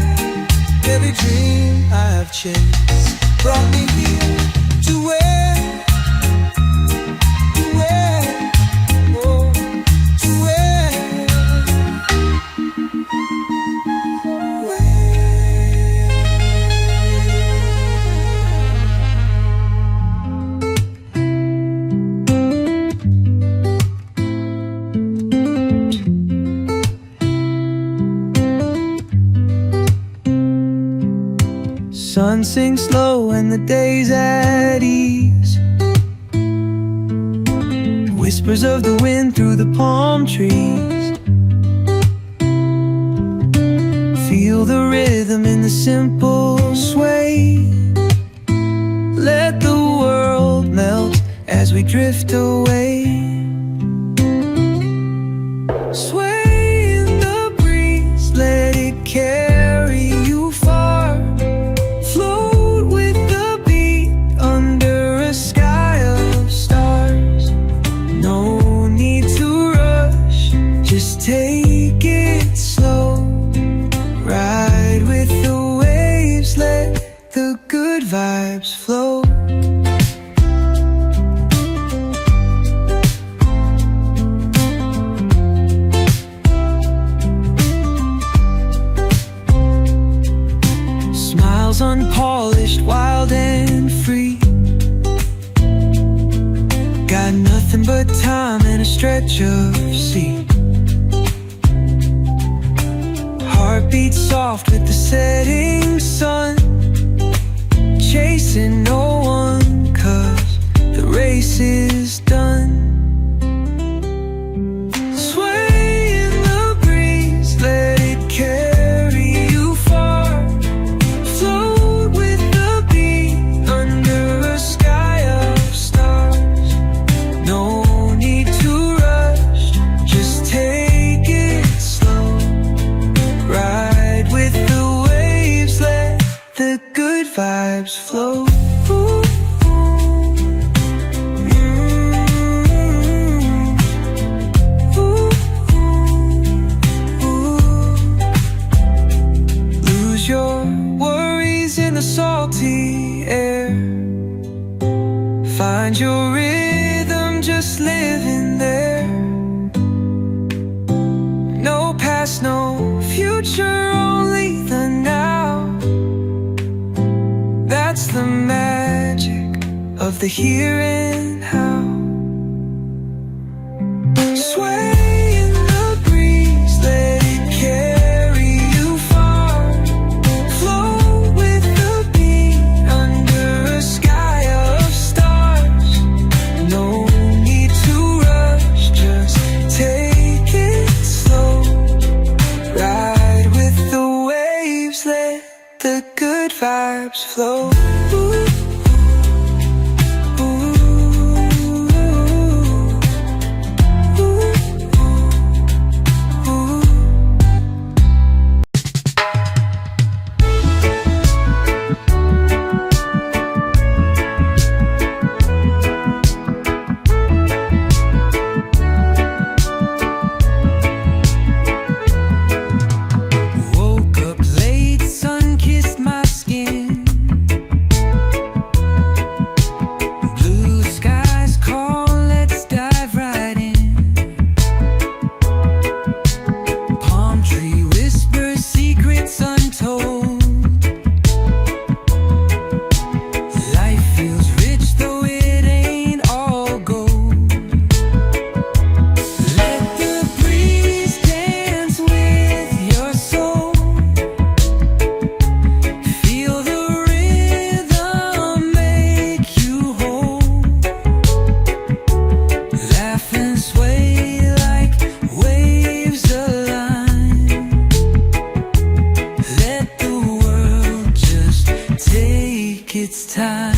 Every dream I've chased brought me here to where, oh, to where. Sun sinks low and the day's at ease. Whispers of the wind through the palm trees. Feel the rhythm in the simple sway. Let the world melt as we drift away. Sway in the breeze, let it carry you far. Float with the beat under a sky of stars. No need to rush, just take it slow. Ride with the waves, let the good vibes flow. Smiles unpolished, wild and free. Got nothing but time and a stretch of sea. Heartbeat soft with the setting sun. Chasing no one, 'cause the race is done. Sway in the breeze, let it carry you far. Float with the beat under a sky of stars. No need to rush, just take it slow. Ride with the waves, let the good vibes flow. Ooh, lose your worries in the salty air. Find your rhythm, just living there. No past, no future, only the now. That's the magic of the here and how. Sway in the breeze, let it carry you far. Float with the beat under a sky of stars. No need to rush, just take it slow. Ride with the waves, let the good vibes flow. Woke up late, sun kissed my skin. Blue skies call, let's dive right in. Palm tree whispers, secrets untold. Life feels rich, though it ain't all gold. Let the breeze dance with your soul. Feel the rhythm make you whole. Laugh and sway like waves align. Let the world just take its time.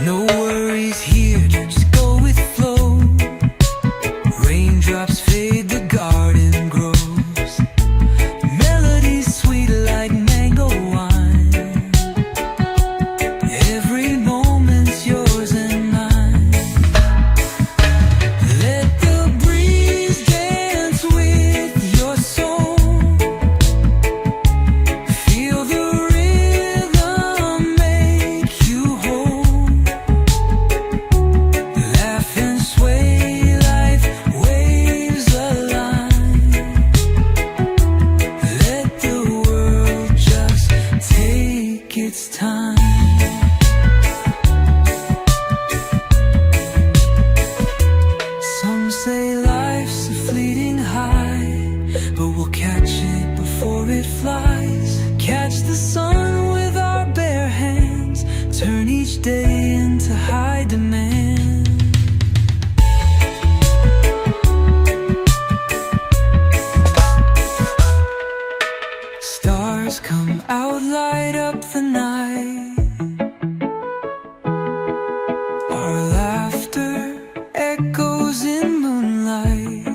No worries here, just go with flow. Raindrops fade the garden flies, catch the sun with our bare hands, turn each day into high demand. Stars come out, light up the night. Our laughter echoes in moonlight.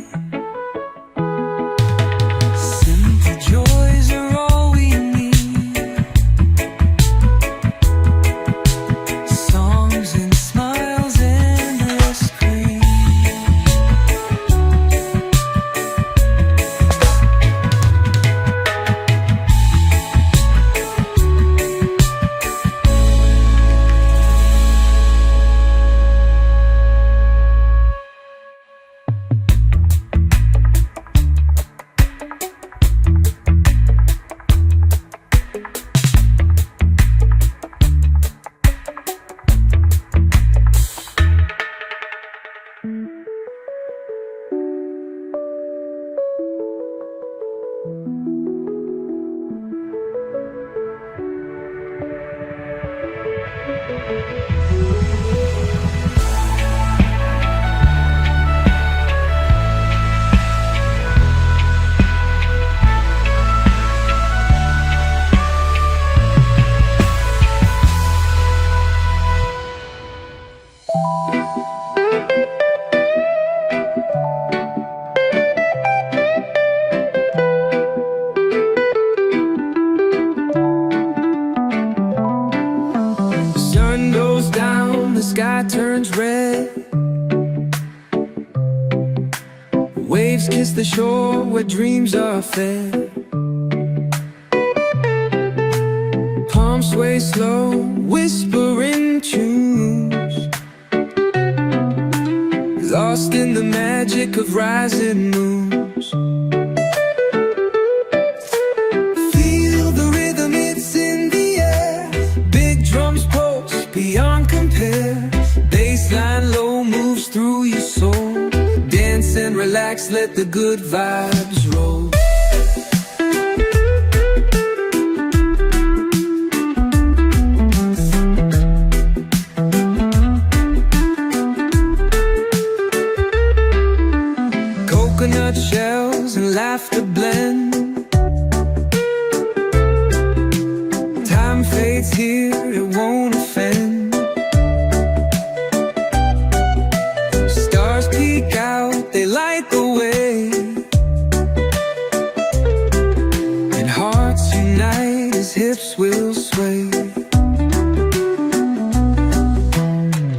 Simple joys are all we need. Songs and smiles, endless green. Sun goes down, the sky turns red. Waves kiss the shore where dreams are fed. Palms sway slow, whispering tunes, lost in the magic of rising moons. Feel the rhythm, it's in the air. Big drums pulse beyond compare. Bassline low moves through your soul. Dance and relax, let the good vibes roll. Coconut shells and laughter blend. Time fades here, it won't offend. Stars peek out, they light the way, and hearts unite as hips will sway.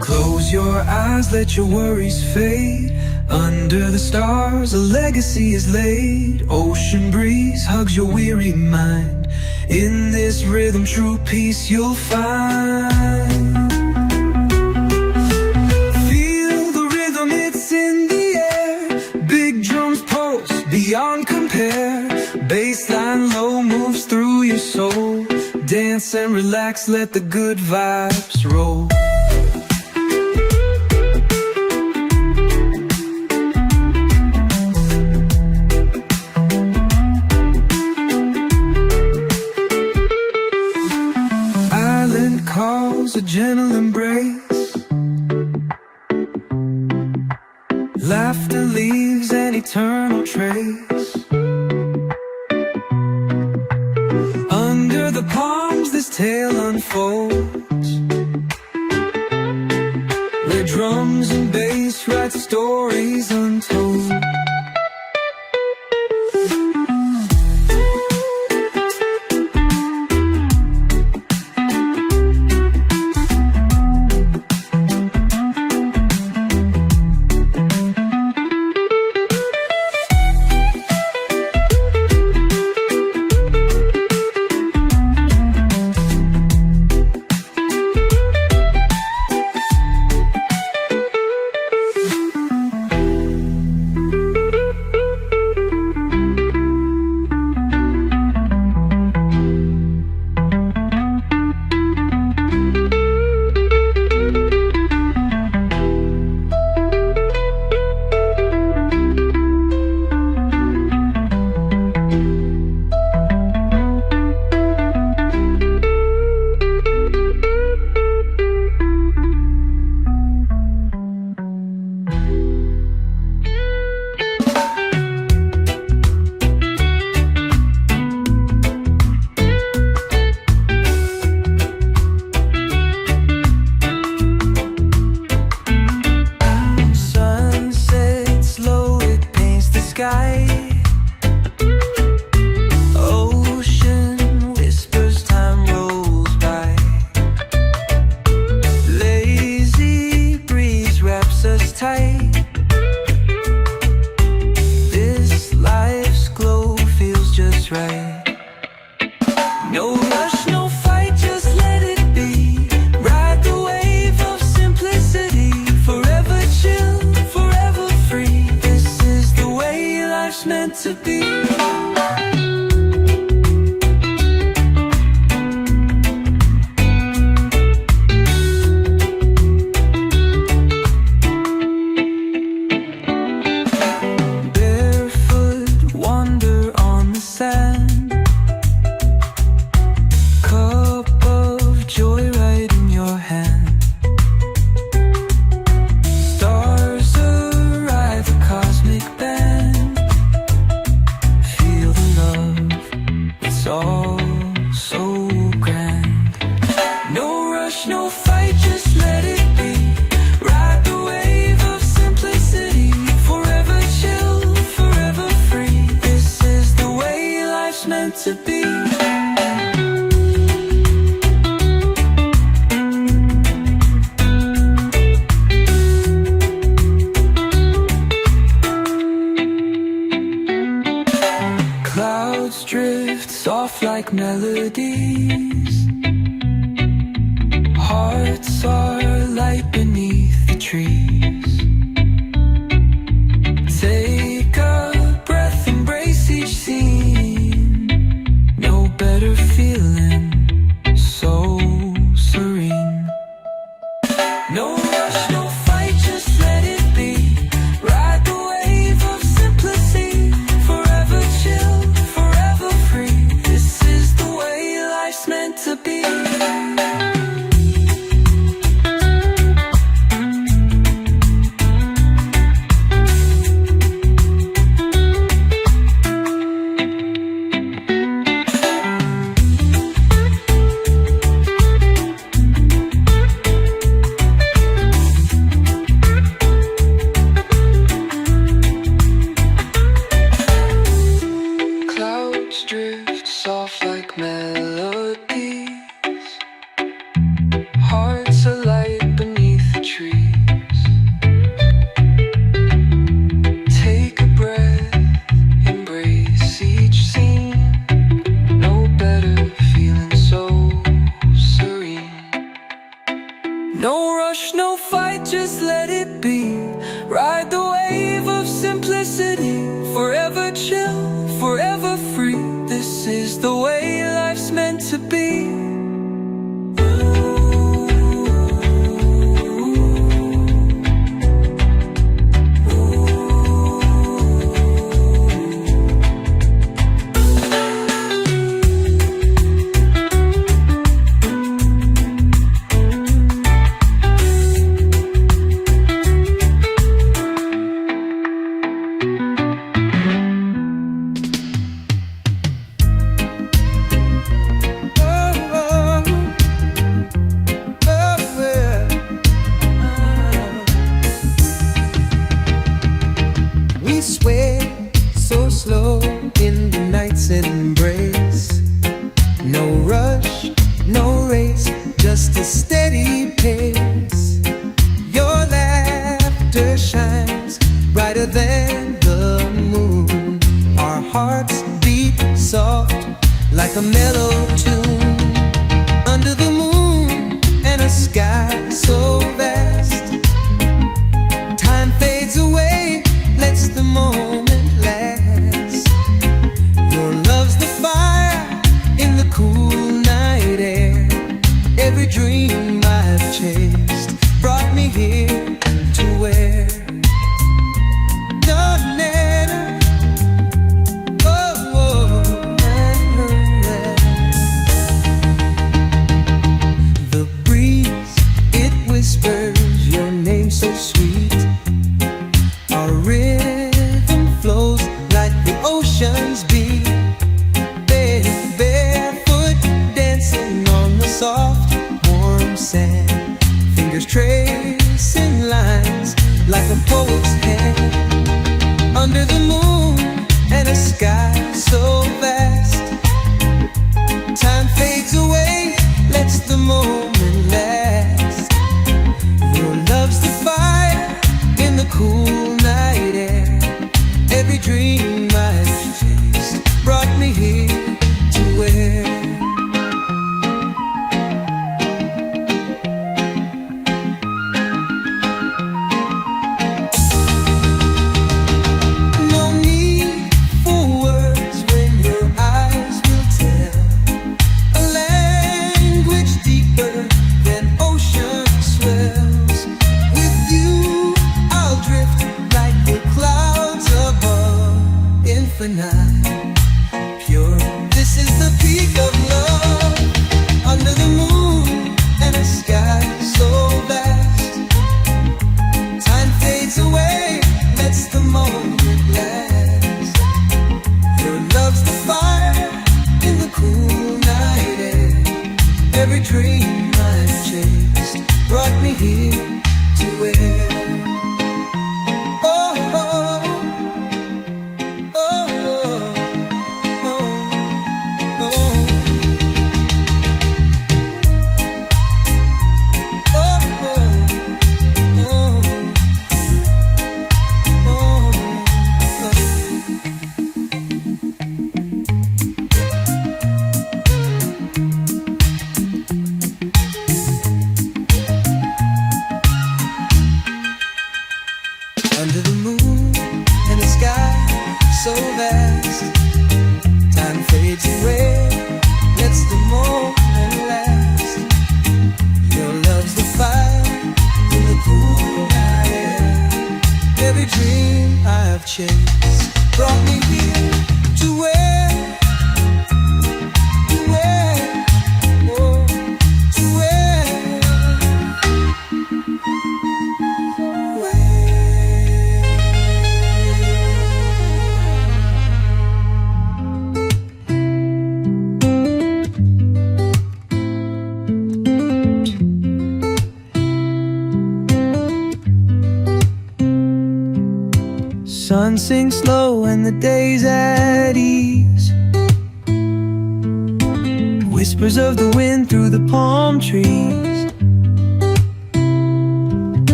Close your eyes, let your worries fade. Under the stars, a legacy is laid. Ocean breeze hugs your weary mind. In this rhythm, true peace you'll find. Feel the rhythm, it's in the air. Big drums pulse beyond compare. Bassline low moves through your soul. Dance and relax, let the good vibes roll. Calls a gentle embrace. Laughter leaves an eternal trace. Under the palms this tale unfolds, where drums and bass write stories untold. sky. Ocean whispers, time rolls by. Lazy breeze wraps us tight. This life's glow feels just right. No rush, no fight, just let it be. Ride the wave of simplicity. Forever chill, forever free. This is the way life's meant to be. Barefoot, wander on the sand. Cup of joy right in your hand. Stars arrive, a cosmic band. Feel the love, it's all so grand. No rush, no fight, just let it be. Ride the wave of simplicity. Forever chill, forever free. This is the way life's meant to be. Clouds drift soft like melodies. Hearts are light beneath the trees. Take a breath, embrace each scene. No better feeling, so serene. No rush, no fight, just let it be. Ride the wave of simplicity. Forever chill, forever free. This is the way life's meant to be. Clouds drift soft like melodies. Hearts are light beneath the trees. Take a breath, embrace each scene. No better feeling, so serene. No rush, no fight, just let it be. Ride the wave of simplicity. Forever chill, forever free. This is the way life's meant to be. We sway so slow in the night's embrace. No rush, no race, just a steady pace. Your laughter shines brighter than the moon. Our hearts beat soft like a mellow tune. Under the moon and a sky so vast, time fades away, lets the moment last. Your love's the fire in the cool night air. Every dream I've chased brought me here to where the letter, oh, oh, and her letter. so fast. Time fades away, lets the moment last. Your love's the fire in the cool night air. Every dream I've chased brought me here to where no need for words when your eyes will tell a language deeper than ocean swells. With you I'll drift like the clouds above, infinite, pure. This is the peak of love, under the moon and a sky so vast. Time fades away, lets the moment last. Your love's the fire in the cool night air. Every dream I've chased brought me here to where under the moon and the sky so vast. Time fades away, lets the moment last. Your love's the fire in the cool night air. Every dream I've chased brought me here to where, oh, to where. Sun sinks low and the day's at ease. Whispers of the wind through the palm trees.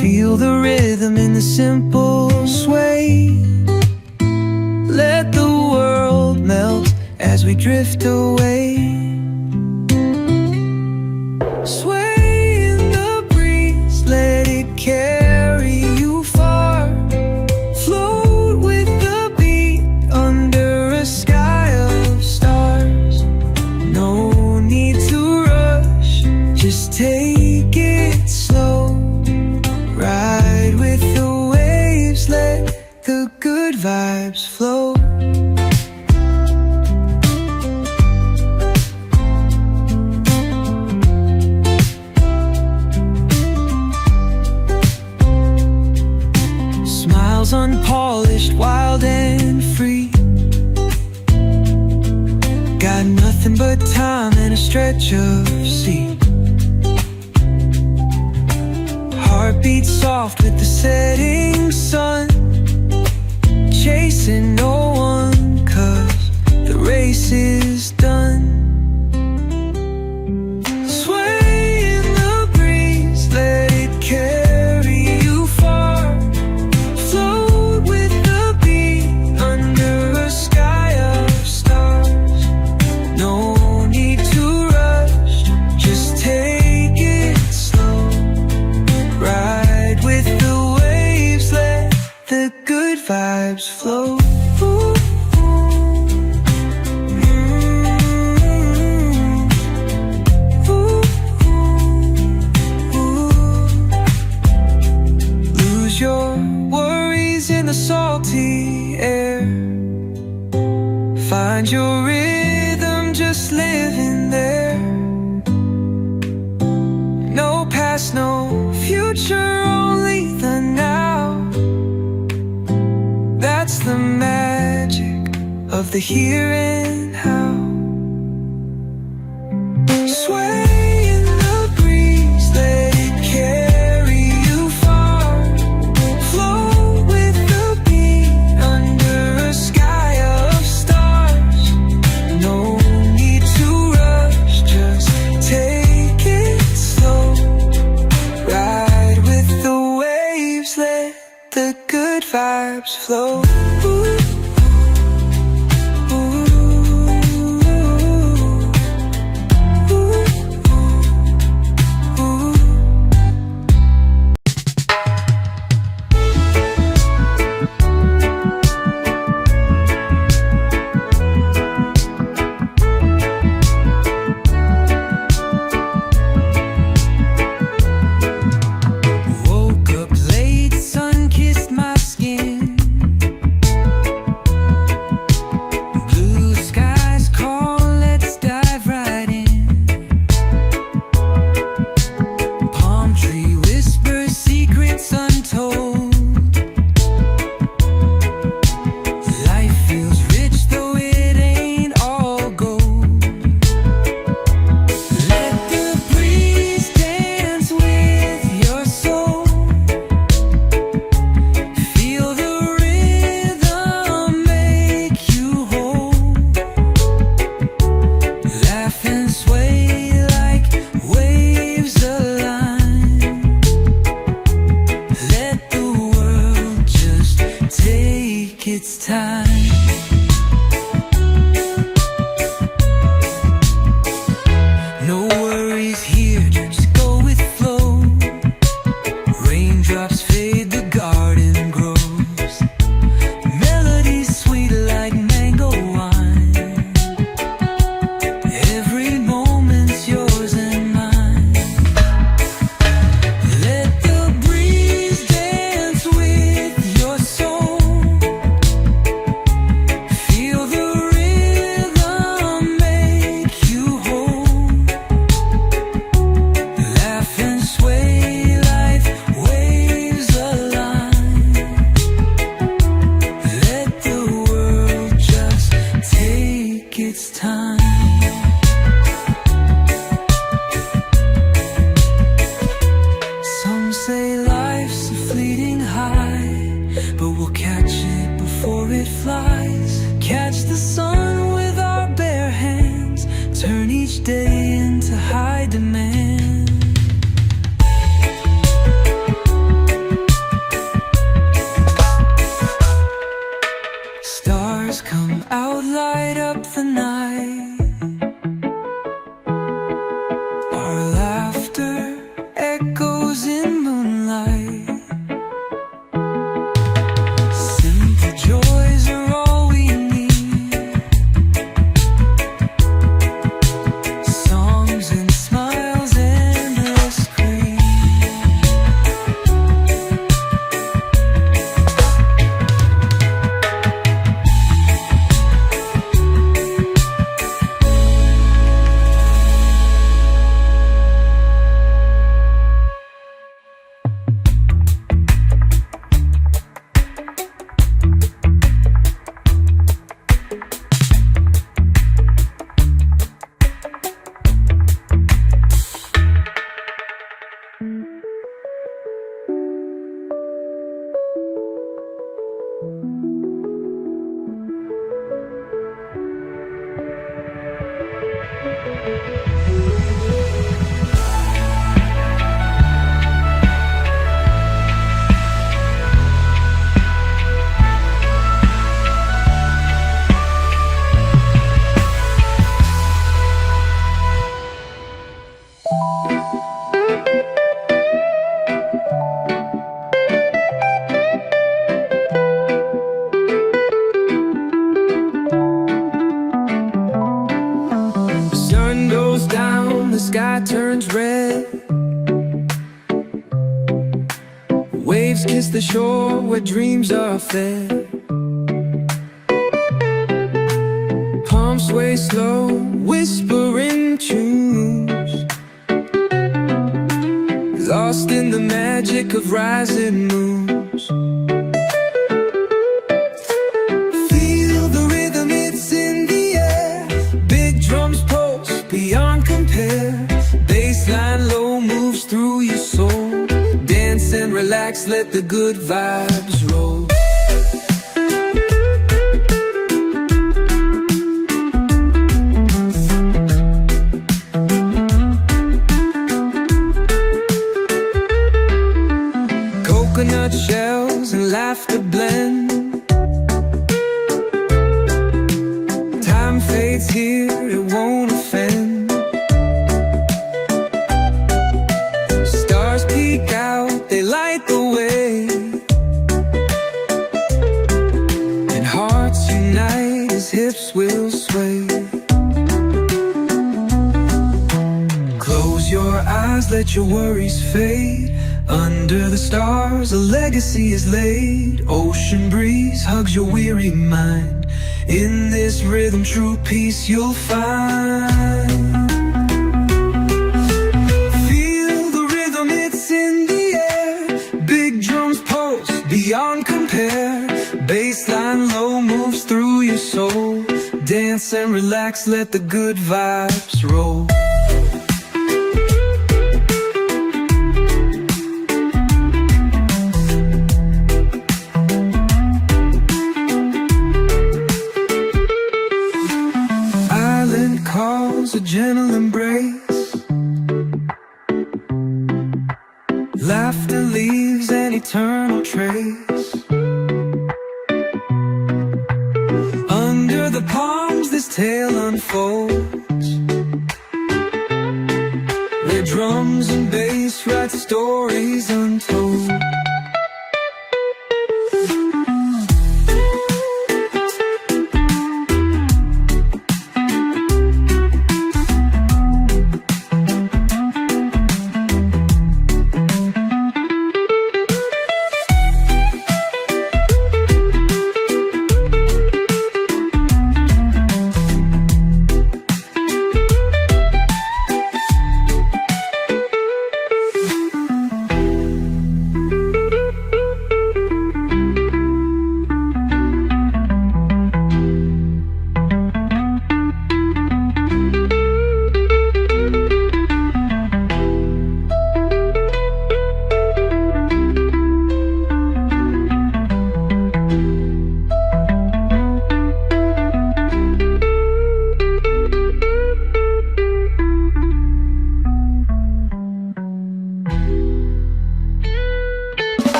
Feel the rhythm in the simple sway. Let the world melt as we drift away. Sway in the breeze, let it carry you far. Float with the beat under a sky of stars. No need to rush, just take it slow. Ride with the waves, let the good vibes flow. Smiles unpolished, wild and free. Got nothing but time and a stretch of sea. Heartbeat soft with the setting sun. Chasing no one, 'cause the race is done. Sway in the breeze, let it carry you far. Float with the beat under a sky of stars. No need to rush, just take it slow. Ride with the waves, let the good vibes flow. Lose your worries in the salty air. Find your rhythm, just living there. No past, no future, only the now. That's the magic of the here and how. Sway in the breeze, let it carry you far. Float with the beat under a sky of stars. take its time. No worries here, just go with flow. Raindrops fade, the garden grows. Melodies sweet like mango wine. Every moment's yours and mine. Let the breeze dance with your soul. Feel the rhythm make you whole. Laugh and sway, life waves align. Let the world just take its time. Some say life's a fleeting high, but we'll catch it before it flies. Catch the sun with our bare hands, turn each day into high demand. Stars come out, light up the night. Our laughter echoes in moonlight. Simple joys are all we need. Songs and smiles, endless green. Sun goes down, the sky turns red. Waves kiss the shore where dreams are fed. Palms sway slow, whispering tunes. Lost in the magic of rising moons. Feel the rhythm, it's in the air. Big drums pulse beyond compare. Bassline low moves through your soul. Dance and relax, let the good vibes roll. Coconut shells and laughter blend. Time fades here, it won't offend. Stars peek out, they light the way. And hearts unite as hips will sway. Close your eyes, let your worries fade. Under the stars, a legacy is laid. Ocean breeze hugs your weary mind. In this rhythm, true peace you'll find. Feel the rhythm, it's in the air. Big drums pulse beyond compare. Bassline low moves through your soul. Dance and relax, let the good vibes roll. Calls a gentle embrace. Laughter leaves an eternal trace. Under the palms this tale unfolds, where drums and bass write stories untold.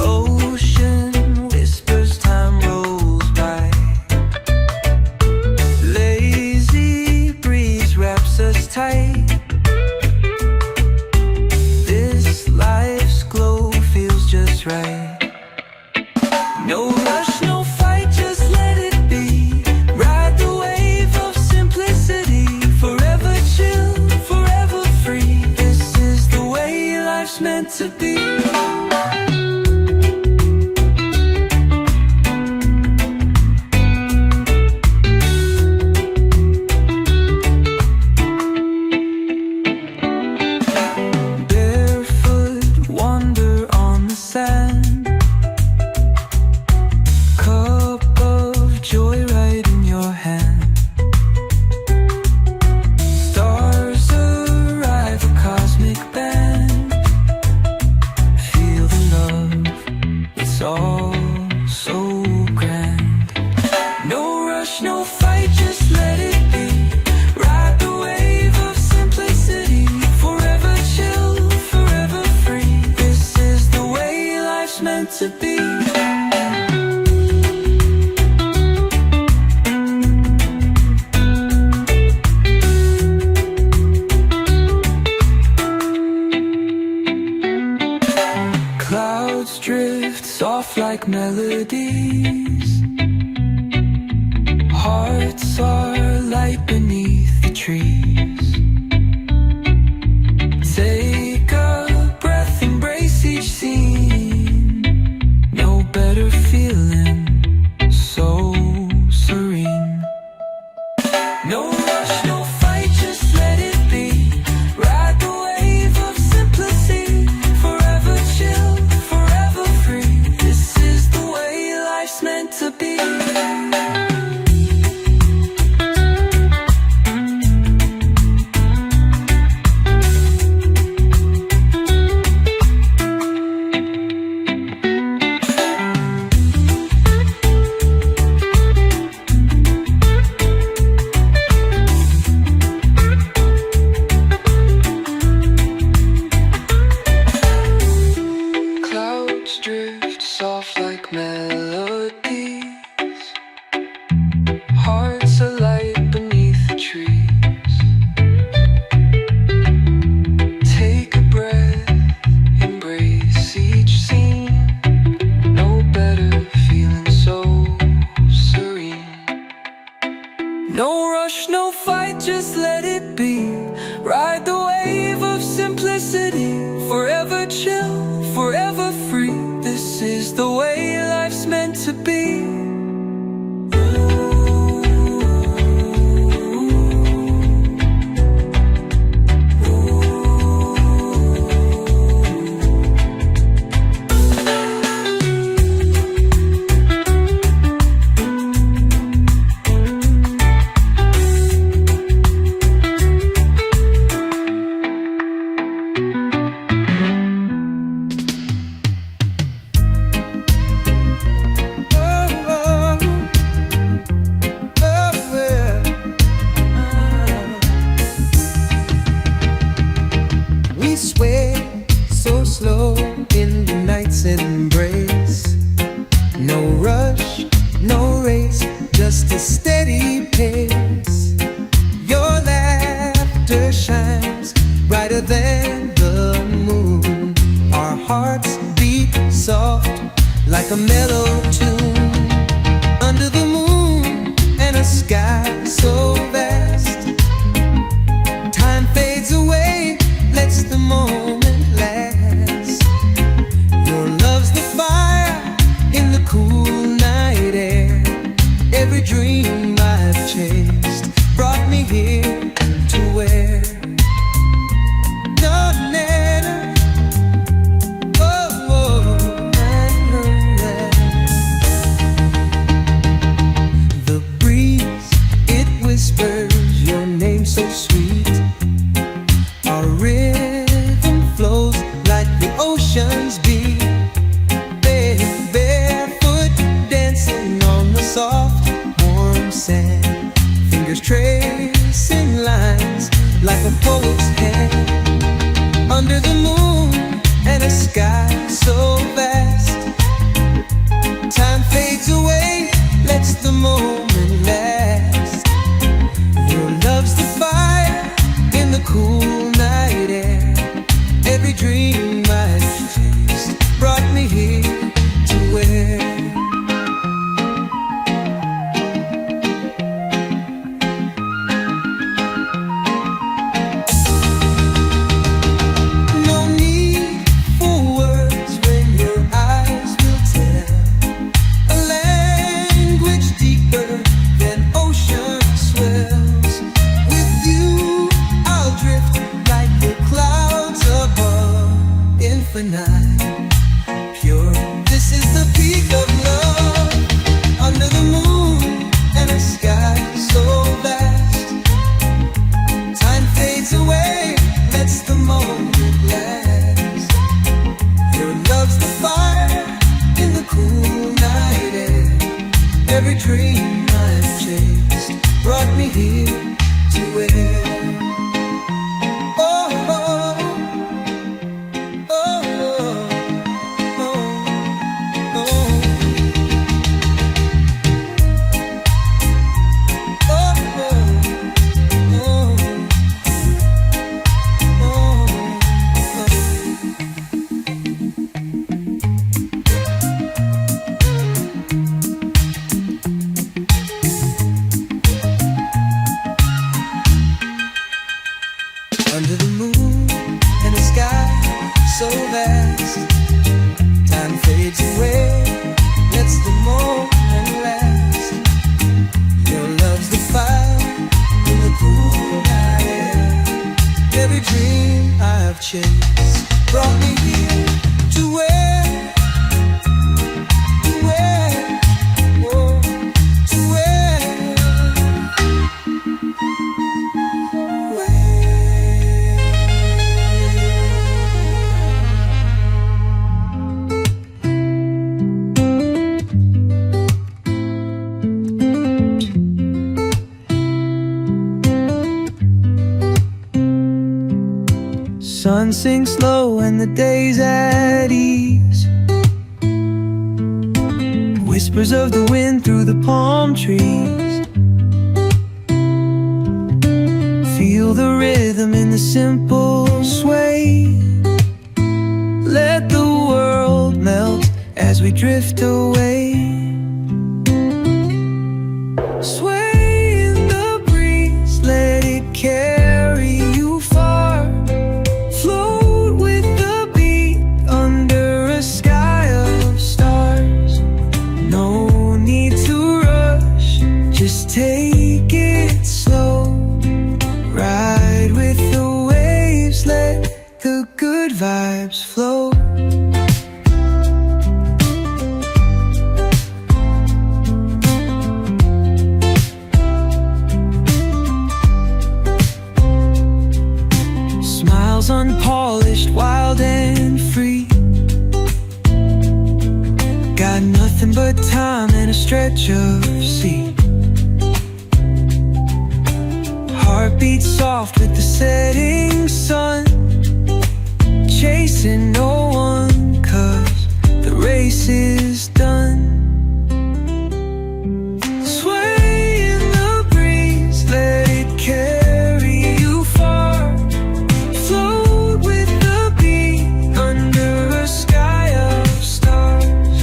Ocean whispers, time rolls by. Lazy breeze wraps us tight. This life's glow feels just right. No rush, no fight, just let it be. Ride the wave of simplicity. Forever chill, forever free. This is the way life's meant to be. No fight, just let it be. Ride the wave of simplicity. Forever chill, forever free. This is the way life's meant to be. Clouds drift soft like melodies. Hearts are light beneath the trees. Take a breath, embrace each scene. No better feeling, so serene. No rush, no fight, just let it be. Ride the wave of simplicity. Forever chill, forever free. This is the way life's meant to be. Drift soft like melodies. Hearts are light beneath the trees. Take a breath, embrace each scene. No better feeling, so serene. No rush, no fight, just let it be. Ride the wave of simplicity. Forever chill, forever free. This is the way life's meant to be. like a mellow tune. Under the moon and a sky so vast, time fades away, lets the moment last. Your love's the fire in the cool night air. Every dream I've chased brought me here to where your name so sweet. Our rhythm flows like the ocean's beat. Barefoot dancing on the soft, warm sand. Fingers tracing lines like a poet's hand. Under the moon and a sky so vast, time fades away, lets the moment last. Your love's the fire in the cool night air. Every dream I've chased brought me here to where no need for words when your eyes will tell a language deeper than ocean swells. With you I'll drift like the clouds above, infinite, pure. This is the peak of love. Under the moon and a sky so vast, time fades away, lets the moment last. Your love's the fire in the cool night air. Every dream I've chased brought me here to where under the moon and a sky so vast, time fades away, lets the moment last. Your love's the fire in the cool night air. Every dream I've chased brought me here to where, oh, to sun sinks low and the day's at ease. Whispers of the wind through the palm trees. Feel the rhythm in the simple sway. Let the world melt as we drift away. Sway in the breeze, let it carry you far. Float with the beat under a sky of stars. No need to rush, just take it slow. Ride with the waves, let the good vibes flow. Smiles unpolished, wild and free. Got nothing but time and a stretch of sea. Heartbeat soft with the setting sun. Chasing no one, 'cause the race is done. Sway in the breeze, let it carry you far. Float with the beat under a sky of stars.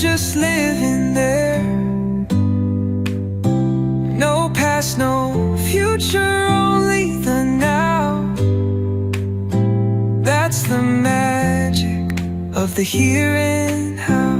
just living there. No past, no future, only the now. That's the magic of the here and how.